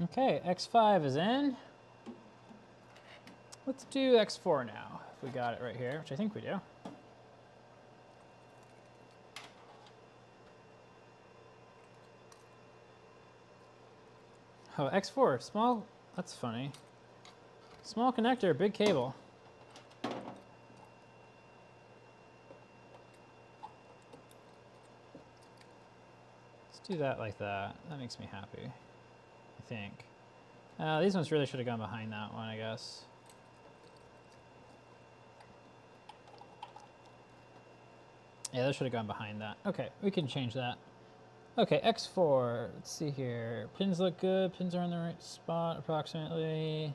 S1: Okay, X5 is in. Let's do X4 now, if we got it right here, which I think we do. Oh, X4, small, that's funny. Small connector, big cable. Let's do that like that. That makes me happy, I think. These ones really should have gone behind that one, I guess. Yeah, those should have gone behind that. Okay, we can change that. Okay, X4, let's see here. Pins look good, pins are in the right spot approximately.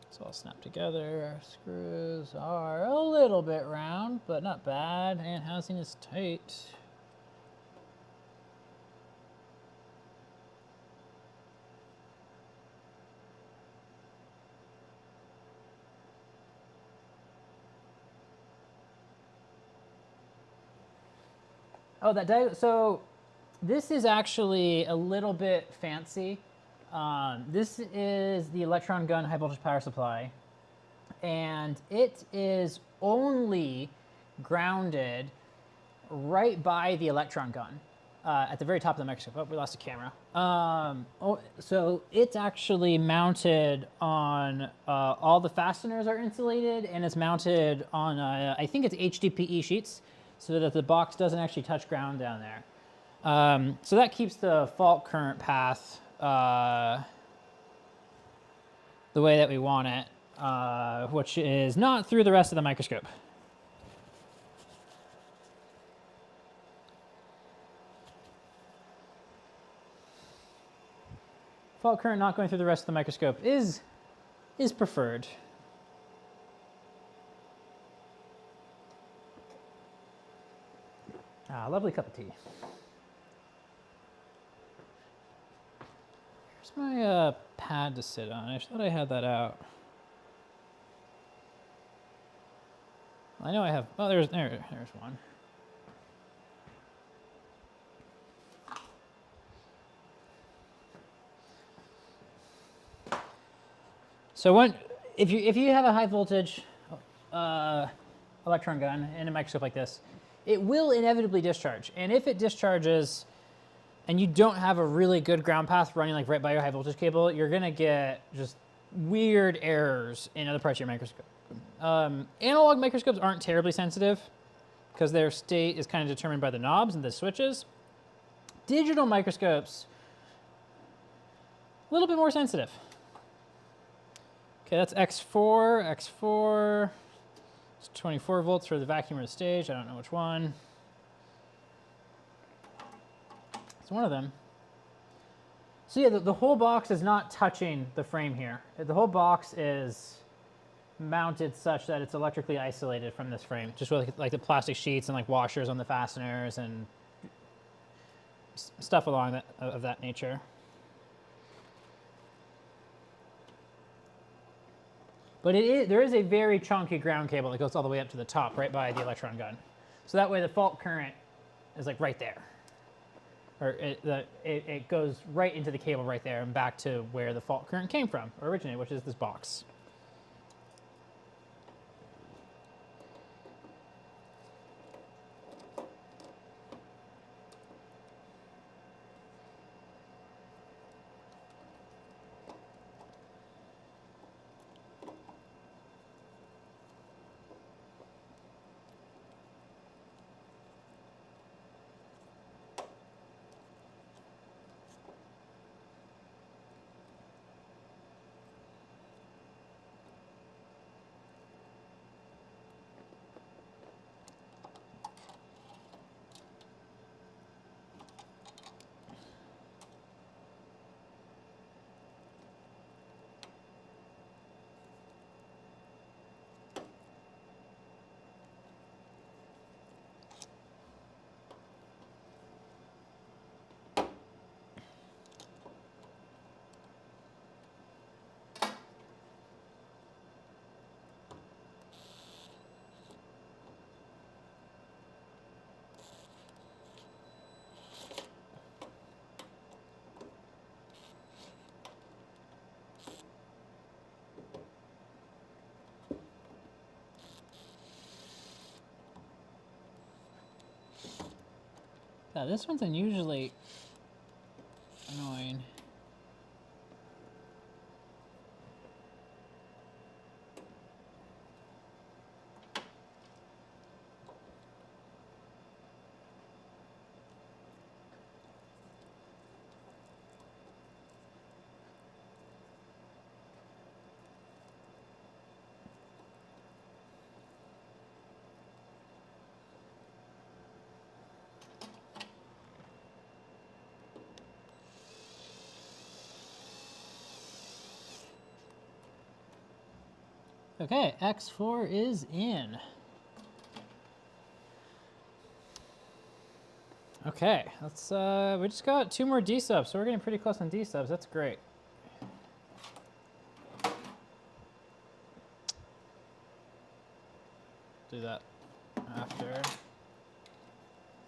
S1: It's all snapped together. Screws are a little bit round, but not bad, and housing is tight. Oh, that diagonal, so this is actually a little bit fancy. This is the electron gun high voltage power supply, and it is only grounded right by the electron gun at the very top of the microscope. Oh, we lost a camera. So it's actually mounted on, all the fasteners are insulated, and it's mounted on, I think it's HDPE sheets, so that the box doesn't actually touch ground down there. So that keeps the fault current path the way that we want it, which is not through the rest of the microscope. Fault current not going through the rest of the microscope is preferred. Ah, lovely cup of tea. Here's my pad to sit on. I thought I had that out. I know I have. Oh, there's one. So if you have a high voltage electron gun in a microscope like this, it will inevitably discharge. And if it discharges and you don't have a really good ground path running like right by your high voltage cable, you're gonna get just weird errors in other parts of your microscope. Analog microscopes aren't terribly sensitive because their state is kind of determined by the knobs and the switches. Digital microscopes, a little bit more sensitive. Okay, that's X4, X4. It's 24 volts for the vacuum or the stage. I don't know which one. It's one of them. So yeah, the whole box is not touching the frame here. The whole box is mounted such that it's electrically isolated from this frame, just with like the plastic sheets and like washers on the fasteners and stuff along that of that nature. But there is a very chunky ground cable that goes all the way up to the top, right by the electron gun. So that way the fault current is like right there. Or it goes right into the cable right there and back to where the fault current came from, or originated, which is this box. God, this one's unusually annoying. Okay, X4 is in. Okay, let's, we just got 2 more D subs, so we're getting pretty close on D subs. That's great. Do that after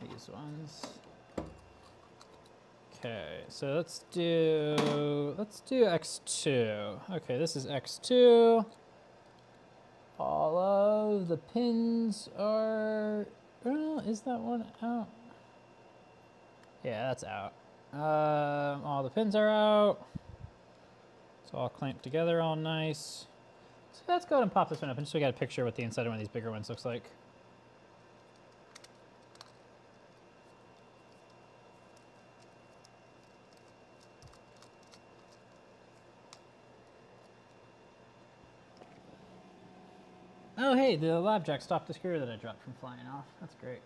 S1: these ones. Okay, so let's do X2. Okay, this is X2. All of the pins are, oh, is that one out? Yeah, that's out. All the pins are out. It's all clamped together all nice. So let's go ahead and pop this one up, and just so we got a picture of what the inside of one of these bigger ones looks like. Oh, hey, the lab jack stopped the screw that I dropped from flying off. That's great.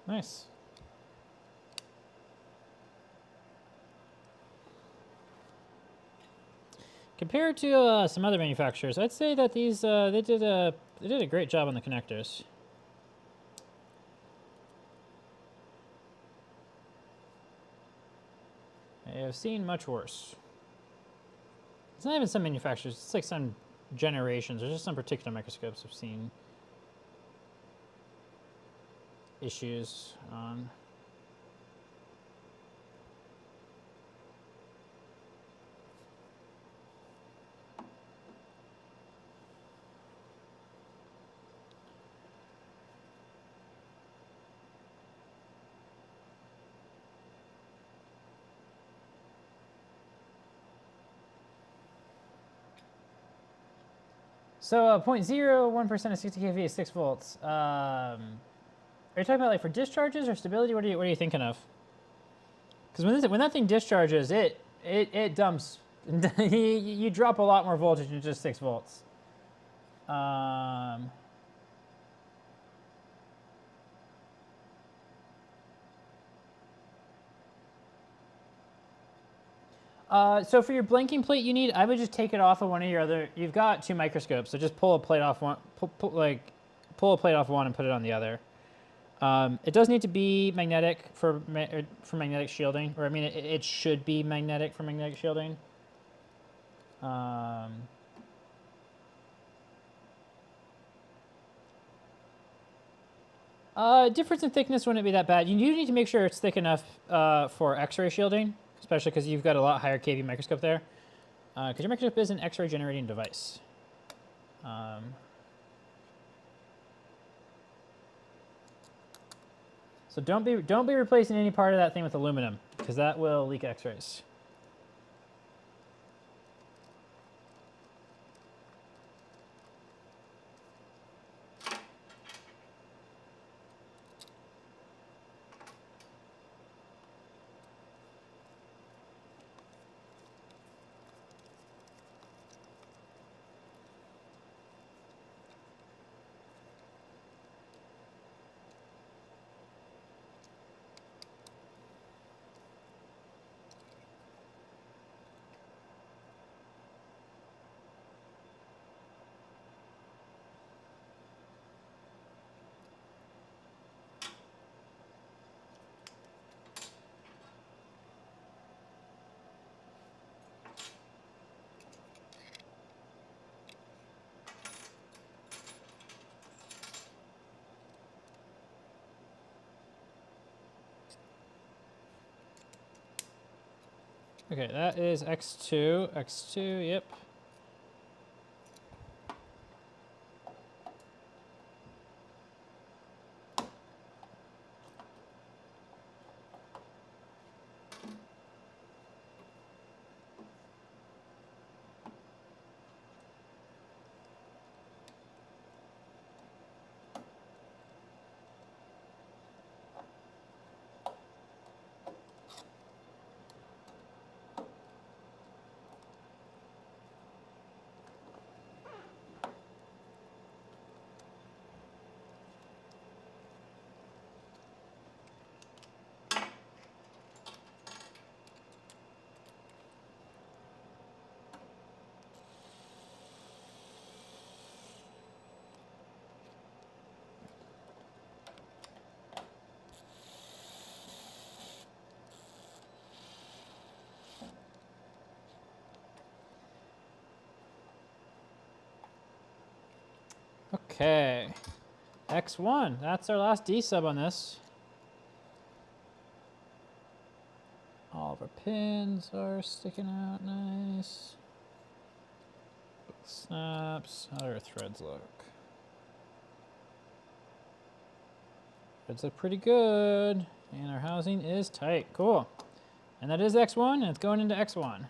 S1: Nice. Compared to some other manufacturers, I'd say that these they did a great job on the connectors. I have seen much worse. It's not even some manufacturers; it's like some generations. There's just some particular microscopes I've seen issues on. So 0.01% of 60 kV is 6 volts. Are you talking about like for discharges or stability? What are you thinking of? Because when that thing discharges, it dumps. You drop a lot more voltage than just 6 volts. So for your blanking plate, I would just take it off of one of your other. You've got 2 microscopes, so just pull a plate off one. Pull a plate off one and put it on the other. It does need to be magnetic for magnetic shielding, or I mean, it should be magnetic for magnetic shielding. Difference in thickness wouldn't be that bad. You do need to make sure it's thick enough for X-ray shielding, especially because you've got a lot higher kV microscope there. Because your microscope is an X-ray generating device. So don't be replacing any part of that thing with aluminum, because that will leak X-rays. Okay, that is x2. x2, yep. Okay, x1, that's our last D sub on this. All of our pins are sticking out nice. Snaps, how do our threads look? Threads look pretty good, and our housing is tight, cool. And that is x1, and it's going into x1.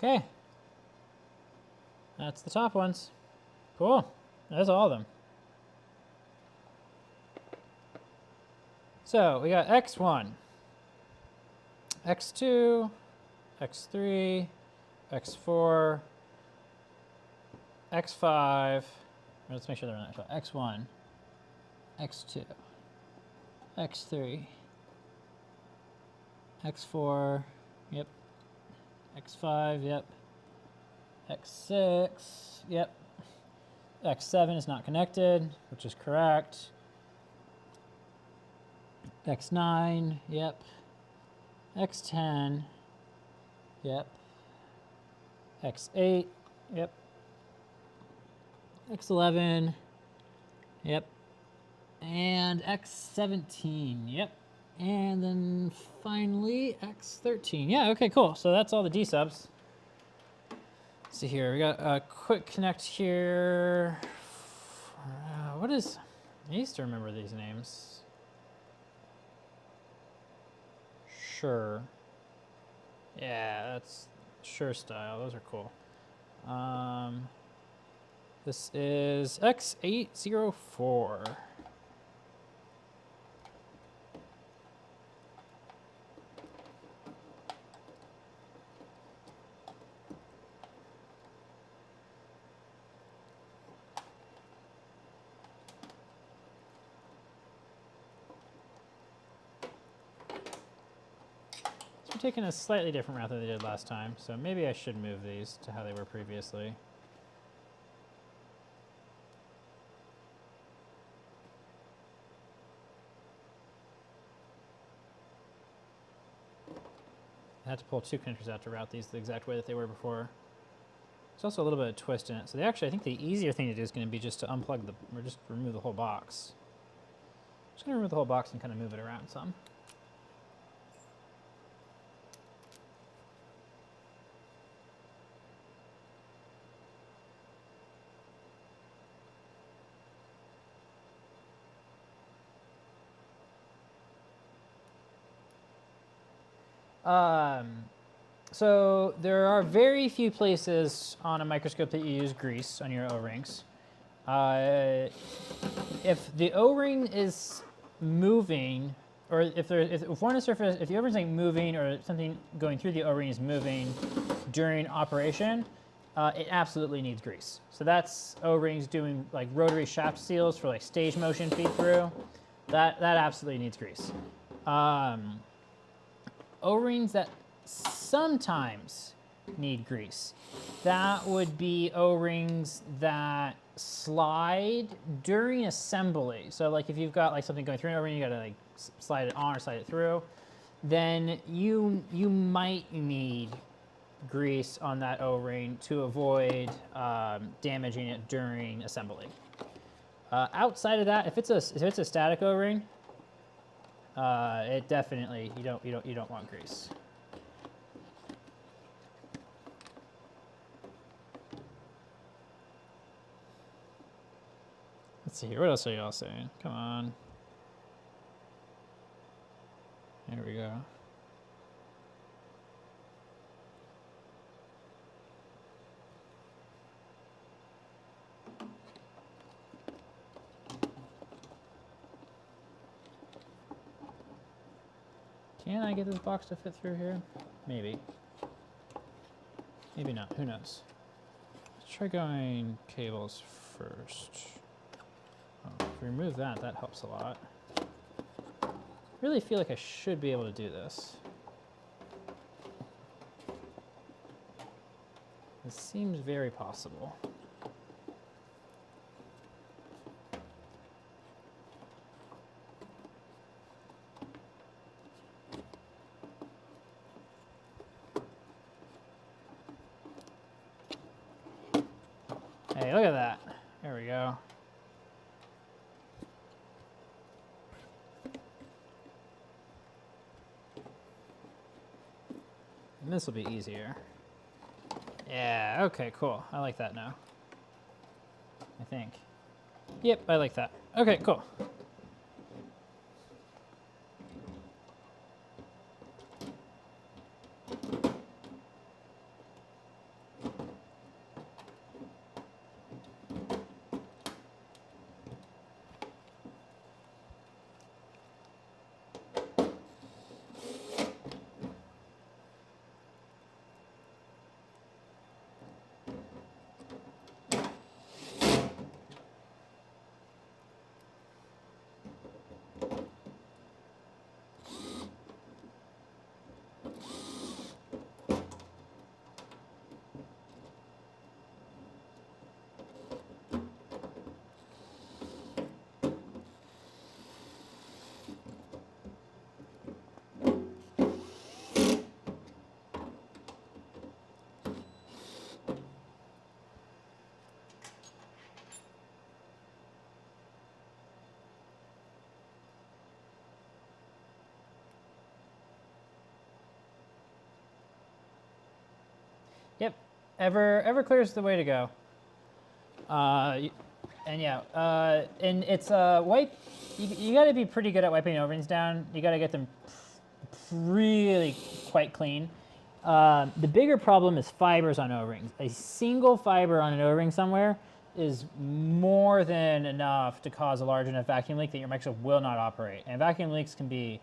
S1: Okay, that's the top ones. Cool, that's all of them. So we got x1, x2, x3, x4, x5. Let's make sure they're not x1, x2, x3, x4, yep, x5, yep, x6, yep, x7 is not connected, which is correct, x9, yep, x10, yep, x8, yep, x11, yep, and x17, yep, and then finally x13. Yeah, okay, cool. So that's all the D subs. Let's see here, we got a quick connect here. What is, I used to remember these names. Sure. Yeah, that's Sure style, those are cool. This is X804. So we're taking a slightly different route than they did last time, so maybe I should move these to how they were previously. I had to pull 2 connectors out to route these the exact way that they were before. There's also a little bit of twist in it. So I think the easier thing to do is going to be just to unplug or just remove the whole box. Just going to remove the whole box and kind of move it around some. So there are very few places on a microscope that you use grease on your O-rings. If the O-ring is moving, or if one is surface, if the O-ring is like moving or something going through the O-ring is moving during operation, it absolutely needs grease. So that's O-rings doing like rotary shaft seals for like stage motion feed through. That absolutely needs grease. O-rings that sometimes need grease. That would be O-rings that slide during assembly. So like if you've got like something going through an O-ring, you gotta like slide it on or slide it through, then you might need grease on that O-ring to avoid damaging it during assembly. Outside of that, if it's a static O-ring, it definitely you don't want grease. Let's see here. What else are y'all saying? Come on. There we go. Can I get this box to fit through here? Maybe. Maybe not. Who knows? Let's try going cables first. Oh, if we remove that, that helps a lot. I really feel like I should be able to do this. It seems very possible. Hey, look at that. There we go. And this will be easier. Yeah, okay, cool. I like that now. I think. Yep, I like that. Okay, cool. Yep, Everclear is the way to go. And yeah, and it's wipe. You got to be pretty good at wiping O-rings down. You got to get them really quite clean. The bigger problem is fibers on O-rings. A single fiber on an O-ring somewhere is more than enough to cause a large enough vacuum leak that your microscope will not operate. And vacuum leaks can be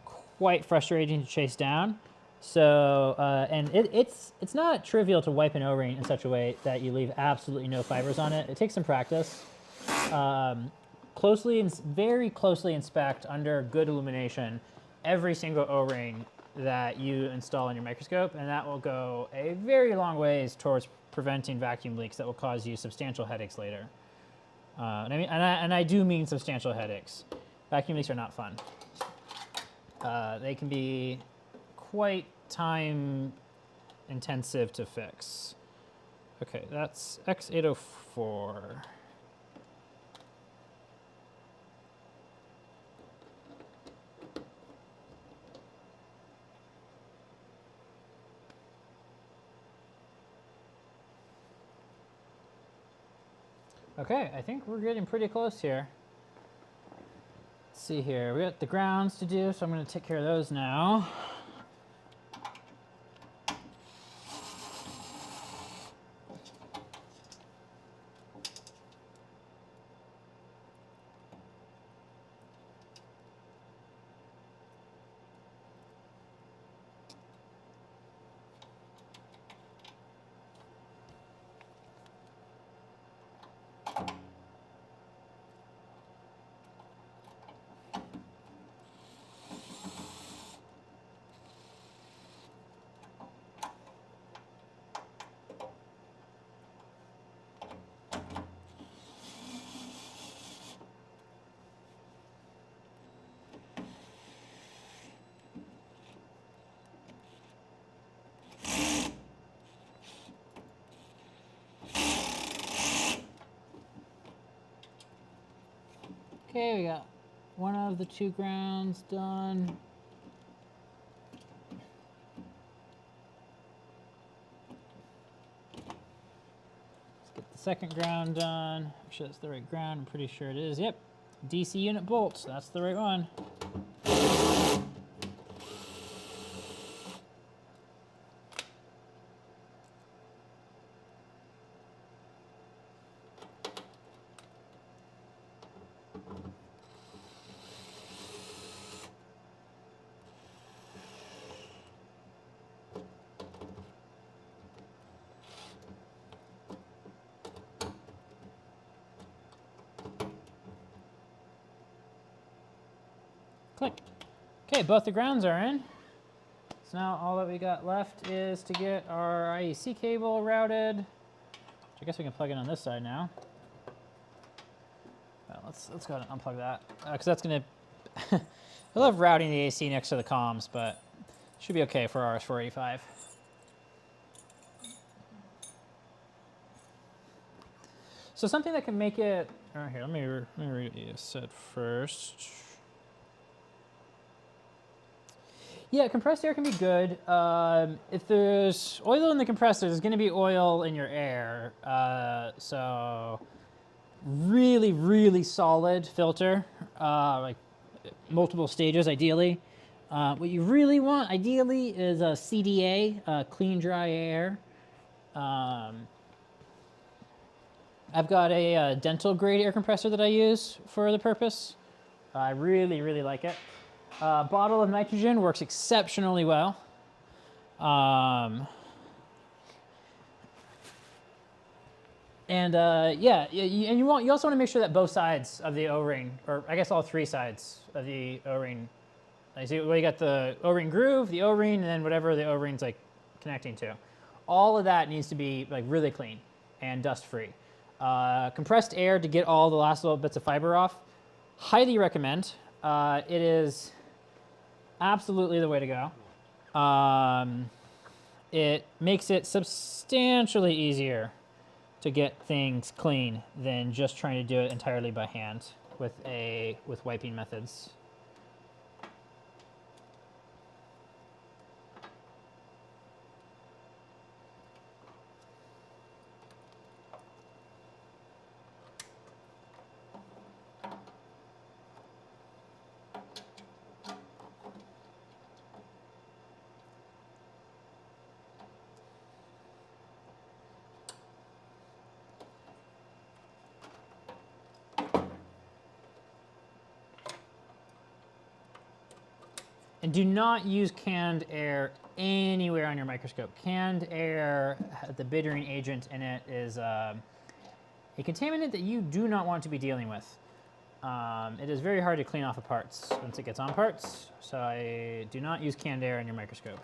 S1: quite frustrating to chase down. So, and it's not trivial to wipe an O-ring in such a way that you leave absolutely no fibers on it. It takes some practice. Very closely inspect under good illumination every single O-ring that you install in your microscope, and that will go a very long ways towards preventing vacuum leaks that will cause you substantial headaches later. And I do mean substantial headaches. Vacuum leaks are not fun. They can be quite time intensive to fix. Okay, that's X804. Okay, I think we're getting pretty close here. Let's see here, we got the grounds to do, so I'm gonna take care of those now. Okay, we got one of the two grounds done. Let's get the second ground done. Make sure that's the right ground. I'm pretty sure it is. Yep. DC unit bolts. That's the right one. Click. Okay, both the grounds are in. So now all that we got left is to get our IEC cable routed, which I guess we can plug in on this side now. Well, let's go ahead and unplug that, because that's gonna, I love routing the AC next to the comms, but it should be okay for RS-485. So something that can make it, all right, here, let me read what you said first. Yeah, compressed air can be good. If there's oil in the compressor, there's going to be oil in your air. So really, really solid filter, like multiple stages ideally. What you really want ideally is a CDA, clean dry air. I've got a dental grade air compressor that I use for the purpose. I really, really like it. Bottle of nitrogen works exceptionally well. Yeah, and you also want to make sure that both sides of the O-ring, or I guess all three sides of the O-ring, I see, well, you got the O-ring groove, the O-ring, and then whatever the O-ring's like connecting to. All of that needs to be like really clean and dust free. Compressed air to get all the last little bits of fiber off, highly recommend. It is absolutely the way to go. It makes it substantially easier to get things clean than just trying to do it entirely by hand with wiping methods. And do not use canned air anywhere on your microscope. Canned air, the bittering agent in it is a contaminant that you do not want to be dealing with. It is very hard to clean off of parts once it gets on parts, so I do not use canned air in your microscope.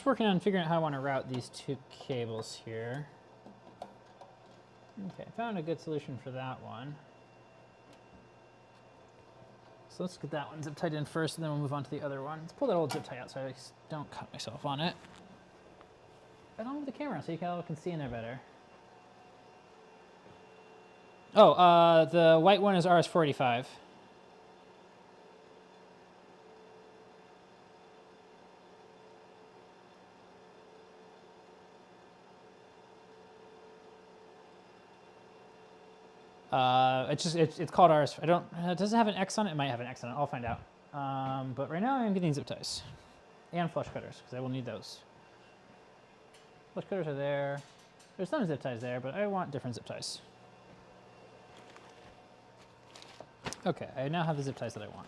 S1: working on figuring out how I want to route these two cables here. Okay, found a good solution for that one. So let's get that one zip tied in first, and then we'll move on to the other one. Let's pull that old zip tie out so I don't cut myself on it. Right on with the camera so you all can see in there better. Oh, the white one is RS-485. It's called RS. It doesn't have an X on it. It might have an X on it. I'll find out. But right now I'm getting zip ties and flush cutters because I will need those. Flush cutters are there. There's some zip ties there, but I want different zip ties. Okay, I now have the zip ties that I want.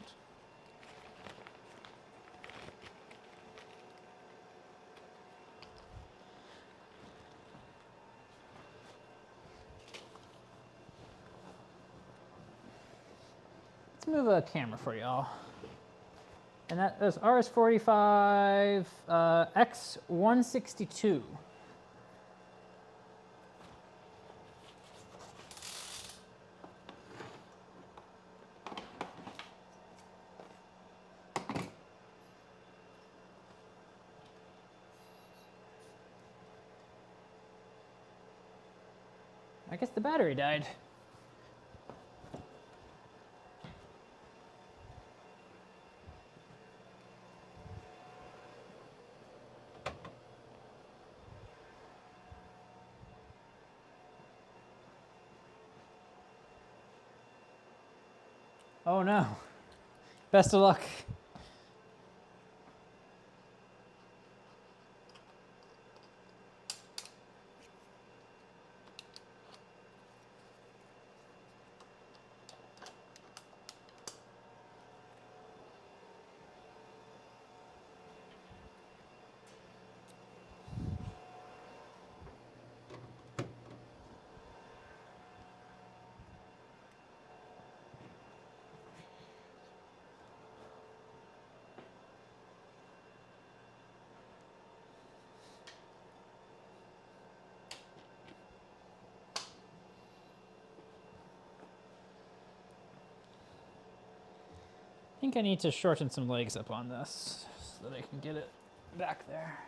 S1: Let's move a camera for y'all. And that is RS-485 X162. I guess the battery died. Oh no. Best of luck. I think I need to shorten some legs up on this so that I can get it back there.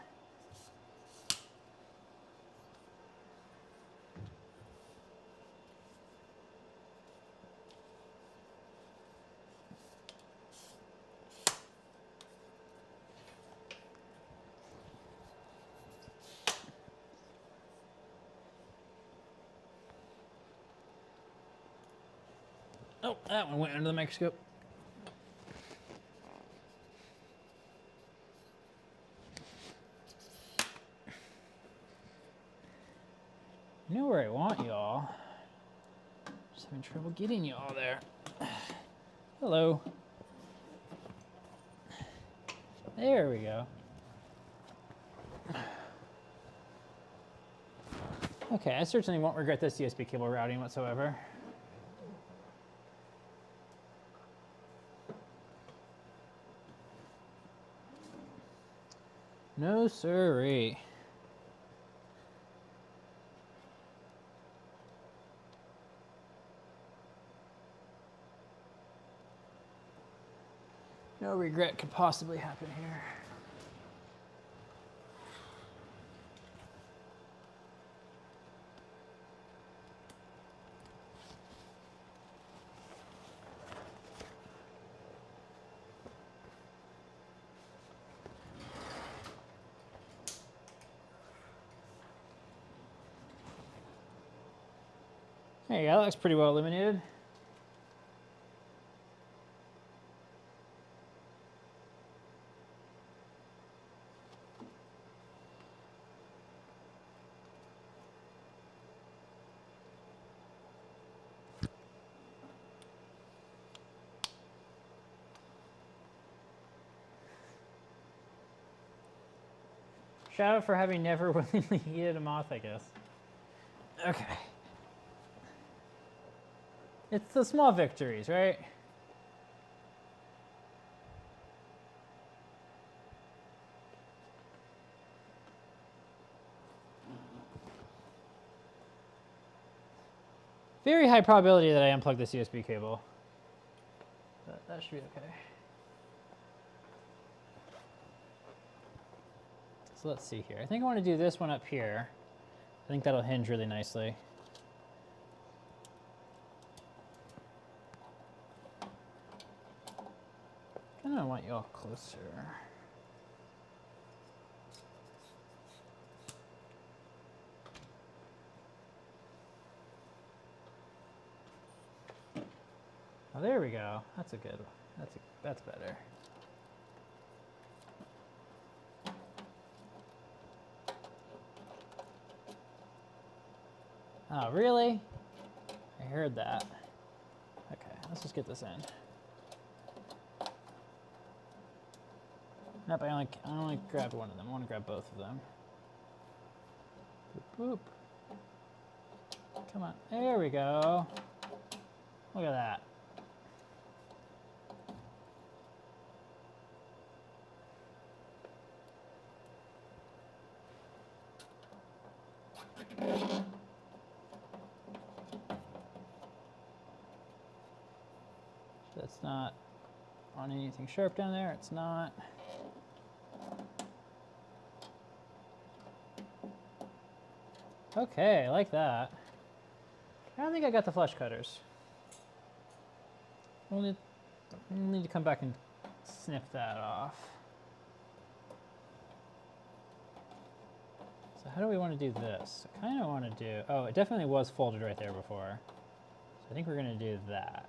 S1: Oh, that one went under the microscope. I know where I want y'all. Just having trouble getting y'all there. Hello. There we go. Okay, I certainly won't regret this USB cable routing whatsoever. No siree. No regret could possibly happen here. There you go, that looks pretty well illuminated. Shout out for having never willingly heated a moth, I guess. Okay. It's the small victories, right? Very high probability that I unplug this USB cable. But that should be okay. So let's see here. I think I want to do this one up here. I think that'll hinge really nicely. Kind of want you all closer. Oh, there we go. That's a good one. That's better. Oh, really? I heard that. Okay, let's just get this in. Nope, I only grabbed one of them. I want to grab both of them. Boop, boop. Come on, there we go. Look at that. That's not on anything sharp down there. It's not. Okay, I like that. I don't think I got the flush cutters. We'll need to come back and snip that off. So how do we want to do this? I kind of want to do, oh, it definitely was folded right there before. So I think we're going to do that.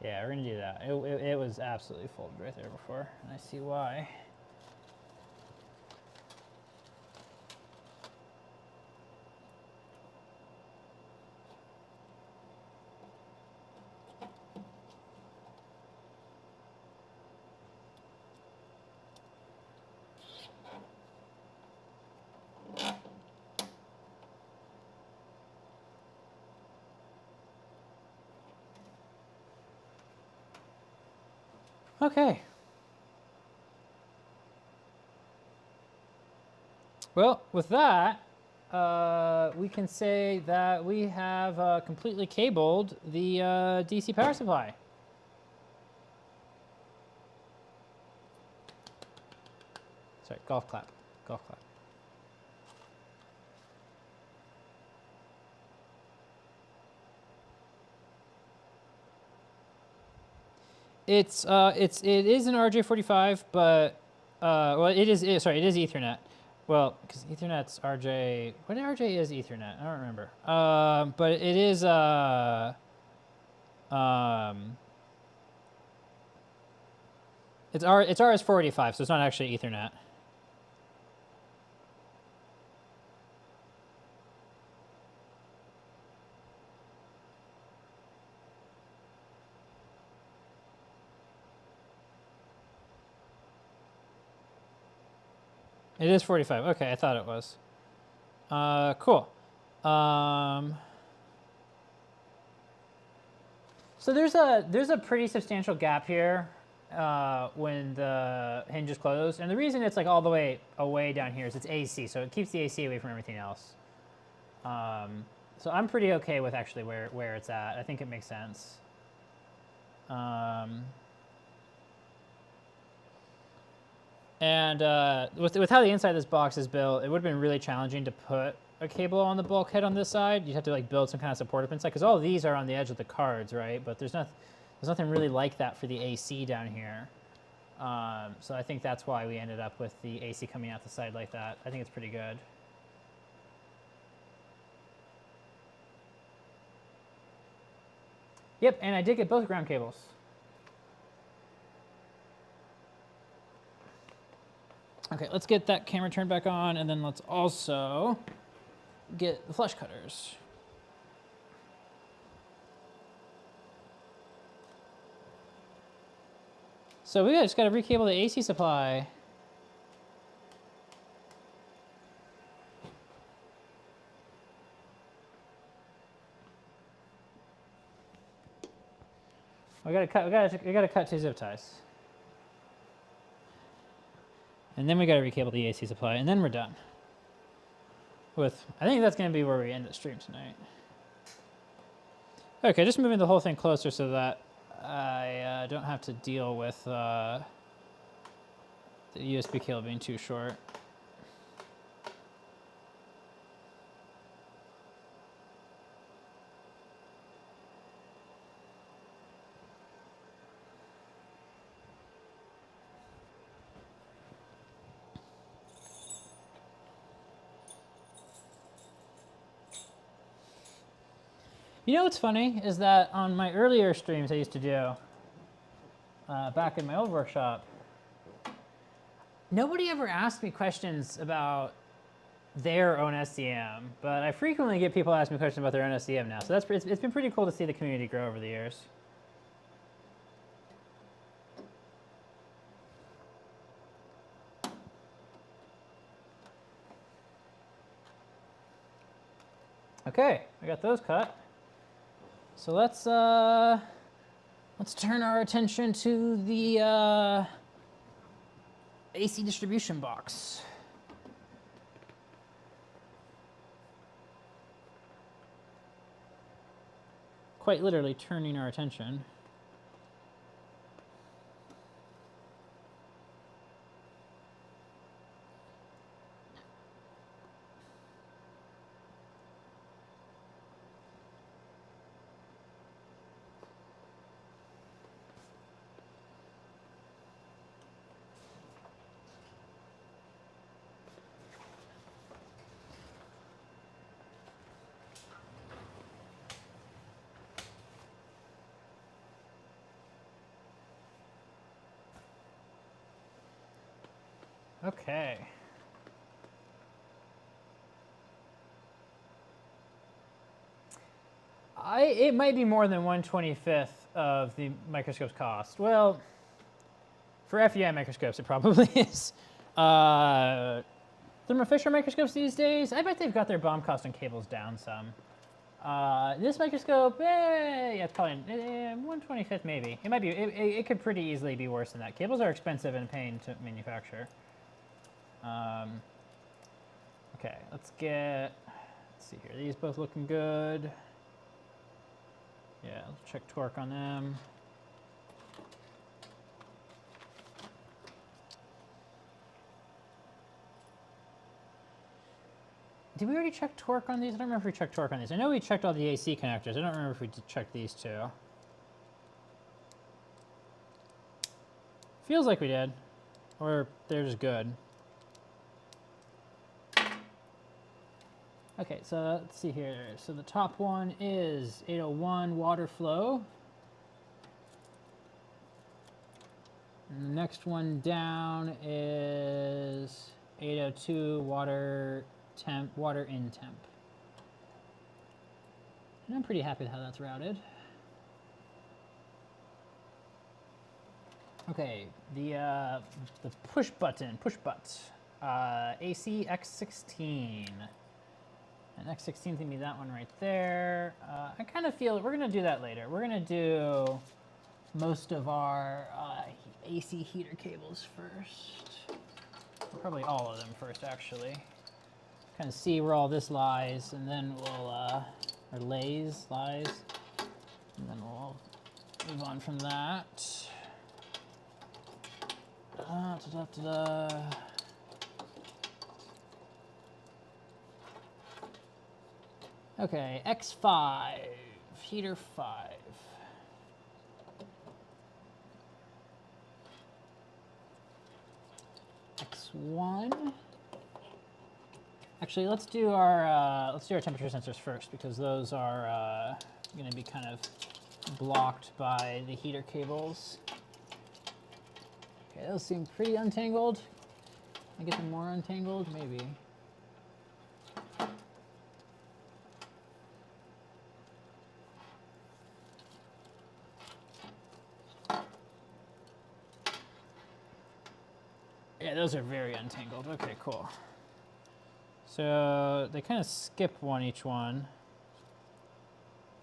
S1: Yeah, we're going to do that. It was absolutely folded right there before, and I see why. Okay. Well, with that, we can say that we have completely cabled the DC power supply. Sorry, golf clap, golf clap. It is an RJ45, but well, it is Ethernet. Well, because Ethernet's RJ. What RJ is Ethernet? I don't remember. But it is it's RS485, so it's not actually Ethernet. It is 45. Okay, I thought it was. Cool. So there's a pretty substantial gap here when the hinge is closed, and the reason it's like all the way away down here is it's AC, so it keeps the AC away from everything else. So I'm pretty okay with actually where it's at. I think it makes sense. And with how the inside of this box is built, it would have been really challenging to put a cable on the bulkhead on this side. You'd have to like build some kind of support up inside, because all of these are on the edge of the cards, right? But there's nothing really like that for the AC down here. So I think that's why we ended up with the AC coming out the side like that. I think it's pretty good. Yep, and I did get both ground cables. Okay, let's get that camera turned back on, and then let's also get the flush cutters. So we just got to recable the AC supply. We gotta cut two zip ties. And then we got to recable the AC supply, and then we're done. I think that's going to be where we end the stream tonight. Okay, just moving the whole thing closer so that I don't have to deal with the USB cable being too short. You know what's funny is that on my earlier streams I used to do back in my old workshop, nobody ever asked me questions about their own SEM, but I frequently get people ask me questions about their own SEM now. So it's been pretty cool to see the community grow over the years. Okay, I got those cut. So let's turn our attention to the AC distribution box. Quite literally turning our attention. Okay. It might be more than 1/25th of the microscope's cost. Well, for FEI microscopes, it probably is. Thermo Fisher microscopes these days, I bet they've got their BOM cost on cables down some. This microscope, yeah, it's probably 1/25th maybe. It might be. It could pretty easily be worse than that. Cables are expensive and a pain to manufacture. Okay, let's see here. These both looking good. Yeah, let's check torque on them. Did we already check torque on these? I don't remember if we checked torque on these. I know we checked all the AC connectors. I don't remember if we checked these two. Feels like we did. Or they're just good. Okay, so let's see here. So the top one is 801 water flow. And the next one down is 802 water in temp. And I'm pretty happy with how that's routed. Okay, the push butt, AC X16. And X16 is going to be that one right there. I kind of feel we're going to do that later. We're going to do most of our AC heater cables first. Probably all of them first, actually. Kind of see where all this lies, and then we'll, or lies, and then we'll move on from that. Okay, X5, heater 5. X1. Actually, let's do our temperature sensors first because those are going to be kind of blocked by the heater cables. Okay, those seem pretty untangled. Can I get them more untangled? Maybe. Yeah, those are very untangled. Okay, cool. So they kind of skip one each one.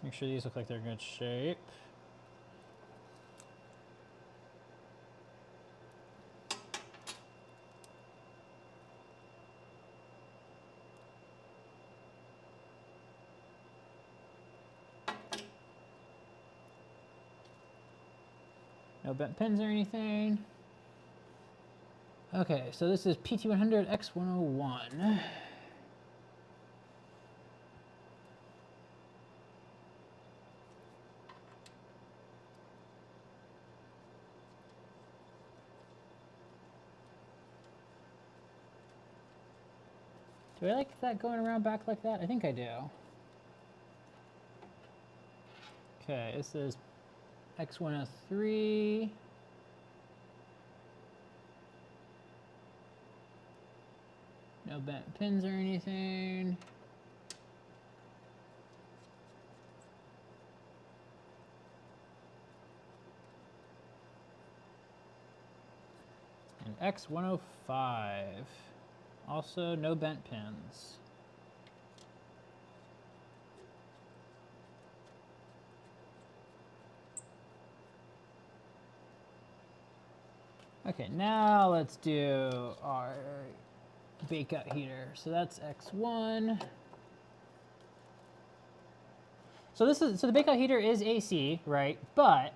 S1: Make sure these look like they're in good shape. No bent pins or anything. Okay, so this is PT100 X101. Do I like that going around back like that? I think I do. Okay, this is X103. No bent pins or anything. And X105. Also no bent pins. Okay, now let's do our bakeout heater. So that's X1. So the bakeout heater is AC, right? But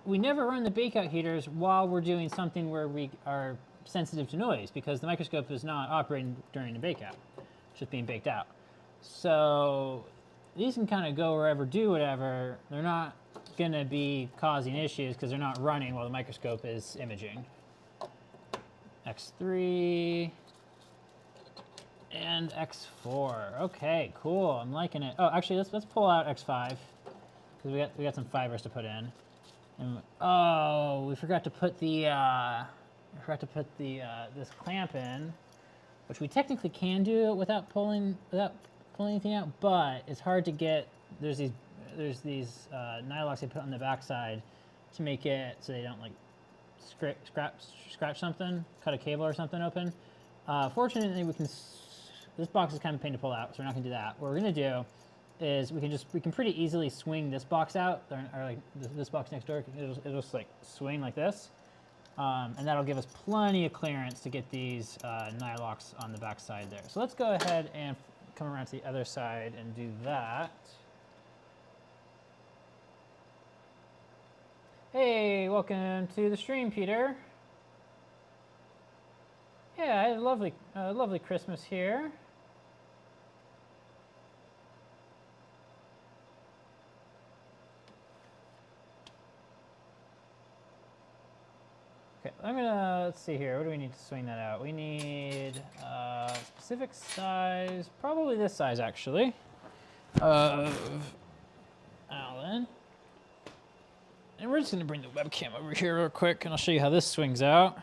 S1: we never run the bakeout heaters while we're doing something where we are sensitive to noise, because the microscope is not operating during the bakeout. It's just being baked out. So these can kind of go wherever, do whatever. They're not going to be causing issues because they're not running while the microscope is imaging. X3 and X4. Okay, cool. I'm liking it. Oh, actually, let's pull out X5 because we got some fibers to put in. And oh, we forgot to put the this clamp in, which we technically can do without pulling anything out, but it's hard to get. There's these nylocks they put on the backside to make it so they don't like scratch something, cut a cable or something open. Fortunately, this box is kind of a pain to pull out, so we're not gonna do that. What we're gonna do is we can pretty easily swing this box out, or like this box next door. It'll just like swing like this, and that'll give us plenty of clearance to get these nylocks on the back side there. So let's go ahead and come around to the other side and do that. Hey, welcome to the stream, Peter. Yeah, I had a lovely Christmas here. Okay, let's see here. What do we need to swing that out? We need a specific size, probably this size actually, of Allen. And we're just gonna bring the webcam over here real quick and I'll show you how this swings out.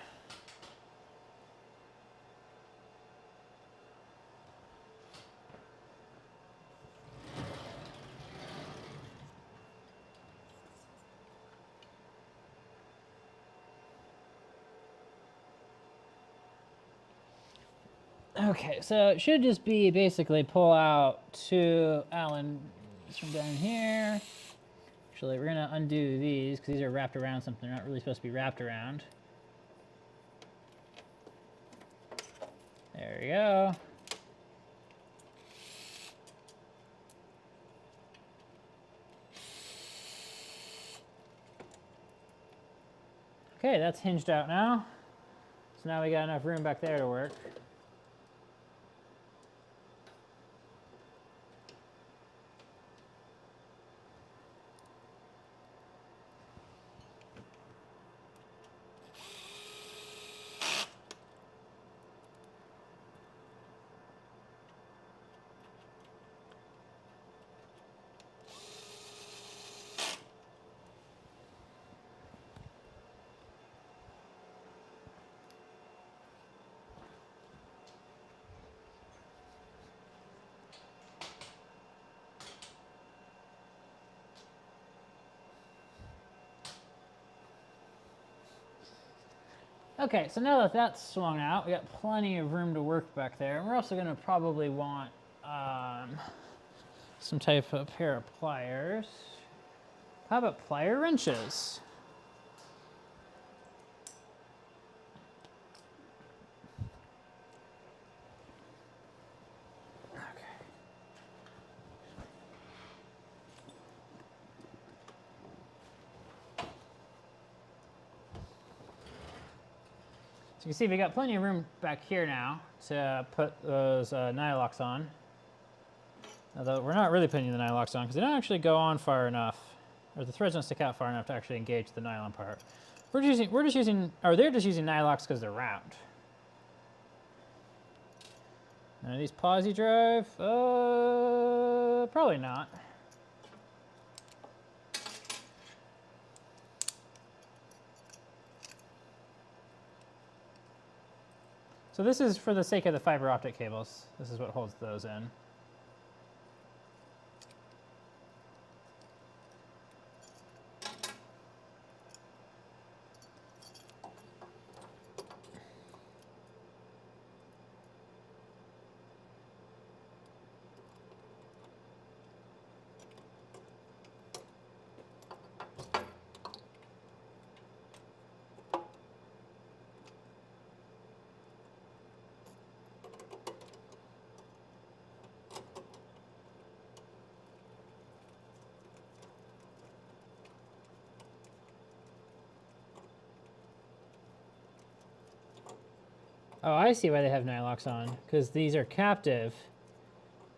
S1: Okay, so it should just be basically pull out two Allen from down here. Actually, we're gonna undo these because these are wrapped around something they're not really supposed to be wrapped around. There we go. Okay, that's hinged out now. So now we got enough room back there to work. Okay, so now that that's swung out, we got plenty of room to work back there. And we're also gonna probably want some type of pair of pliers. How about plier wrenches? you can see we got plenty of room back here now to put those nylocks on. Although we're not really putting the nylocks on because they don't actually go on far enough, or the threads don't stick out far enough to actually engage the nylon part. They're just using nylocks because they're round. Now these posi drive? Probably not. So this is for the sake of the fiber optic cables. This is what holds those in. Oh, I see why they have nylocks on, because these are captive,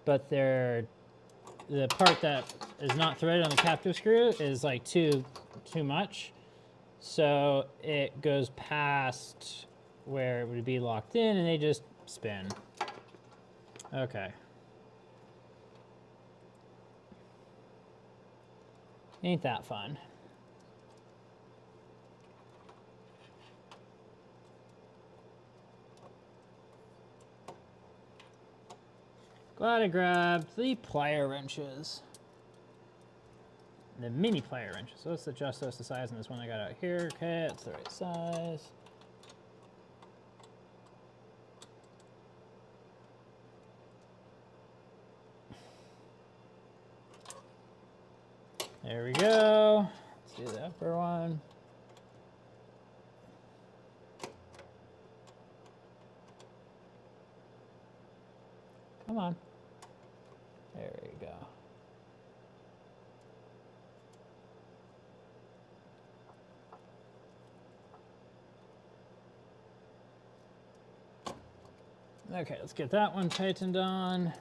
S1: but the part that is not threaded on the captive screw is like too much. So it goes past where it would be locked in and they just spin. Okay. Ain't that fun. Glad I grabbed the plier wrenches. The mini plier wrenches. So let's adjust those to size on this one I got out here. Okay, that's the right size. There we go. Let's do the upper one. Come on. There we go. Okay, let's get that one tightened on.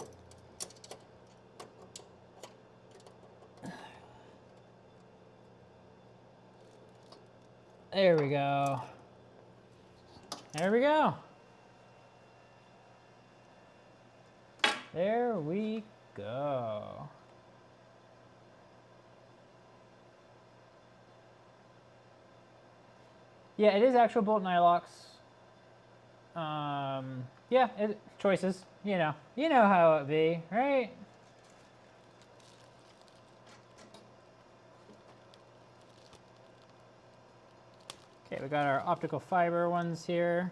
S1: There we go. There we go. There we go. Yeah, it is actual bolt nylocks. Yeah, choices. You know how it be, right? Okay, we got our optical fiber ones here.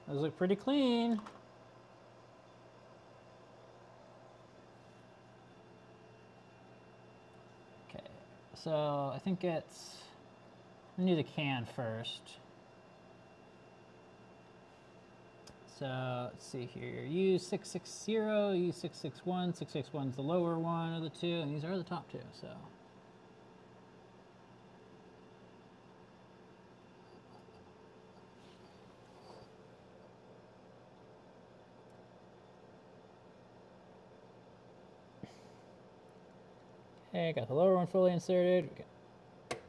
S1: Those look pretty clean. Okay, so I think it's, I'm gonna do the can first. So let's see here, U660, U661, 661 is the lower one of the two, and these are the top two, so. Okay, got the lower one fully inserted. We can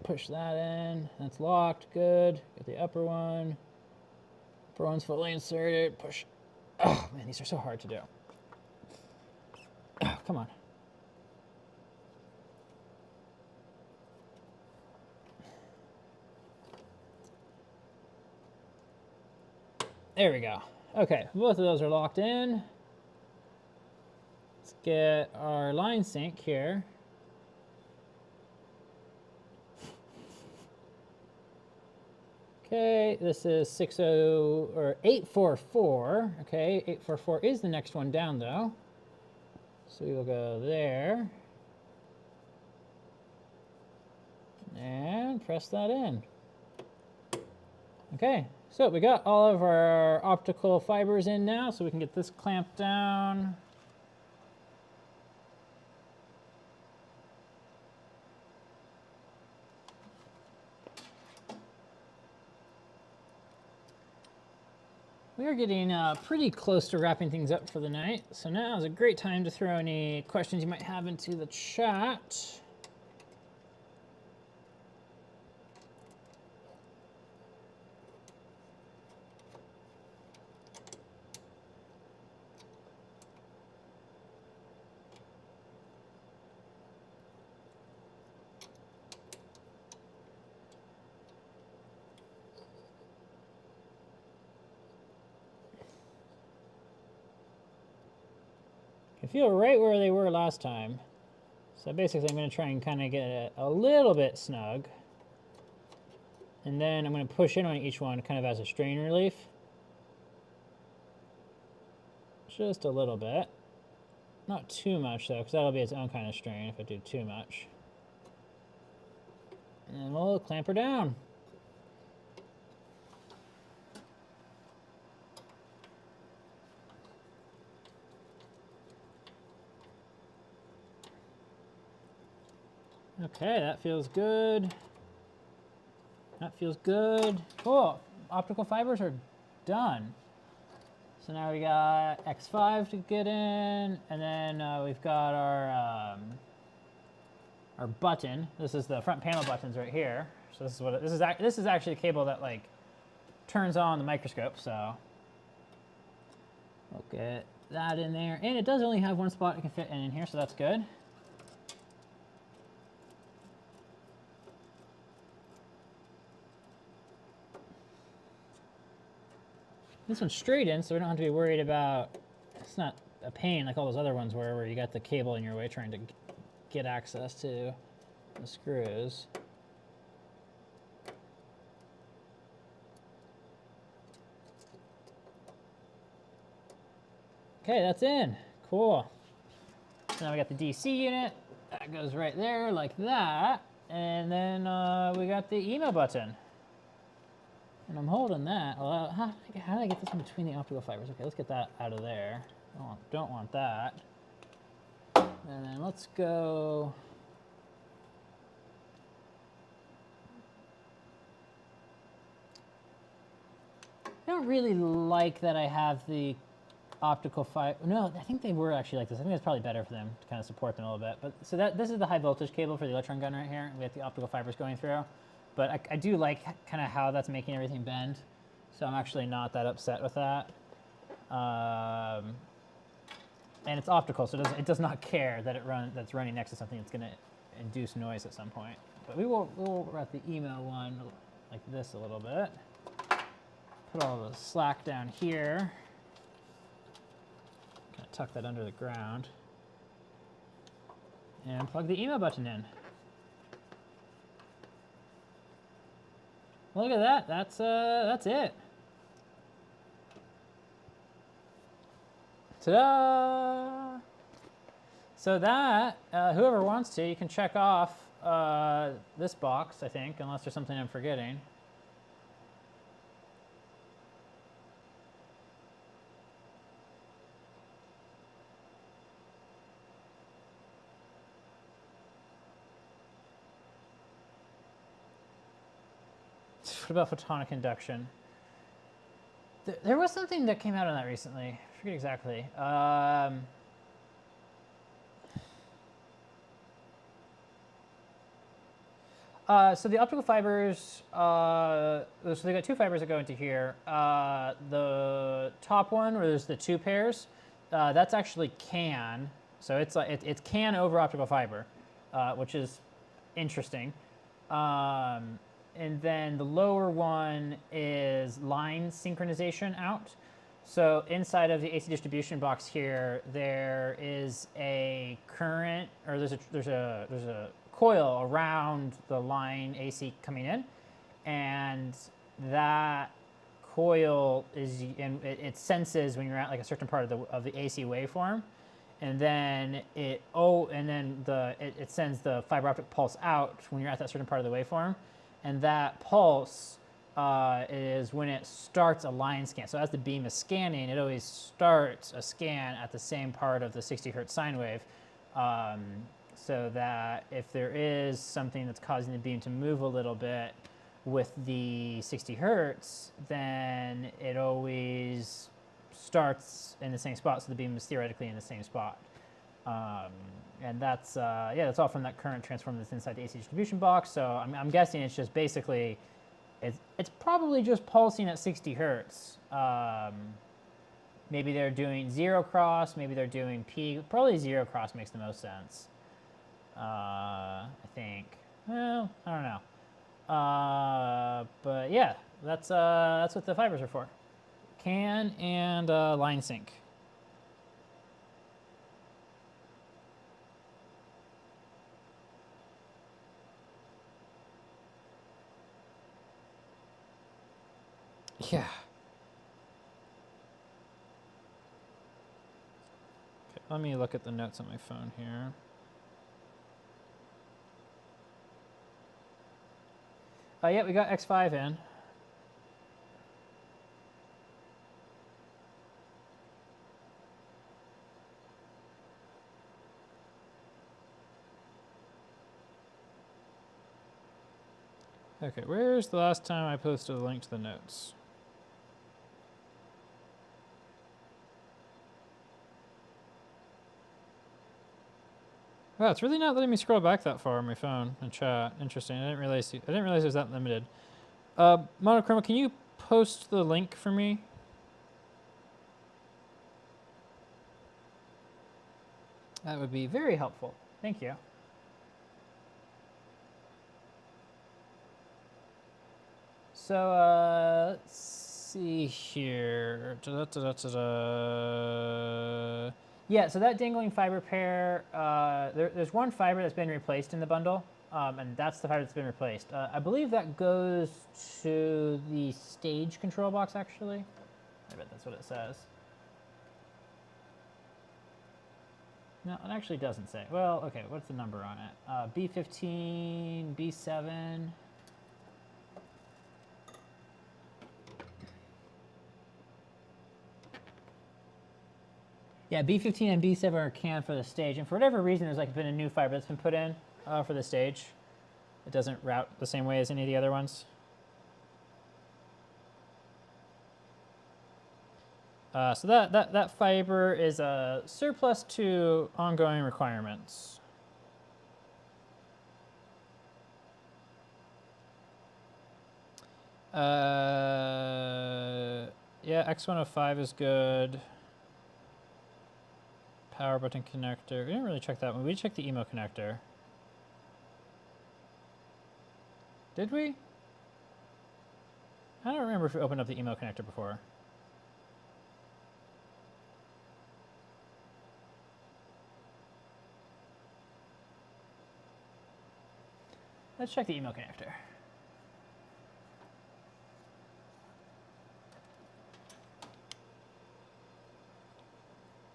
S1: push that in. That's locked. Good. Got the upper one. Upper one's fully inserted. Push. Oh, man, these are so hard to do. Oh, come on. There we go. Okay, both of those are locked in. Let's get our line sync here. Okay, this is 844. Okay, 844 is the next one down though. So we will go there. And press that in. Okay, so we got all of our optical fibers in now, so we can get this clamped down. We are getting pretty close to wrapping things up for the night. So now is a great time to throw any questions you might have into the chat. I feel right where they were last time. So basically I'm going to try and kind of get it a little bit snug. And then I'm going to push in on each one kind of as a strain relief. Just a little bit. Not too much though, because that'll be its own kind of strain if I do too much. And then we'll clamp her down. Okay, that feels good. That feels good. Cool. Optical fibers are done. So now we got X5 to get in, and then we've got our button. This is the front panel buttons right here. So this is what this is actually a cable that like turns on the microscope. So we'll get that in there, and it does only have one spot it can fit in here, so that's good. This one's straight in, so we don't have to be worried about, it's not a pain like all those other ones were, where you got the cable in your way trying to get access to the screws. Okay, that's in. Cool. So now we got the DC unit. That goes right there like that. And then we got the email button. And I'm holding that. Well, how did I get this in between the optical fibers? Okay, let's get that out of there. Don't want that. And then let's go. I don't really like that I have the optical fiber. No, I think they were actually like this. I think it's probably better for them to kind of support them a little bit. But so this is the high voltage cable for the electron gun right here. We have the optical fibers going through. But I do like kind of how that's making everything bend. So I'm actually not that upset with that. And it's optical, so it does not care that that's running next to something that's going to induce noise at some point. But we'll wrap the email one like this a little bit. Put all the slack down here. Kind of tuck that under the ground. And plug the email button in. Look at that. That's it. Ta-da! So that, whoever wants to, you can check off this box, I think, unless there's something I'm forgetting. What about photonic induction? There was something that came out on that recently. I forget exactly. So the optical fibers, so they got two fibers that go into here. The top one, where there's the two pairs, that's actually CAN. So it's like it's CAN over optical fiber, which is interesting. And then the lower one is line synchronization out. So inside of the AC distribution box here, there is a current, or there's a coil around the line AC coming in, and that coil is, and it senses when you're at like a certain part of the AC waveform, and then it sends the fiber optic pulse out when you're at that certain part of the waveform. And that pulse is when it starts a line scan. So as the beam is scanning, it always starts a scan at the same part of the 60 hertz sine wave, so that if there is something that's causing the beam to move a little bit, with the 60 hertz, then it always starts in the same spot, so the beam is theoretically in the same spot. And that's, yeah, that's all from that current transformer that's inside the AC distribution box. So I'm guessing it's just basically, it's probably just pulsing at 60 hertz. Maybe they're doing zero cross, maybe they're doing P. Probably zero cross makes the most sense. I think. Well, I don't know. But yeah, that's what the fibers are for. CAN and line sync. Yeah. Okay, let me look at the notes on my phone here. Yeah, we got X5 in. Okay, where's the last time I posted a link to the notes? Wow, it's really not letting me scroll back that far on my phone and chat. Interesting. I didn't realize it was that limited. Monochroma, can you post the link for me? That would be very helpful. Thank you. So let's see here. Yeah, so that dangling fiber pair, there's one fiber that's been replaced in the bundle, and that's the fiber that's been replaced. I believe that goes to the stage control box, actually. I bet that's what it says. No, it actually doesn't say. Well, okay, what's the number on it? B15, B7. Yeah, B15 and B7 are CAN for the stage, and for whatever reason, there's like been a new fiber that's been put in for the stage. It doesn't route the same way as any of the other ones. So that fiber is a surplus to ongoing requirements. Yeah, X105 is good. Power button connector. We didn't really check that one. We checked the emo connector. Did we? I don't remember if we opened up the emo connector before. Let's check the emo connector.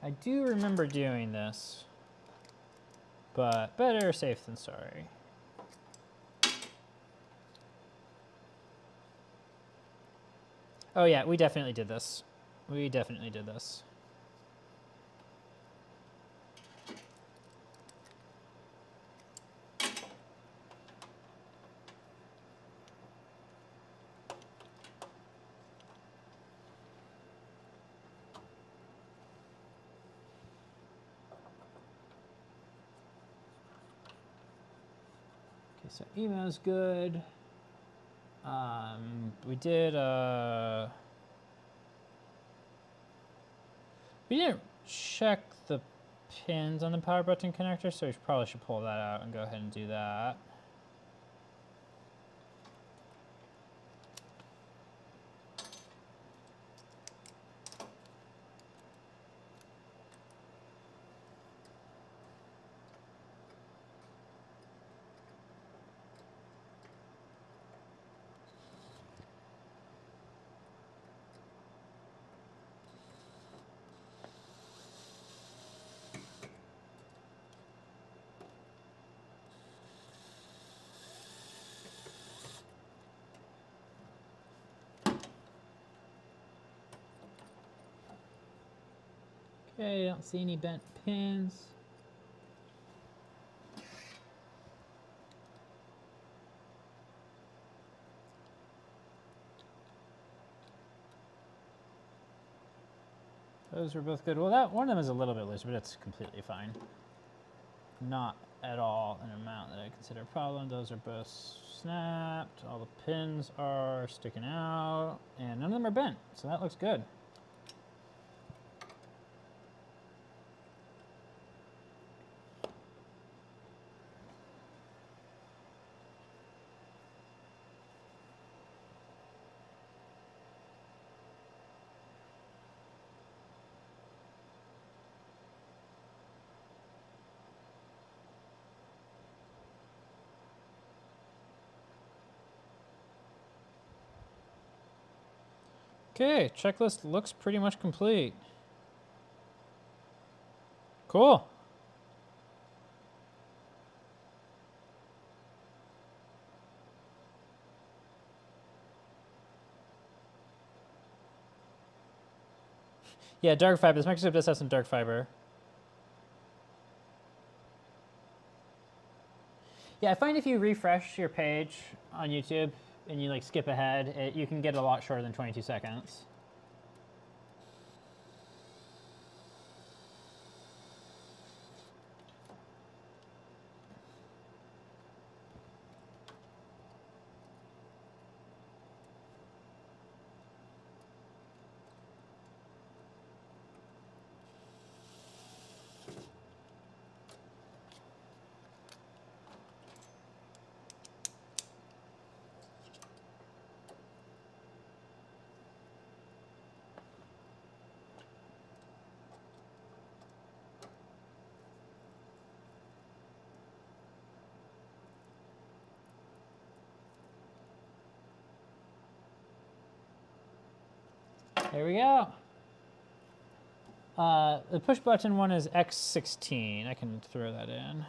S1: I do remember doing this, but better safe than sorry. Oh yeah, we definitely did this. We definitely did this. Okay, so emo's good. We did, we didn't check the pins on the power button connector, so we probably should pull that out and go ahead and do that. Okay, I don't see any bent pins. Those are both good. Well, that one of them is a little bit loose, but it's completely fine. Not at all an amount that I consider a problem. Those are both snapped. All the pins are sticking out, and none of them are bent, so that looks good. Okay, checklist looks pretty much complete. Cool. Yeah, dark fiber. This microscope does have some dark fiber. Yeah, I find if you refresh your page on YouTube and you like skip ahead, you can get a lot shorter than 22 seconds. There we go. The push button one is X16. I can throw that in.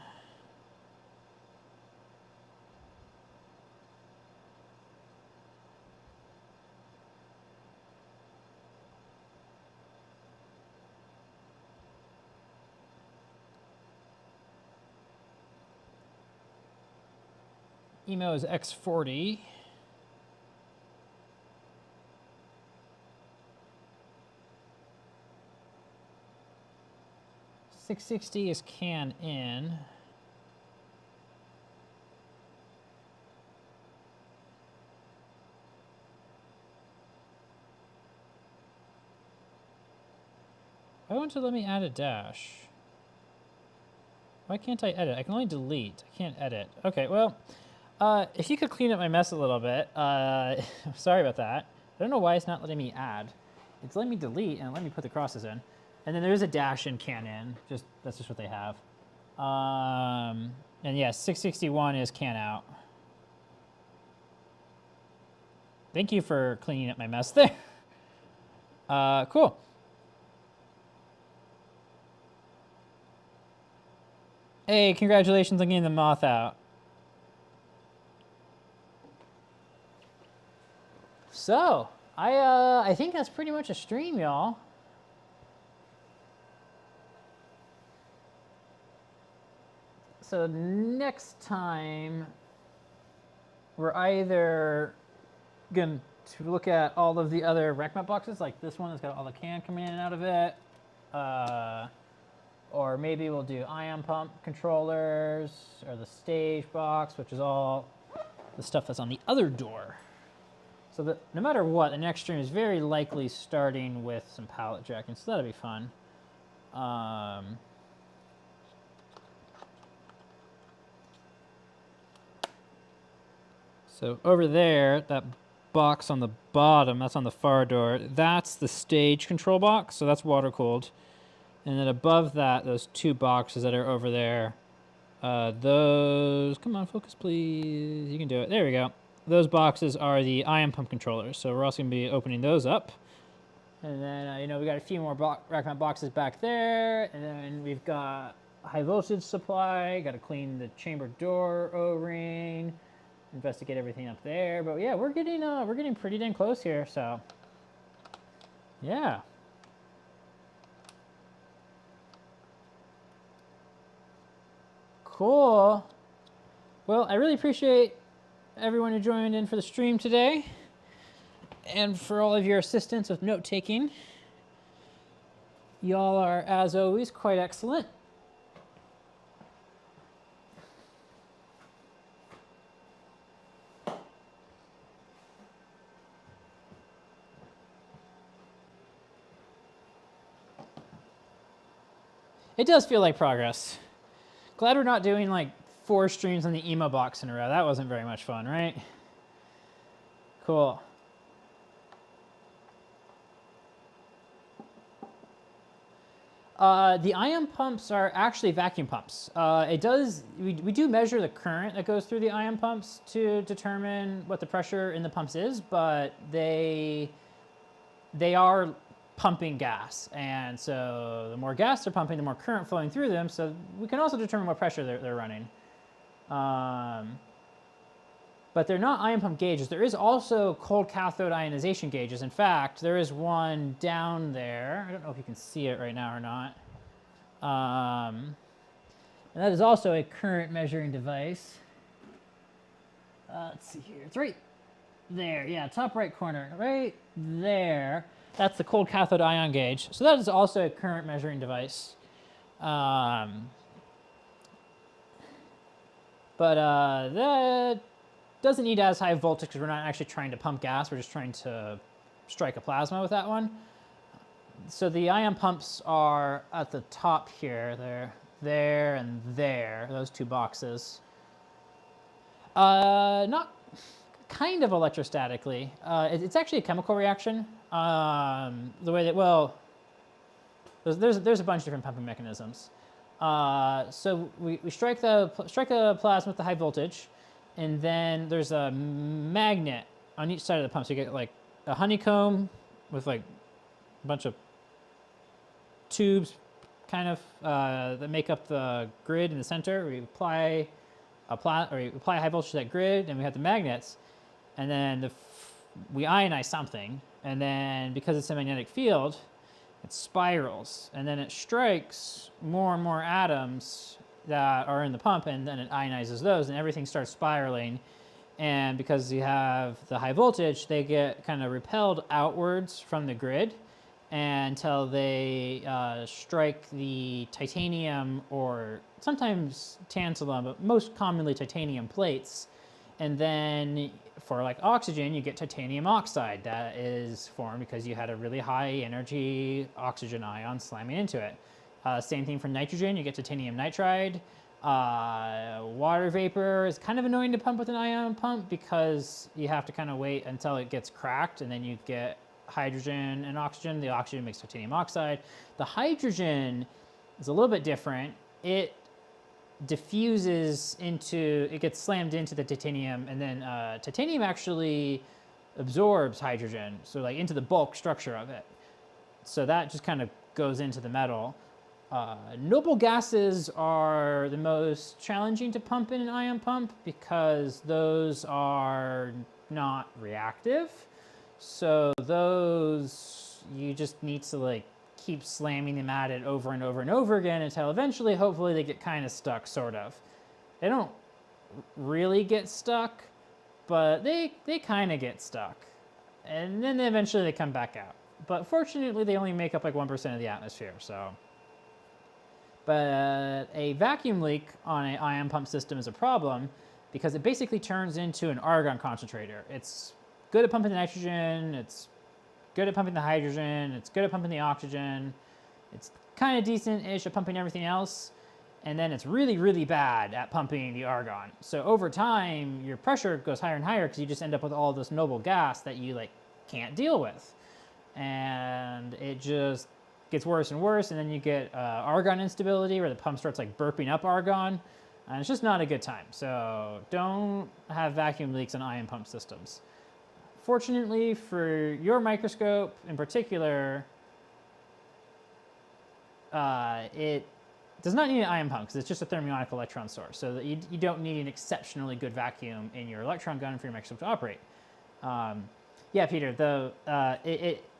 S1: Emo is X40. .660 is can in. Why won't it let me add a dash? Why can't I edit? I can only delete. I can't edit. Okay, well, if you could clean up my mess a little bit, I'm sorry about that. I don't know why it's not letting me add. It's letting me delete and let me put the crosses in. And then there is a dash in can in. That's just what they have. And yeah, 661 is can out. Thank you for cleaning up my mess there. Cool. Hey, congratulations on getting the moth out. So, I think that's pretty much a stream, y'all. So next time, we're either going to look at all of the other rec map boxes, like this one that's got all the can coming in and out of it, or maybe we'll do ion pump controllers, or the stage box, which is all the stuff that's on the other door. So that no matter what, the next stream is very likely starting with some pallet jacking, so that'll be fun. So over there, that box on the bottom, that's on the far door, that's the stage control box, so that's water cooled. And then above that, those two boxes that are over there, those, come on, focus please, you can do it, there we go. Those boxes are the ion pump controllers, so we're also gonna be opening those up. And then, you know, we got a few more rack mount boxes back there, and then we've got high voltage supply, gotta clean the chamber door O-ring, investigate everything up there. But yeah, we're getting pretty dang close here, so yeah. Cool. Well, I really appreciate everyone who joined in for the stream today and for all of your assistance with note taking. Y'all are, as always, quite excellent. It does feel like progress. Glad we're not doing like 4 streams on the emo box in a row. That wasn't very much fun, right? Cool. The ion pumps are actually vacuum pumps. We do measure the current that goes through the ion pumps to determine what the pressure in the pumps is, but they are pumping gas. And so the more gas they're pumping, the more current flowing through them. So we can also determine what pressure they're running. But they're not ion pump gauges. There is also cold cathode ionization gauges. In fact, there is one down there. I don't know if you can see it right now or not. And that is also a current measuring device. Let's see here. It's right there. Yeah, top right corner. Right there. That's the cold cathode ion gauge. So that is also a current measuring device. But that doesn't need as high voltage because we're not actually trying to pump gas. We're just trying to strike a plasma with that one. So the ion pumps are at the top here. They're there and there, those 2 boxes. Not kind of electrostatically. It's actually a chemical reaction. The way that, well, there's a bunch of different pumping mechanisms. So we strike a plasma with the high voltage, and then there's a magnet on each side of the pump. So you get like a honeycomb with like a bunch of tubes kind of that make up the grid in the center. We apply high voltage to that grid, and we have the magnets, and then we ionize something, and then because it's a magnetic field, it spirals, and then it strikes more and more atoms that are in the pump, and then it ionizes those, and everything starts spiraling. And because you have the high voltage, they get kind of repelled outwards from the grid until they strike the titanium, or sometimes tantalum, but most commonly titanium plates. And then for like oxygen, you get titanium oxide that is formed because you had a really high energy oxygen ion slamming into it. Same thing for nitrogen, you get titanium nitride. Water vapor is kind of annoying to pump with an ion pump because you have to kind of wait until it gets cracked, and then you get hydrogen and oxygen. The oxygen makes titanium oxide. The hydrogen is a little bit different. It diffuses into, it gets slammed into the titanium, and then titanium actually absorbs hydrogen, so like into the bulk structure of it. So that just kind of goes into the metal. Noble gases are the most challenging to pump in an ion pump because those are not reactive. So those, you just need to like keep slamming them at it over and over and over again until eventually, hopefully, they get kind of stuck, sort of. They don't really get stuck, but they kind of get stuck. And then eventually they come back out. But fortunately, they only make up like 1% of the atmosphere, so. But a vacuum leak on an ion pump system is a problem because it basically turns into an argon concentrator. It's good at pumping the nitrogen, it's good at pumping the hydrogen, it's good at pumping the oxygen, it's kind of decent-ish at pumping everything else, and then it's really, really bad at pumping the argon. So over time, your pressure goes higher and higher because you just end up with all this noble gas that you like can't deal with. And it just gets worse and worse, and then you get argon instability where the pump starts like burping up argon, and it's just not a good time. So don't have vacuum leaks on ion pump systems. Fortunately for your microscope in particular, it does not need an ion pump because it's just a thermionic electron source. So that you don't need an exceptionally good vacuum in your electron gun for your microscope to operate. Yeah, Peter,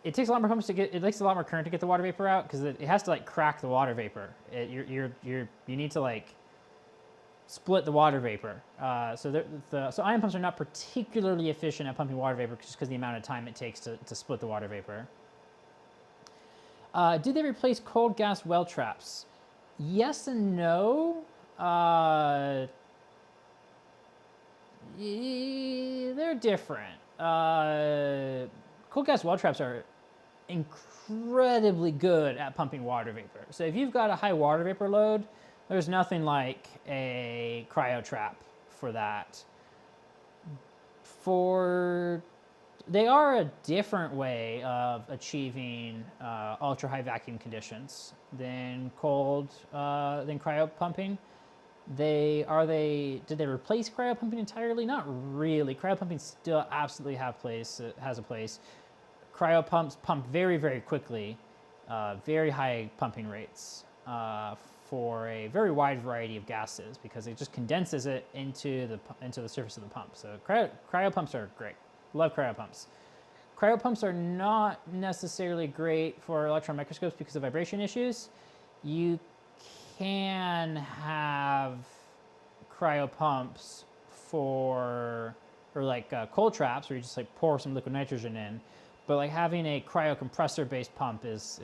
S1: it takes a lot more pumps to get, it takes a lot more current to get the water vapor out because it has to like crack the water vapor. You need to like split the water vapor. So ion pumps are not particularly efficient at pumping water vapor just because the amount of time it takes to split the water vapor. Did they replace cold gas well traps? Yes and no. They're different. Cold gas well traps are incredibly good at pumping water vapor. So if you've got a high water vapor load, there's nothing like a cryo trap for that. They are a different way of achieving ultra high vacuum conditions than cryo pumping. Did they replace cryo pumping entirely? Not really. Cryo pumping still absolutely has a place. Cryo pumps pump very, very quickly, very high pumping rates for a very wide variety of gases because it just condenses it into the surface of the pump. So cryo pumps are great. Love cryo pumps. Cryo pumps are not necessarily great for electron microscopes because of vibration issues. You can have cryo pumps or like cold traps where you just like pour some liquid nitrogen in, but like having a cryo compressor based pump is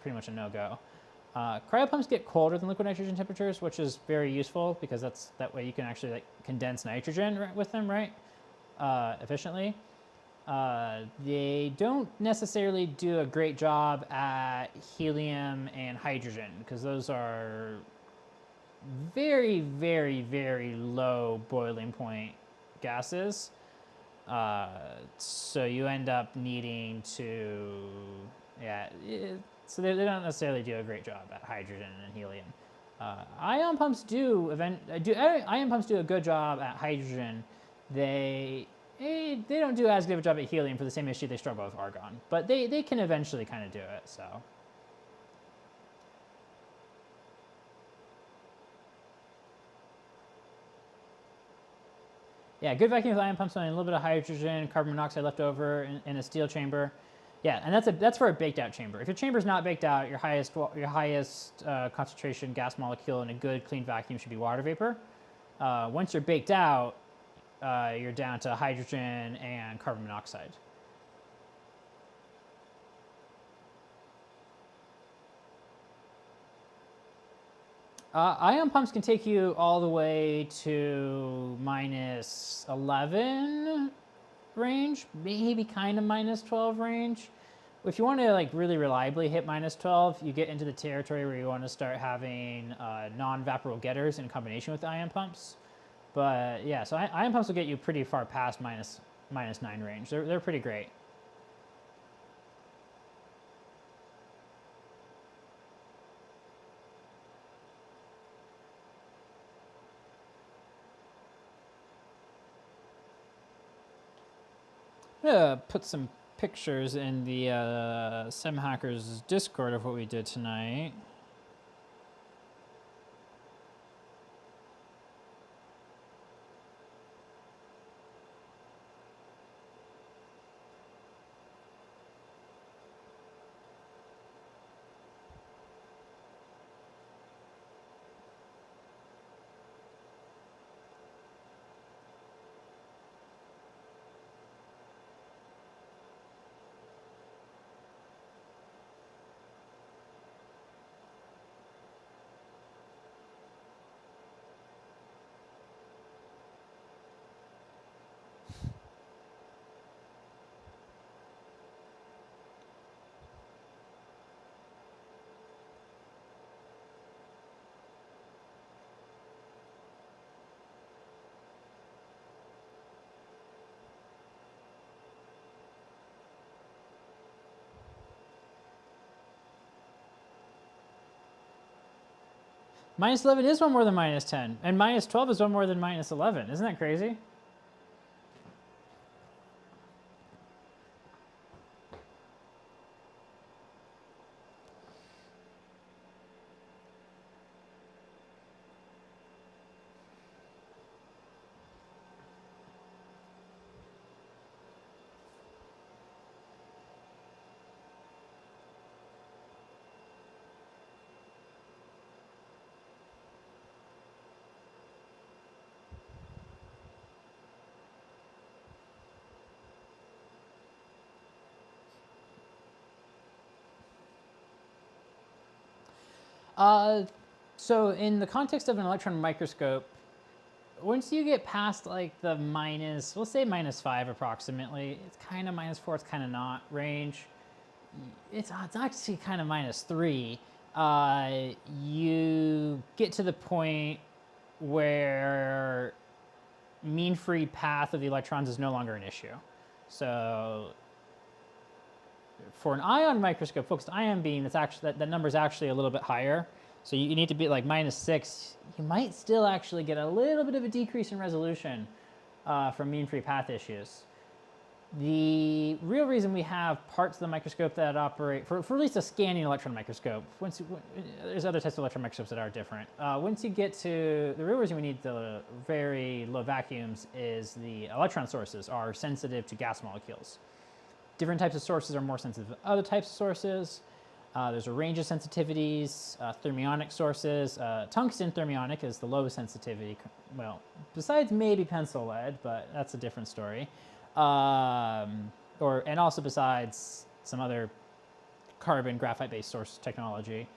S1: pretty much a no-go. Cryo pumps get colder than liquid nitrogen temperatures, which is very useful because that way you can actually like condense nitrogen with them, right? Efficiently. They don't necessarily do a great job at helium and hydrogen because those are very, very, very low boiling point gases. So you end up needing to, so they don't necessarily do a great job at hydrogen and helium. Ion pumps do a good job at hydrogen. They don't do as good of a job at helium for the same issue they struggle with argon, but they can eventually kind of do it. So. Yeah, good vacuum with ion pumps only a little bit of hydrogen, carbon monoxide left over in a steel chamber. Yeah, and that's for a baked out chamber. If your chamber's not baked out, your highest concentration gas molecule in a good clean vacuum should be water vapor. Once you're baked out, you're down to hydrogen and carbon monoxide. Ion pumps can take you all the way to minus 11 range, maybe kind of minus 12 range. If you want to like really reliably hit minus 12, you get into the territory where you want to start having non-vaporal getters in combination with ion pumps. But yeah, so ion pumps will get you pretty far past minus 9 range. They're pretty great. I'm gonna put some pictures in the SEM Hackers Discord of what we did tonight. Minus 11 is one more than minus 10, and minus 12 is one more than minus 11. Isn't that crazy? So in the context of an electron microscope, once you get past like the minus, we'll say -5 approximately, it's kind of -4, it's kind of not range. It's actually kind of -3. You get to the point where mean free path of the electrons is no longer an issue. So for an ion microscope, focused ion beam, that's actually that number is actually a little bit higher. So you need to be like -6. You might still actually get a little bit of a decrease in resolution from mean free path issues. The real reason we have parts of the microscope that operate, for at least a scanning electron microscope, there's other types of electron microscopes that are different. Once you get to, the real reason we need the very low vacuums is the electron sources are sensitive to gas molecules. Different types of sources are more sensitive to other types of sources. There's a range of sensitivities, thermionic sources. Tungsten thermionic is the lowest sensitivity, well, besides maybe pencil lead, but that's a different story. And also besides some other carbon graphite-based source technology.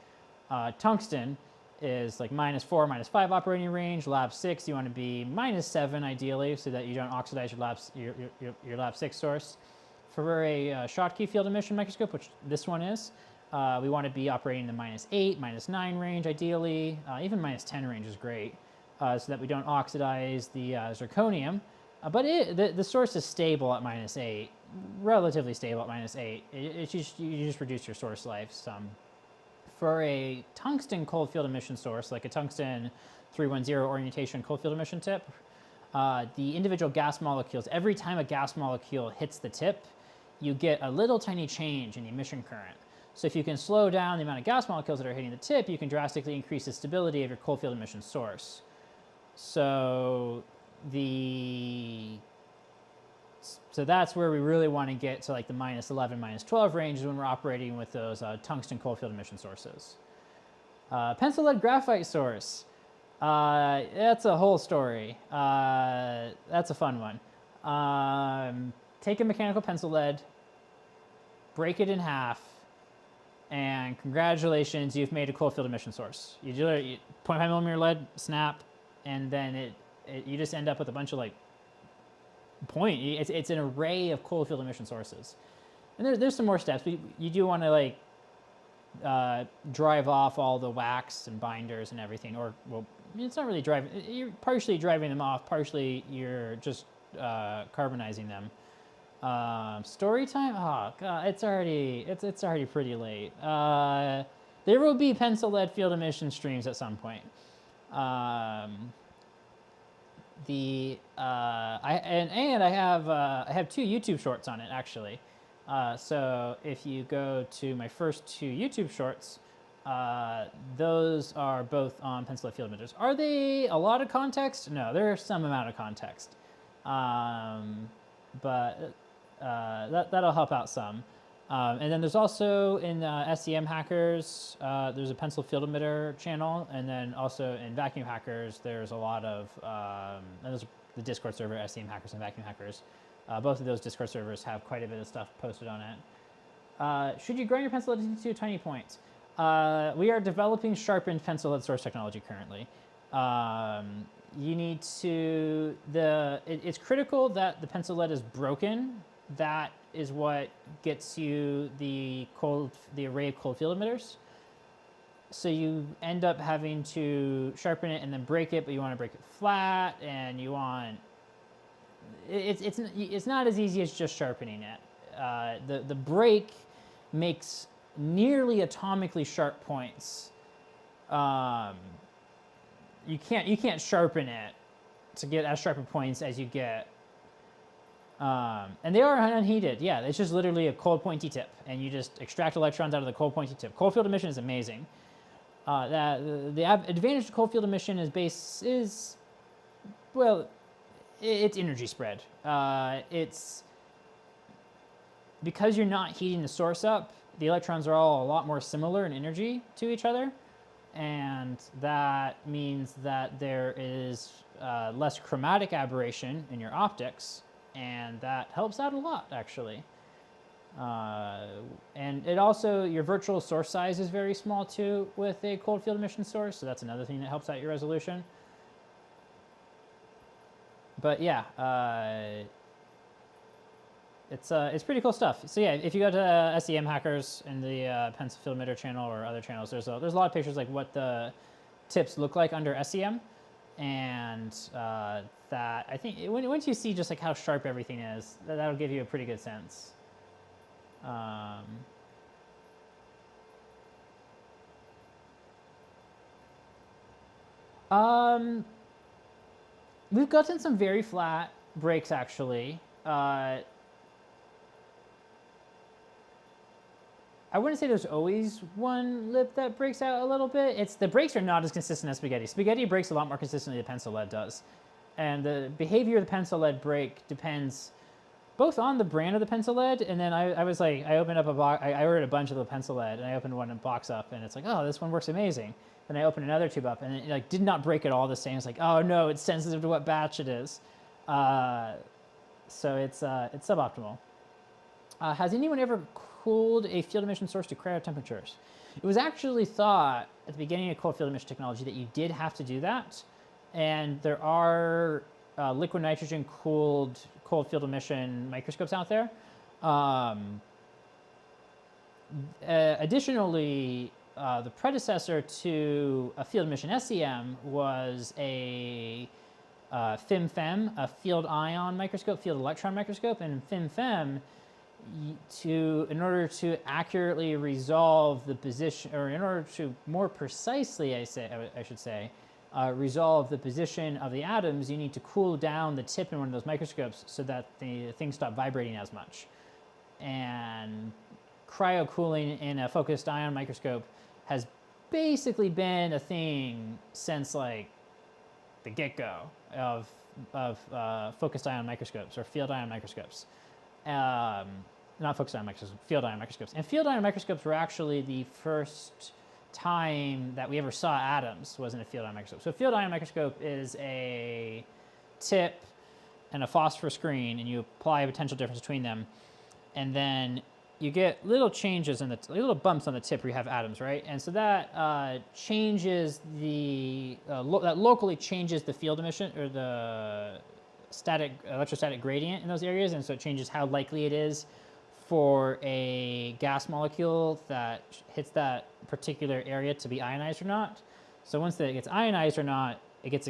S1: Tungsten is like -4, -5 operating range. Lab 6, you want to be -7 ideally, so that you don't oxidize your lab 6 source. For a Schottky field emission microscope, which this one is, we want to be operating in the -8, -9 range ideally. Even -10 range is great, so that we don't oxidize the zirconium. But the source is stable at -8, relatively stable at -8. You just reduce your source life some. For a tungsten cold field emission source, like a tungsten 310 orientation cold field emission tip, the individual gas molecules, every time a gas molecule hits the tip, you get a little tiny change in the emission current. So if you can slow down the amount of gas molecules that are hitting the tip, you can drastically increase the stability of your cold field emission source. So that's where we really want to get to like the -11, -12 range is when we're operating with those tungsten cold field emission sources. Pencil lead graphite source. That's a whole story. That's a fun one. Take a mechanical pencil lead, break it in half, and congratulations, you've made a cold field emission source. You do 0.5 millimeter lead, snap, and then you just end up with a bunch of like it's an array of cold field emission sources. And there's some more steps, but you do want to like drive off all the wax and binders and everything, or well, it's not really driving. You're partially driving them off, partially you're just carbonizing them. Story time? Oh god, it's already pretty late. There will be pencil lead field emission streams at some point. I have 2 YouTube shorts on it actually. So if you go to my first 2 YouTube shorts, those are both on pencil lead field emitters. Are they a lot of context? No, there's some amount of context, but that'll help out some. And then there's also in SEM Hackers, there's a pencil field emitter channel, and then also in Vacuum Hackers, there's a lot of, and there's the Discord server, SEM Hackers and Vacuum Hackers. Both of those Discord servers have quite a bit of stuff posted on it. Should you grind your pencil lead into tiny points? We are developing sharpened pencil lead source technology currently. You need to, it's critical that the pencil lead is broken. That is what gets you the array of cold field emitters. So you end up having to sharpen it and then break it, but you want to break it flat, and you want, it's not as easy as just sharpening it. The break makes nearly atomically sharp points. You can't sharpen it to get as sharp points as you get. And they are unheated. Yeah, it's just literally a cold pointy tip, and you just extract electrons out of the cold pointy tip. Cold field emission is amazing. The advantage of cold field emission it's energy spread. It's because you're not heating the source up, the electrons are all a lot more similar in energy to each other, and that means that there is less chromatic aberration in your optics, and that helps out a lot, actually. And it also, your virtual source size is very small too with a cold field emission source, so that's another thing that helps out your resolution. But yeah, it's pretty cool stuff. So yeah, if you go to SEM Hackers in the pencil field emitter channel or other channels, there's a lot of pictures like what the tips look like under SEM, and that I think once you see just like how sharp everything is, that'll give you a pretty good sense. We've gotten some very flat breaks actually. I wouldn't say there's always one lip that breaks out a little bit. The breaks are not as consistent as spaghetti. Spaghetti breaks a lot more consistently than pencil lead does. And the behavior of the pencil lead break depends both on the brand of the pencil lead, and then I was like, I opened up a box, I ordered a bunch of the pencil lead, and I opened one box up, and it's like, oh, this one works amazing. Then I opened another tube up, and it like did not break at all the same. It's like, oh no, it's sensitive to what batch it is. So it's suboptimal. Has anyone ever cooled a field emission source to cryo temperatures? It was actually thought at the beginning of cold field emission technology that you did have to do that, and there are liquid nitrogen cooled cold field emission microscopes out there. Additionally, the predecessor to a field emission SEM was a FIM-FEM, a field ion microscope, field electron microscope, and FIM-FEM, in order to accurately resolve the position, or in order to more precisely, I should say, resolve the position of the atoms, you need to cool down the tip in one of those microscopes so that the things stop vibrating as much. And cryocooling in a focused ion microscope has basically been a thing since like the get-go of focused ion microscopes or field ion microscopes. Not focused ion microscopes, field ion microscopes. And field ion microscopes were actually the first time that we ever saw atoms was in a field ion microscope. So a field ion microscope is a tip and a phosphor screen, and you apply a potential difference between them, and then you get little changes in little bumps on the tip where you have atoms, right? And so that changes that locally changes the field emission or the electrostatic gradient in those areas, and so it changes how likely it is for a gas molecule that hits that particular area to be ionized or not. So once it gets ionized or not, it gets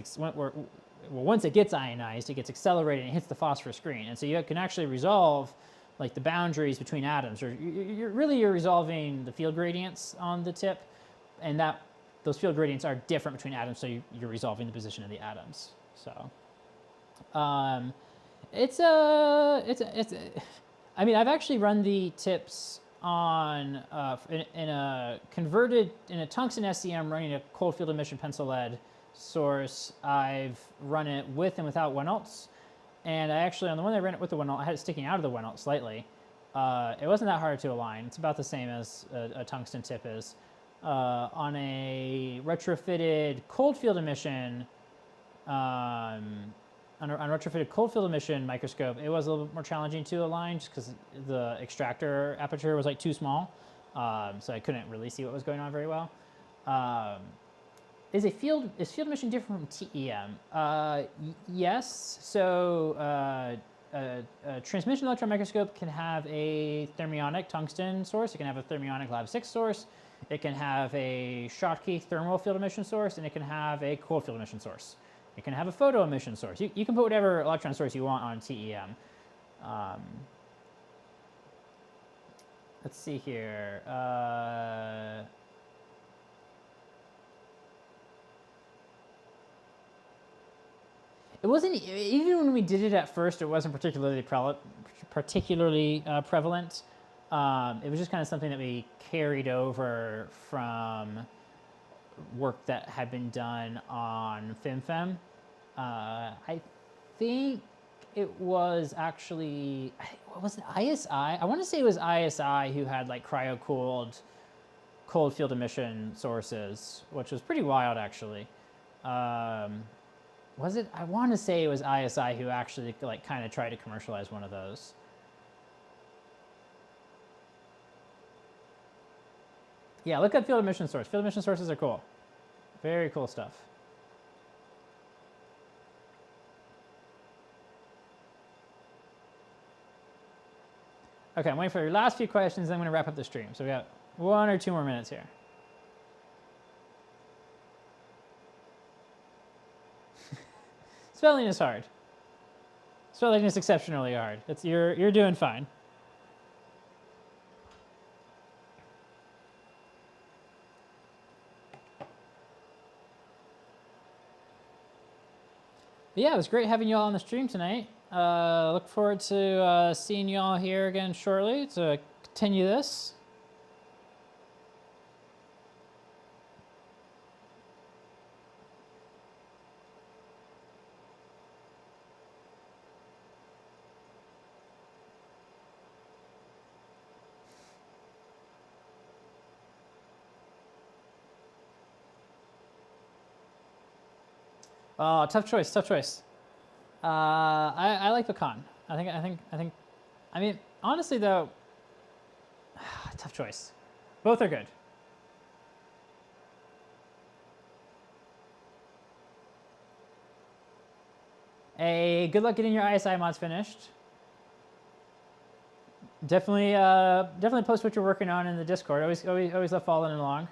S1: once it gets ionized, it gets accelerated and hits the phosphor screen, and so you can actually resolve like the boundaries between atoms, or you're resolving the field gradients on the tip, and those field gradients are different between atoms, so you're resolving the position of the atoms. So I mean, I've actually run the tips on in a tungsten SEM running a cold field emission pencil lead source. I've run it with and without 1-alts. And I actually, on the one that I ran it with the 1-alt, I had it sticking out of the 1-alt slightly. It wasn't that hard to align. It's about the same as a tungsten tip is. On a retrofitted cold field emission, on retrofitted cold field emission microscope, it was a little bit more challenging to align just because the extractor aperture was like too small. So I couldn't really see what was going on very well. Is field emission different from TEM? Yes. So a transmission electron microscope can have a thermionic tungsten source. It can have a thermionic lab 6 source. It can have a Schottky thermal field emission source, and it can have a cold field emission source. It can have a photo emission source. You can put whatever electron source you want on TEM. Let's see here. It wasn't, even when we did it at first, it wasn't particularly prevalent. It was just kind of something that we carried over from work that had been done on FIM-FEM. I think it was actually, what was it, ISI? I want to say it was ISI who had like cryo-cooled cold field emission sources, which was pretty wild actually. Was it? I want to say it was ISI who actually like kind of tried to commercialize one of those. Yeah, look up field emission source. Field emission sources are cool. Very cool stuff. Okay, I'm waiting for your last few questions, then I'm going to wrap up the stream. So we got 1 or 2 more minutes here. Spelling is hard. Spelling is exceptionally hard. You're doing fine. But yeah, it was great having you all on the stream tonight. Look forward to seeing you all here again shortly to continue this. Oh, tough choice, tough choice. I like pecan. I mean, honestly though, tough choice. Both are good. Good luck getting your ISI mods finished. Definitely post what you're working on in the Discord. Always love following along.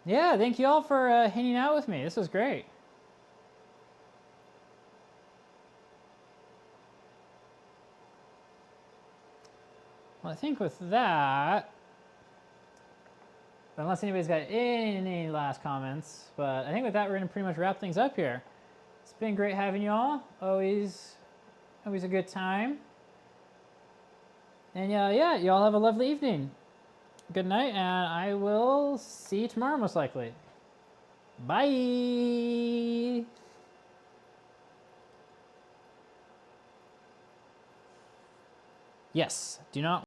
S1: Yeah, thank you all for hanging out with me. This was great. Well, I think with that, unless anybody's got any last comments, but I think with that, we're going to pretty much wrap things up here. It's been great having you all. Always a good time. And yeah, you all have a lovely evening. Good night, and I will see you tomorrow most likely. Bye. Yes, do not